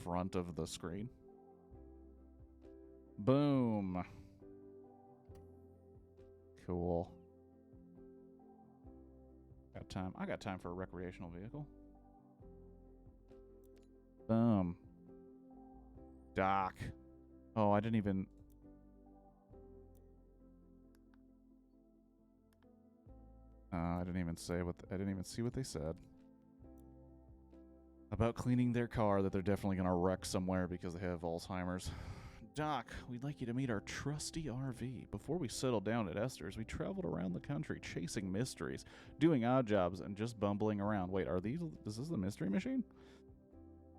front of the screen? Boom. Cool. Got time. I got time for a recreational vehicle. Boom. Doc. Oh, I didn't even... I didn't even say what... I didn't even see what they said. About cleaning their car that they're definitely going to wreck somewhere because they have Alzheimer's. Doc, we'd like you to meet our trusty RV. Before we settled down at Esther's, we traveled around the country chasing mysteries, doing odd jobs, and just bumbling around. Wait, is this the mystery machine?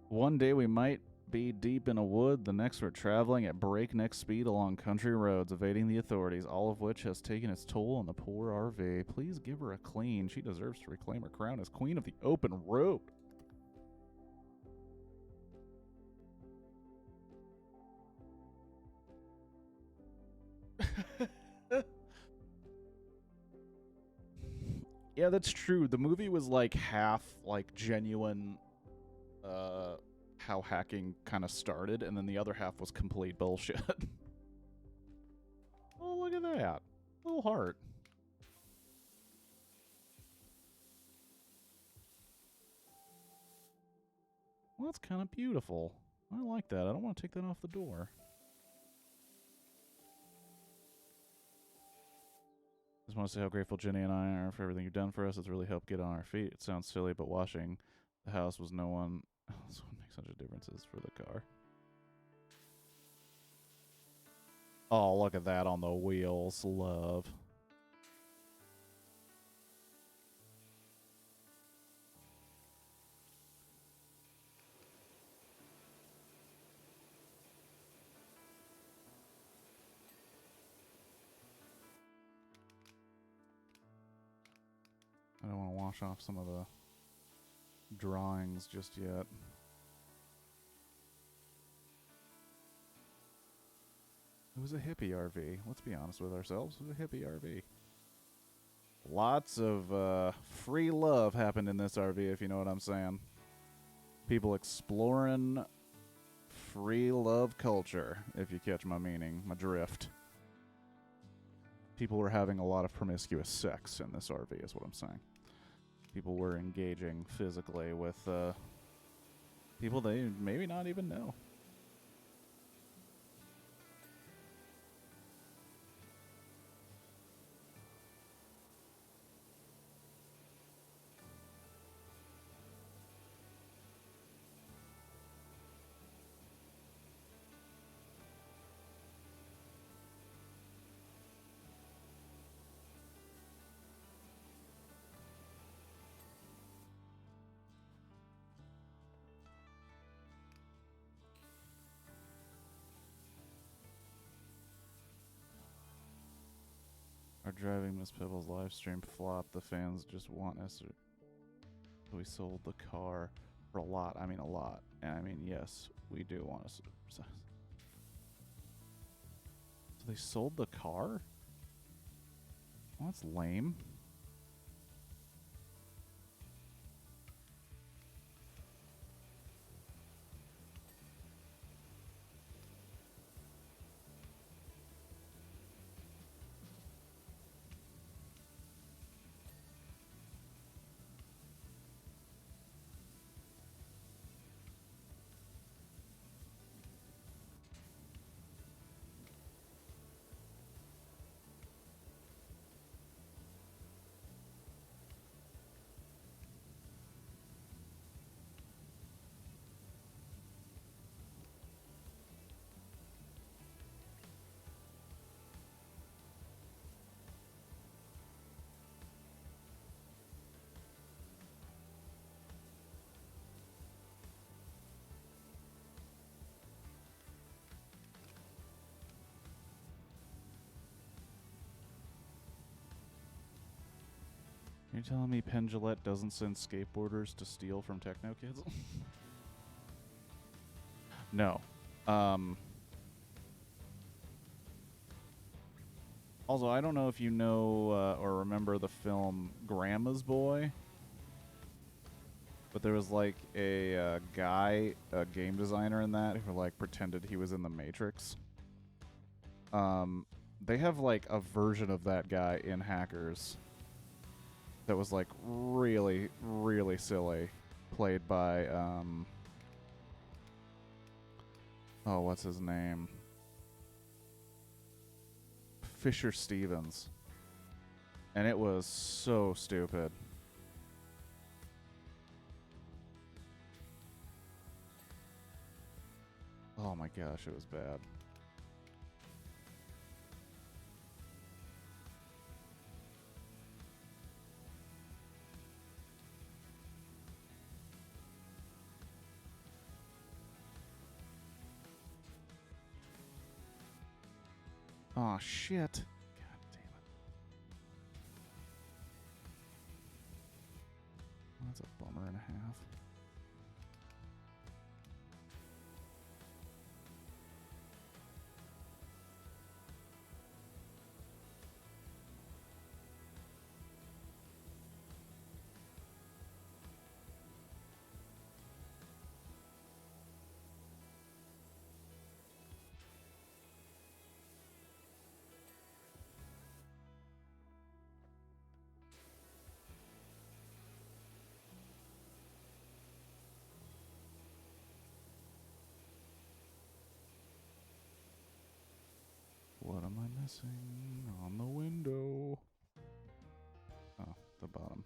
One day we might be deep in a wood, the next we're traveling at breakneck speed along country roads, evading the authorities, all of which has taken its toll on the poor RV. Please give her a clean. She deserves to reclaim her crown as queen of the open road. Yeah, that's true. The movie was like half like genuine how hacking kind of started, and then the other half was complete bullshit. Oh, look at that. Little heart. Well, that's kind of beautiful. I like that. I don't want to take that off the door. Just want to say how grateful Jenny and I are for everything you've done for us. It's really helped get on our feet. It sounds silly, but washing the house was no one. That's what makes such a difference is for the car. Oh, look at that on the wheels. Love. I don't want to wash off some of the drawings just yet. It was a hippie RV. Let's be honest with ourselves. It was a hippie RV. Lots of free love happened in this RV, if you know what I'm saying. People exploring free love culture, if you catch my meaning, my drift. People were having a lot of promiscuous sex in this RV, is what I'm saying. People were engaging physically with people they maybe not even know. Our driving Miss Pebble's live stream flopped. The fans just want us to. We sold the car for a lot. I mean, a lot. And I mean, yes, we do want us. So they sold the car? Well, that's lame. You're telling me Penn Jillette doesn't send skateboarders to steal from techno kids? No. Also, I don't know if you know or remember the film Grandma's Boy, but there was like a guy, a game designer in that, who like pretended he was in the Matrix. They have like a version of that guy in Hackers that was like really, really silly, played by oh, what's his name? Fisher Stevens. And it was so stupid. Oh my gosh, it was bad. Oh shit. God damn it. That's a bummer and a half. What am I missing on the window? Oh, the bottom.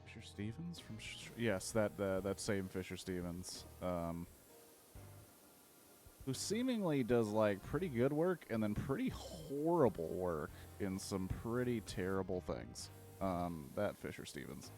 Fisher Stevens from yes, that same Fisher Stevens, who seemingly does like pretty good work and then pretty horrible work in some pretty terrible things. That Fisher Stevens.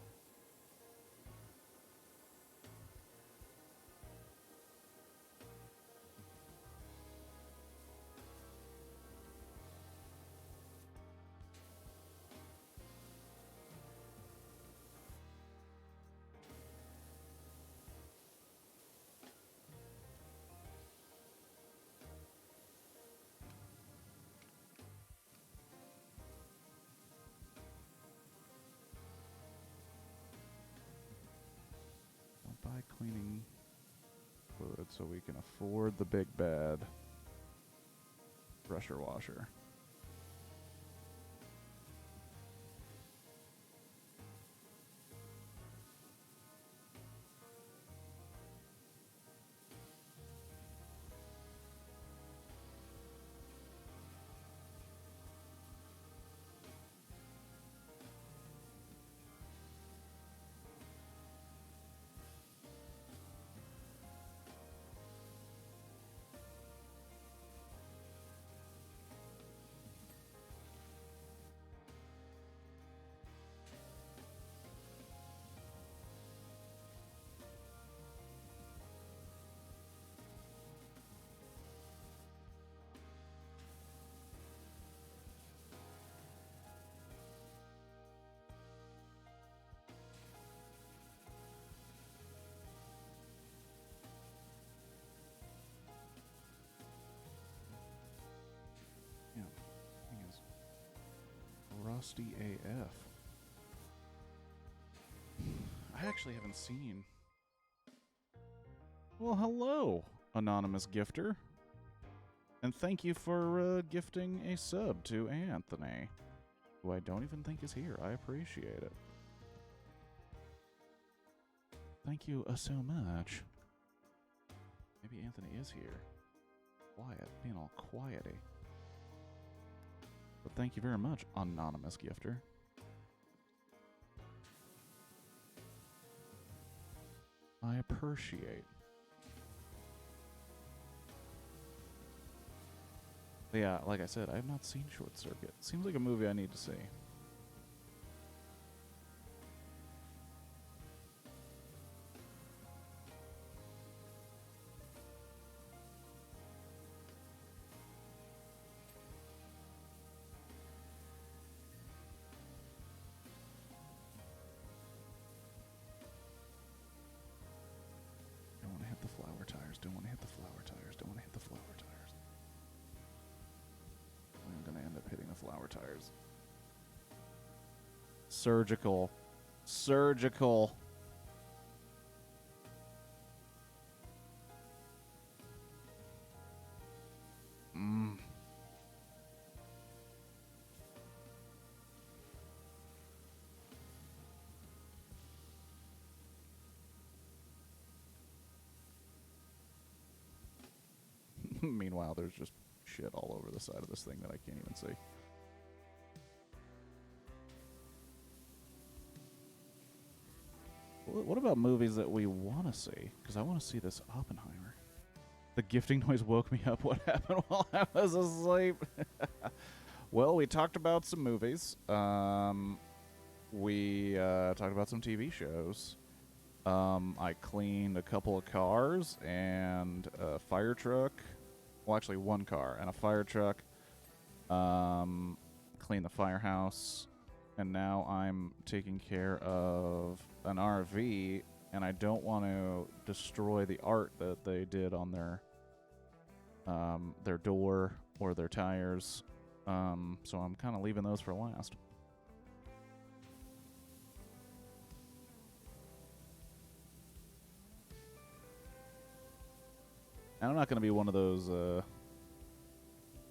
Buy cleaning fluid so we can afford the big bad pressure washer. Rusty AF. I actually haven't seen. Well, hello, anonymous gifter. And thank you for gifting a sub to Anthony, who I don't even think is here. I appreciate it. Thank you so much. Maybe Anthony is here. Quiet, being all quiety. But thank you very much, anonymous gifter. I appreciate. But yeah, like I said, I have not seen Short Circuit. Seems like a movie I need to see. Don't want to hit the flower tires. Don't want to hit the flower tires. Don't want to hit the flower tires. I'm going to end up hitting the flower tires. Surgical. Surgical. Meanwhile, there's just shit all over the side of this thing that I can't even see. What about movies that we want to see? Because I want to see this Oppenheimer. The gifting noise woke me up. What happened while I was asleep? Well, we talked about some movies. We talked about some TV shows. I cleaned a couple of cars and a fire truck. Well, actually, one car and a fire truck. Cleaned the firehouse. And now I'm taking care of an RV, and I don't want to destroy the art that they did on their door or their tires. So I'm kind of leaving those for last. And I'm not going to be one of those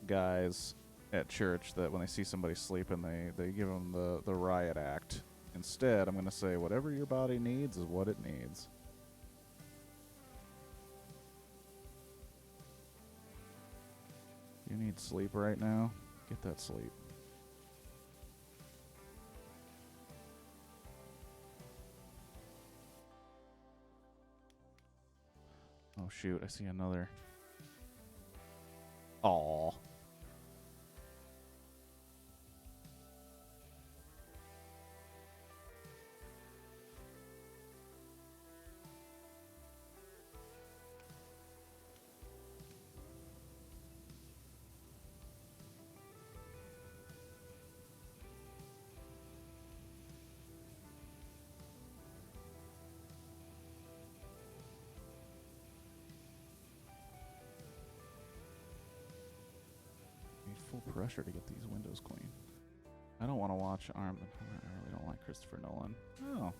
guys at church that when they see somebody sleeping, they give them the riot act. Instead, I'm going to say whatever your body needs is what it needs. You need sleep right now? Get that sleep. Oh shoot, I see another. Aww. Full pressure to get these windows clean. I don't want to watch I really don't like Christopher Nolan. Oh.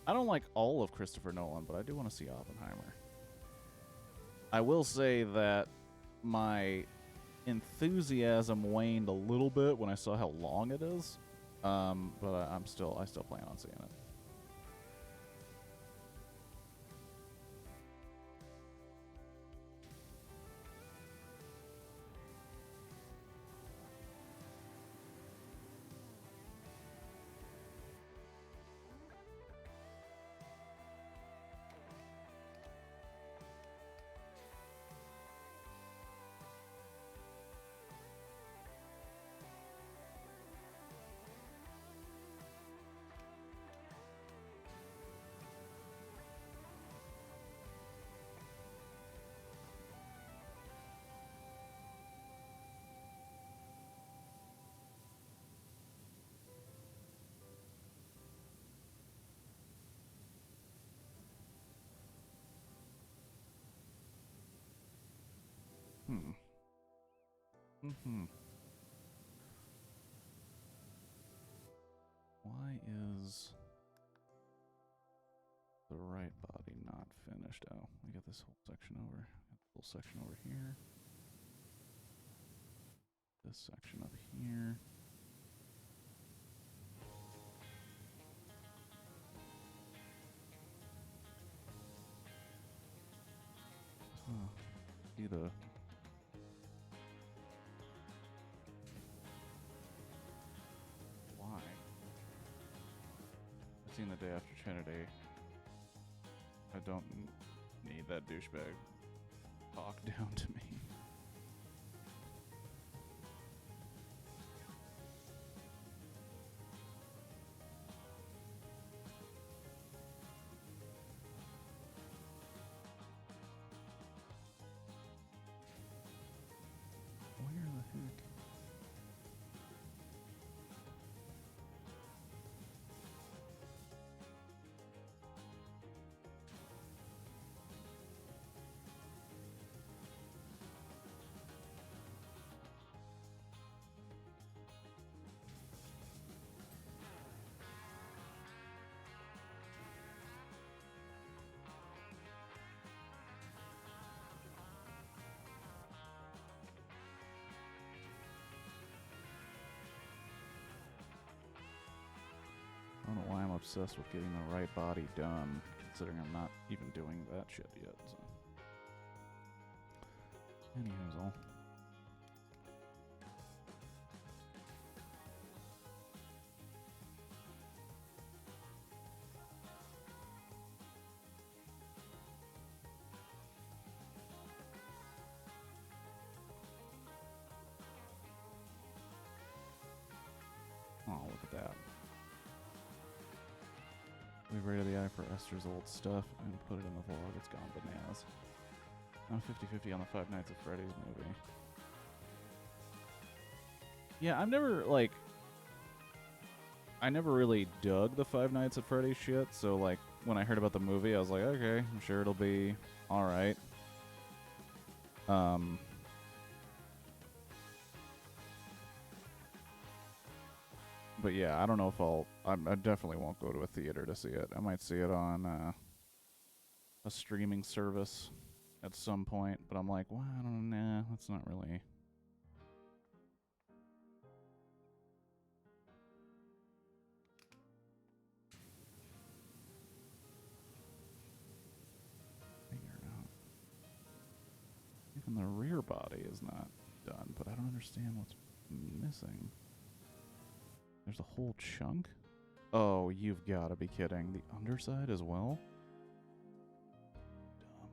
I don't like all of Christopher Nolan, but I do want to see Oppenheimer. I will say that my enthusiasm waned a little bit when I saw how long it is. But I still plan on seeing it. finished out. We got this whole section over. Got this whole section over here. This section up here. See the... Why? I've seen the day after Trinity. I don't need that douchebag talk down to me. Where the heck? I don't know why I'm obsessed with getting the right body done, considering I'm not even doing that shit yet, so. Anyways, all. Oh, look at that. We rated the eye for Esther's old stuff and put it in the vlog. It's gone bananas. I'm 50-50 on the Five Nights at Freddy's movie. Yeah, I never really dug the Five Nights at Freddy's shit, so, like, when I heard about the movie, I was like, okay, I'm sure it'll be alright. But yeah, I don't know if I definitely won't go to a theater to see it. I might see it on a streaming service at some point, but I'm like, well, I don't know, that's not really... Figure it out. Even the rear body is not done, but I don't understand what's missing. There's a whole chunk? Oh, you've got to be kidding. The underside as well? Dumb.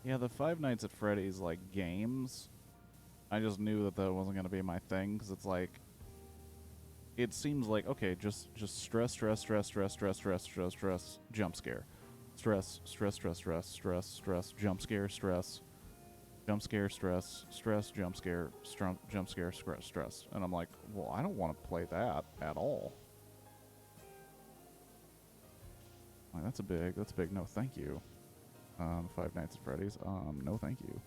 Yeah, the Five Nights at Freddy's, like, games, I just knew that that wasn't going to be my thing, because it's like, it seems like, okay, just stress, stress, stress, stress, stress, stress, stress, stress, jump scare. Stress, stress, stress, stress, stress, stress, jump scare, stress, jump scare, stress, stress, jump scare, jump scare, stress. And I'm like, well, I don't want to play that at all. Like, that's a big no thank you. Five Nights at Freddy's, no thank you.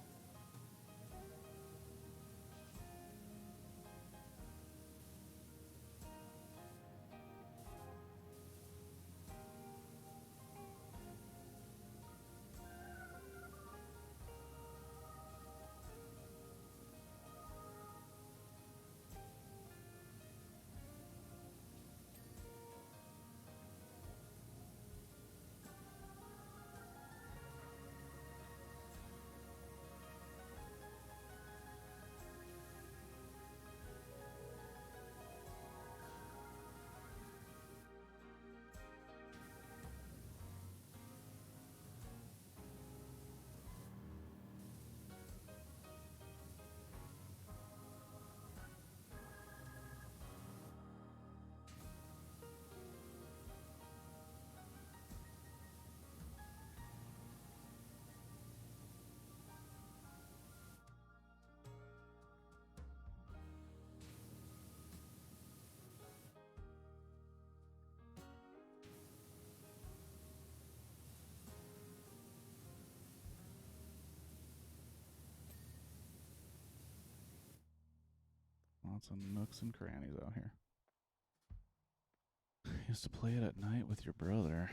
Lots of nooks and crannies out here. Used to play it at night with your brother.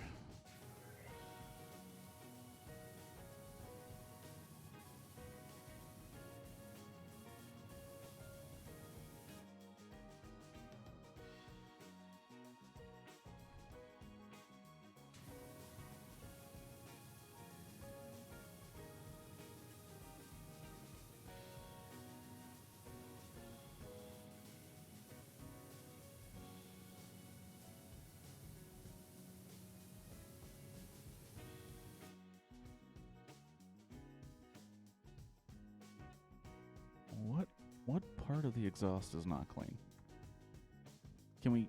What part of the exhaust is not clean? Can we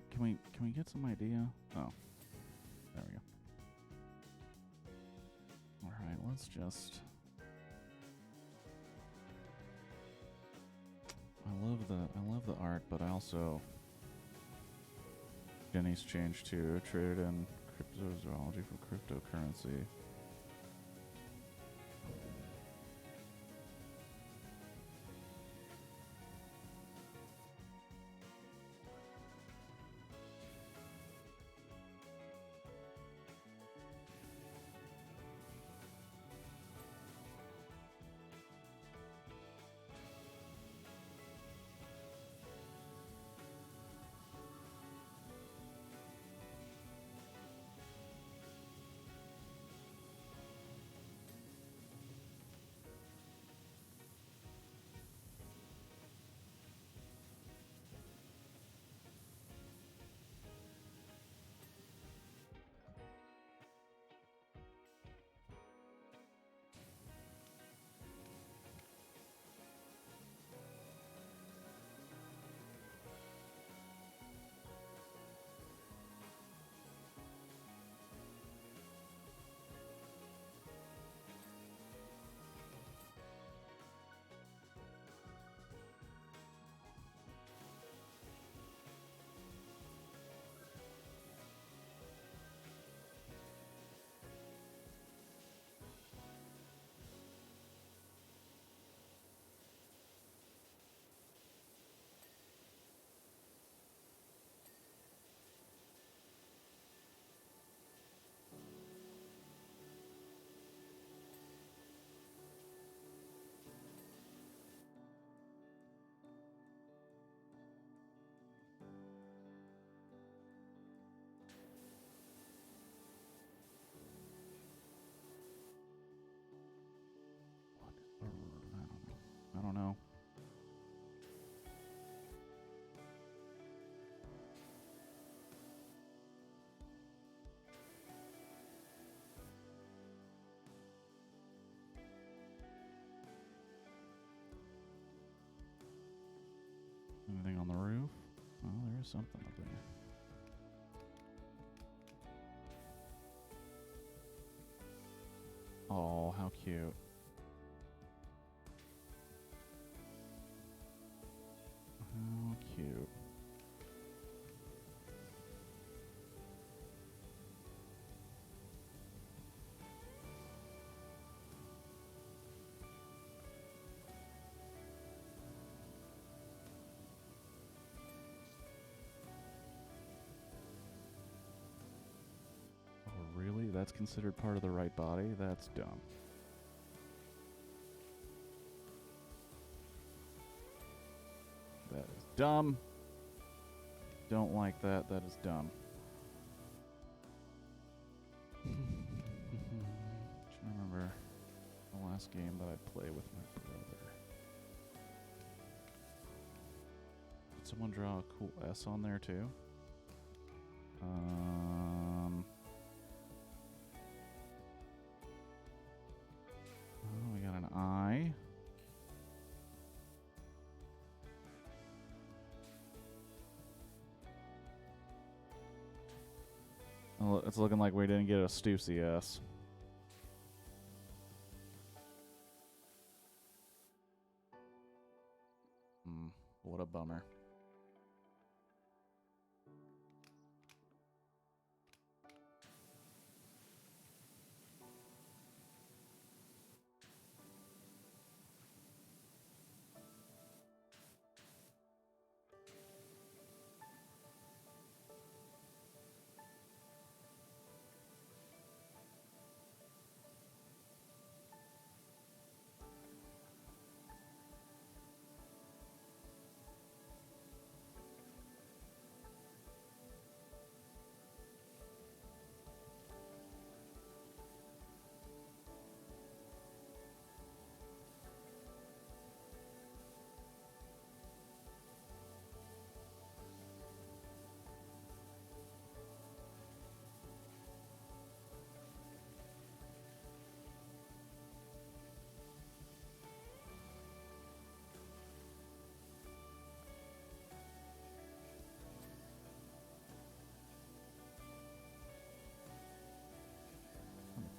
get some idea? Oh, there we go. All right, let's just. I love the art, but I also. Jenny's changed to traded in cryptozoology for cryptocurrency. I don't know. Anything on the roof? Oh, there is something up there. Oh, how cute. How cute. Oh, really? That's considered part of the right body? That's dumb. That is dumb. Don't like that. That is dumb. I remember the last game that I played with my brother. Did someone draw a cool S on there too? Oh, we got an I. Oh, it's looking like we didn't get a Stussy S. What a bummer.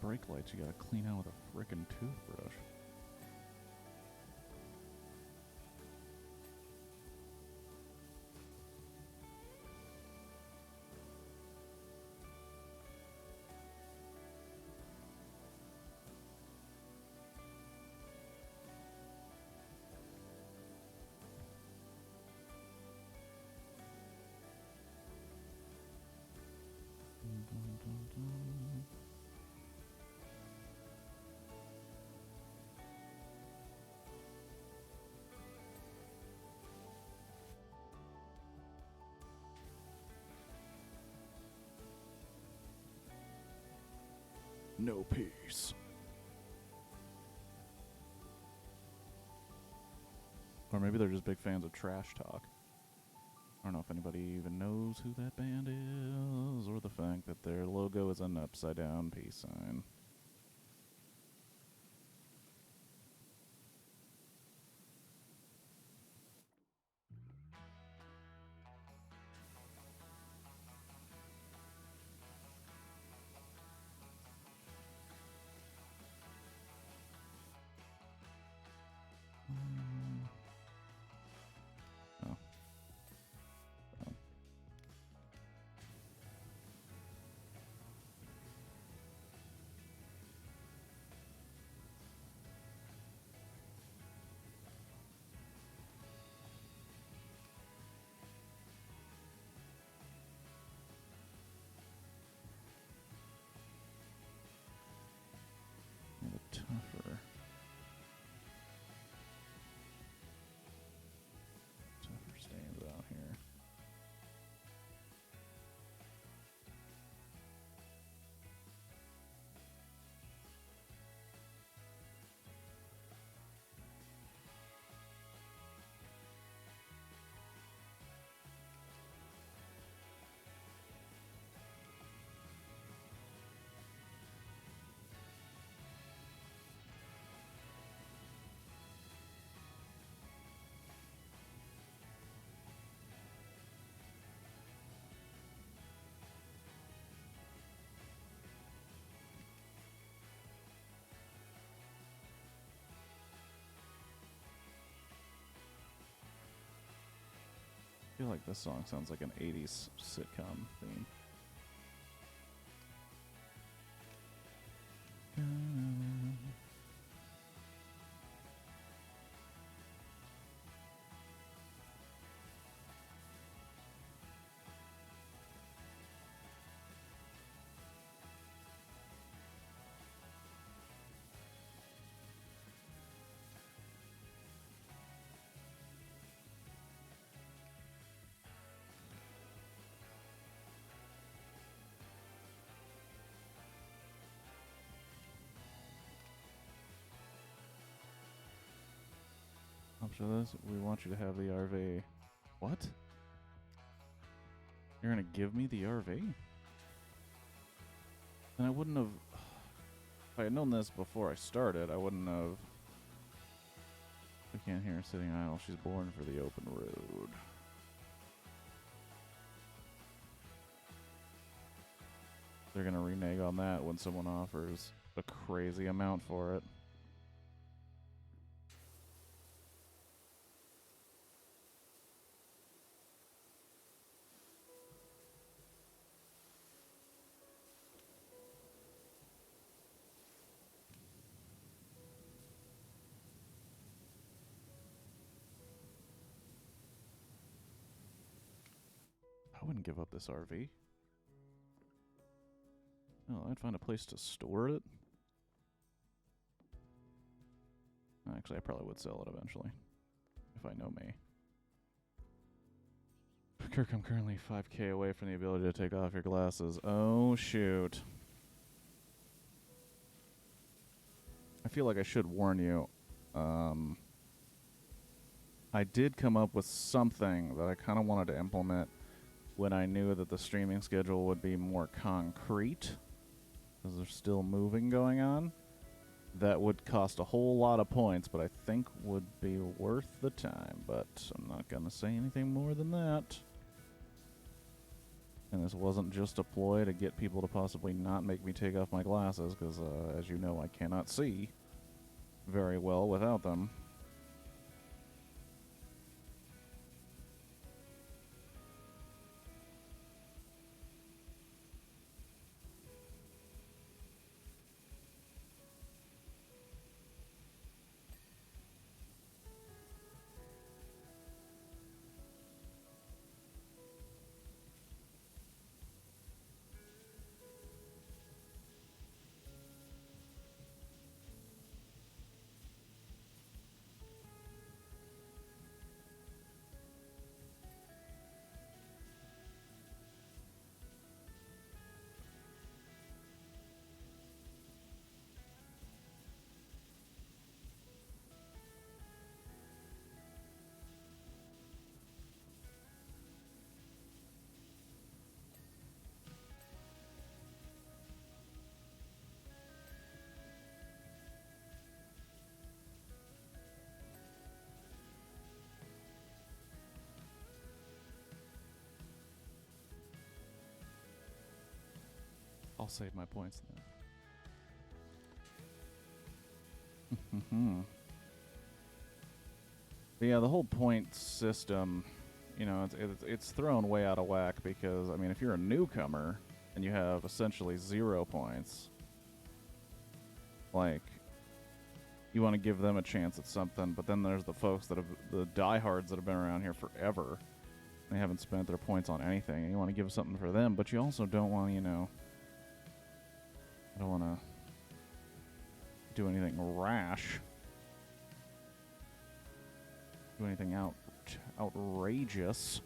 brake lights you gotta clean out with a frickin' toothbrush. No peace. Or maybe they're just big fans of trash talk. I don't know if anybody even knows who that band is, or the fact that their logo is an upside down peace sign. Tougher stains out here. I feel like this song sounds like an 80s sitcom theme. After this, we want you to have the RV. What? You're gonna give me the RV? Then I wouldn't have... If I had known this before I started, I wouldn't have... We can't hear her sitting idle. She's born for the open road. They're gonna renege on that when someone offers a crazy amount for it. I wouldn't give up this RV. No, I'd find a place to store it. Actually, I probably would sell it eventually. If I know me. Kirk, I'm currently 5K away from the ability to take off your glasses. Oh, shoot. I feel like I should warn you. I did come up with something that I kind of wanted to implement when I knew that the streaming schedule would be more concrete, because there's still moving going on. That would cost a whole lot of points, but I think would be worth the time. But I'm not going to say anything more than that. And this wasn't just a ploy to get people to possibly not make me take off my glasses, because, as you know, I cannot see very well without them. I'll save my points then. But yeah, the whole point system, you know, it's thrown way out of whack because, I mean, if you're a newcomer and you have essentially 0 points, like, you want to give them a chance at something, but then there's the folks that have, the diehards that have been around here forever. They haven't spent their points on anything, and you want to give something for them, but you also don't want, you know, I don't want to do anything rash. Do anything outrageous.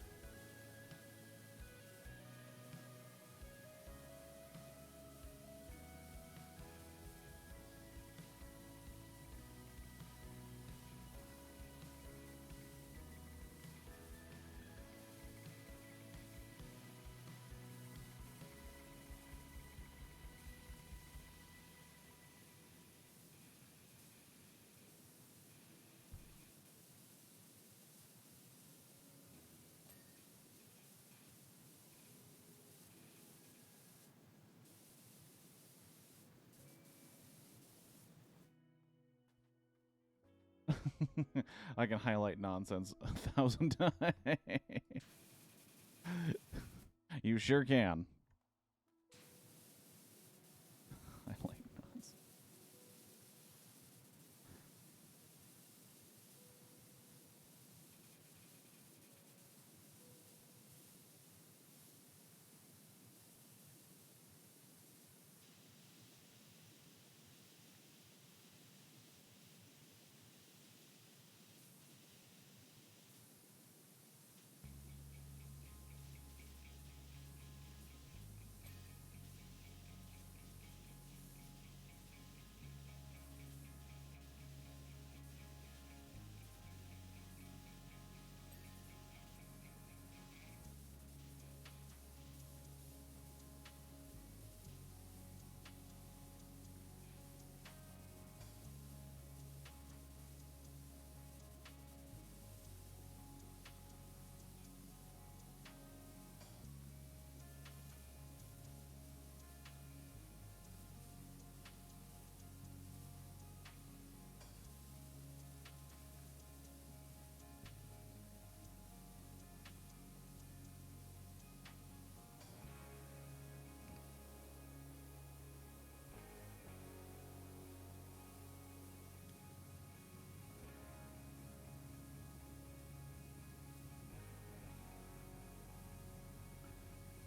I can highlight nonsense 1,000 times. You sure can. Highlight nonsense.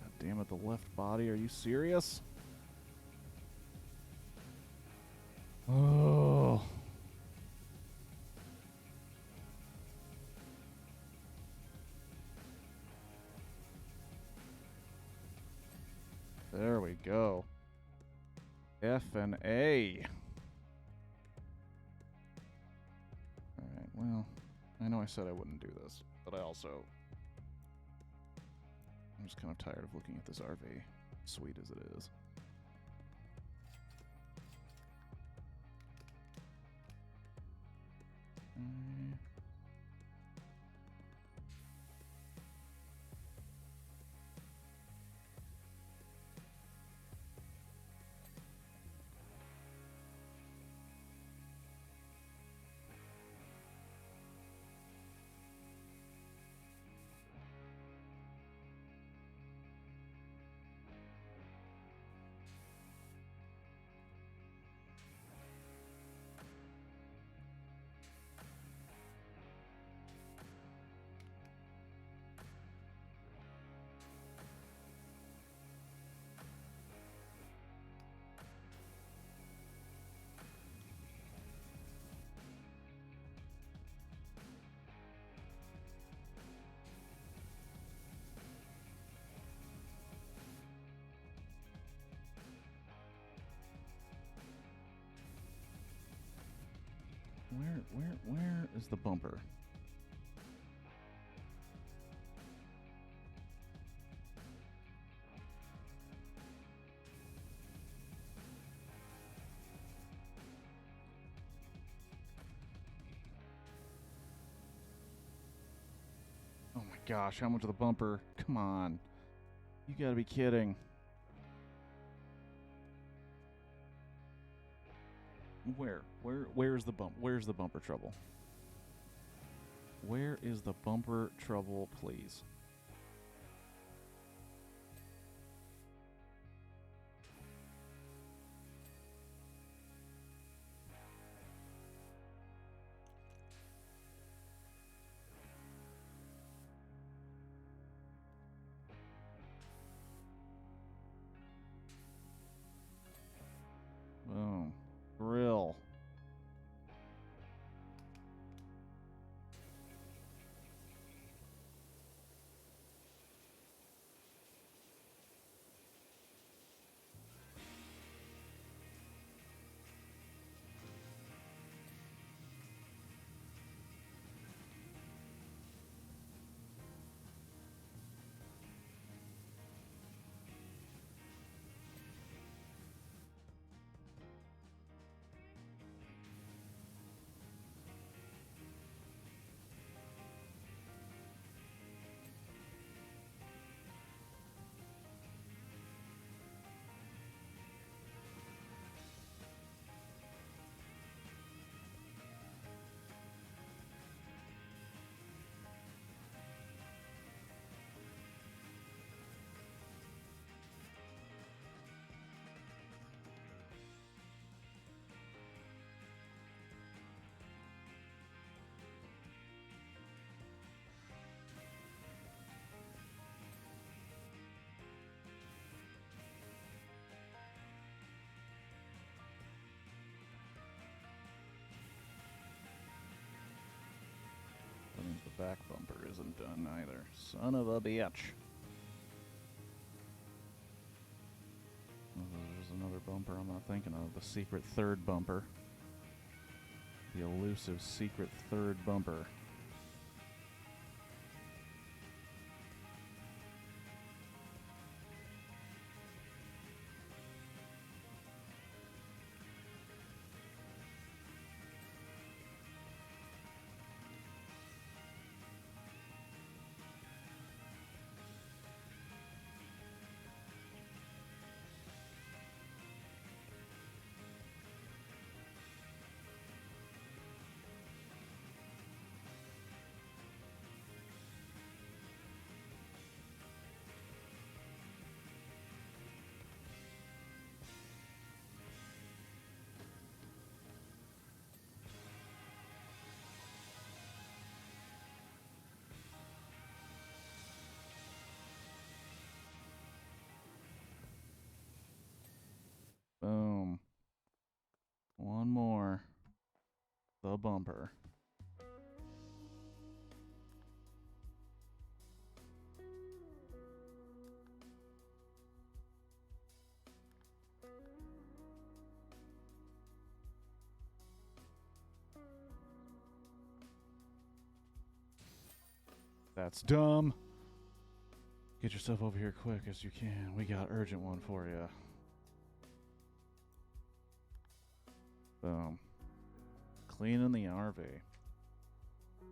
God damn it, the left body. Are you serious? Oh. There we go. F and A. Alright, well, I know I said I wouldn't do this, but I also... I'm just kind of tired of looking at this RV, sweet as it is. Where is the bumper? Oh my gosh, how much of the bumper? Come on. You gotta be kidding. Where's the bumper trouble? Where is the bumper trouble, please? Boom. Grill. That means the back bumper isn't done either. Son of a bitch. Oh, there's another bumper I'm not thinking of. The secret third bumper. The elusive secret third bumper. Boom. One more. The bumper. That's dumb. Get yourself over here quick as you can. We got urgent one for you. Boom. Cleaning the RV.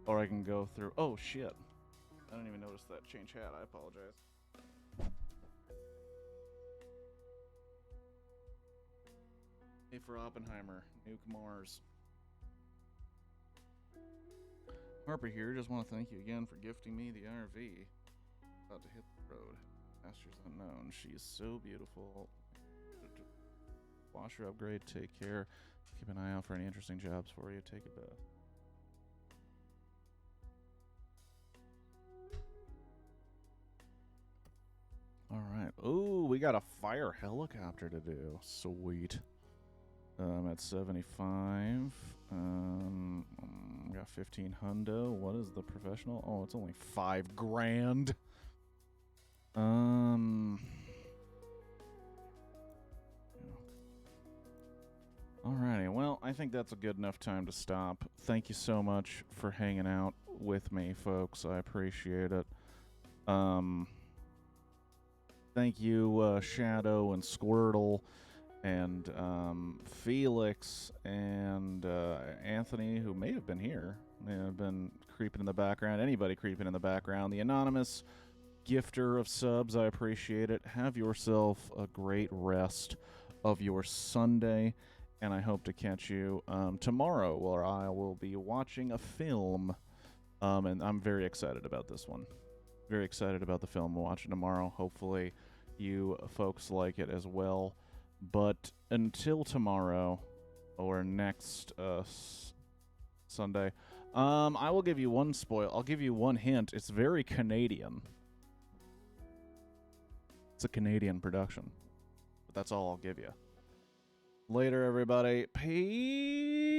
Or I can go through... Oh, shit. I didn't even notice that change hat. I apologize. Hey, for Oppenheimer. Nuke Mars. Harper here. Just want to thank you again for gifting me the RV. About to hit the road. Masters unknown. She is so beautiful. Washer upgrade. Take care. Keep an eye out for any interesting jobs for you. Take a bath. Alright. Ooh, we got a fire helicopter to do. Sweet. At 75. Got 15 hundo. What is the professional? Oh, it's only 5 grand. Alrighty, well, I think that's a good enough time to stop. Thank you so much for hanging out with me, folks. I appreciate it. Thank you, Shadow and Squirtle and Felix and Anthony, who may have been here. May have been creeping in the background. Anybody creeping in the background. The anonymous gifter of subs, I appreciate it. Have yourself a great rest of your Sunday, and I hope to catch you tomorrow, where I will be watching a film, and I'm very excited about this one. Very excited about the film we're watching tomorrow. Hopefully you folks like it as well. But until tomorrow, or next Sunday, I will give you one spoil. I'll give you one hint. It's very Canadian. It's a Canadian production. But that's all I'll give you. Later, everybody. Peace.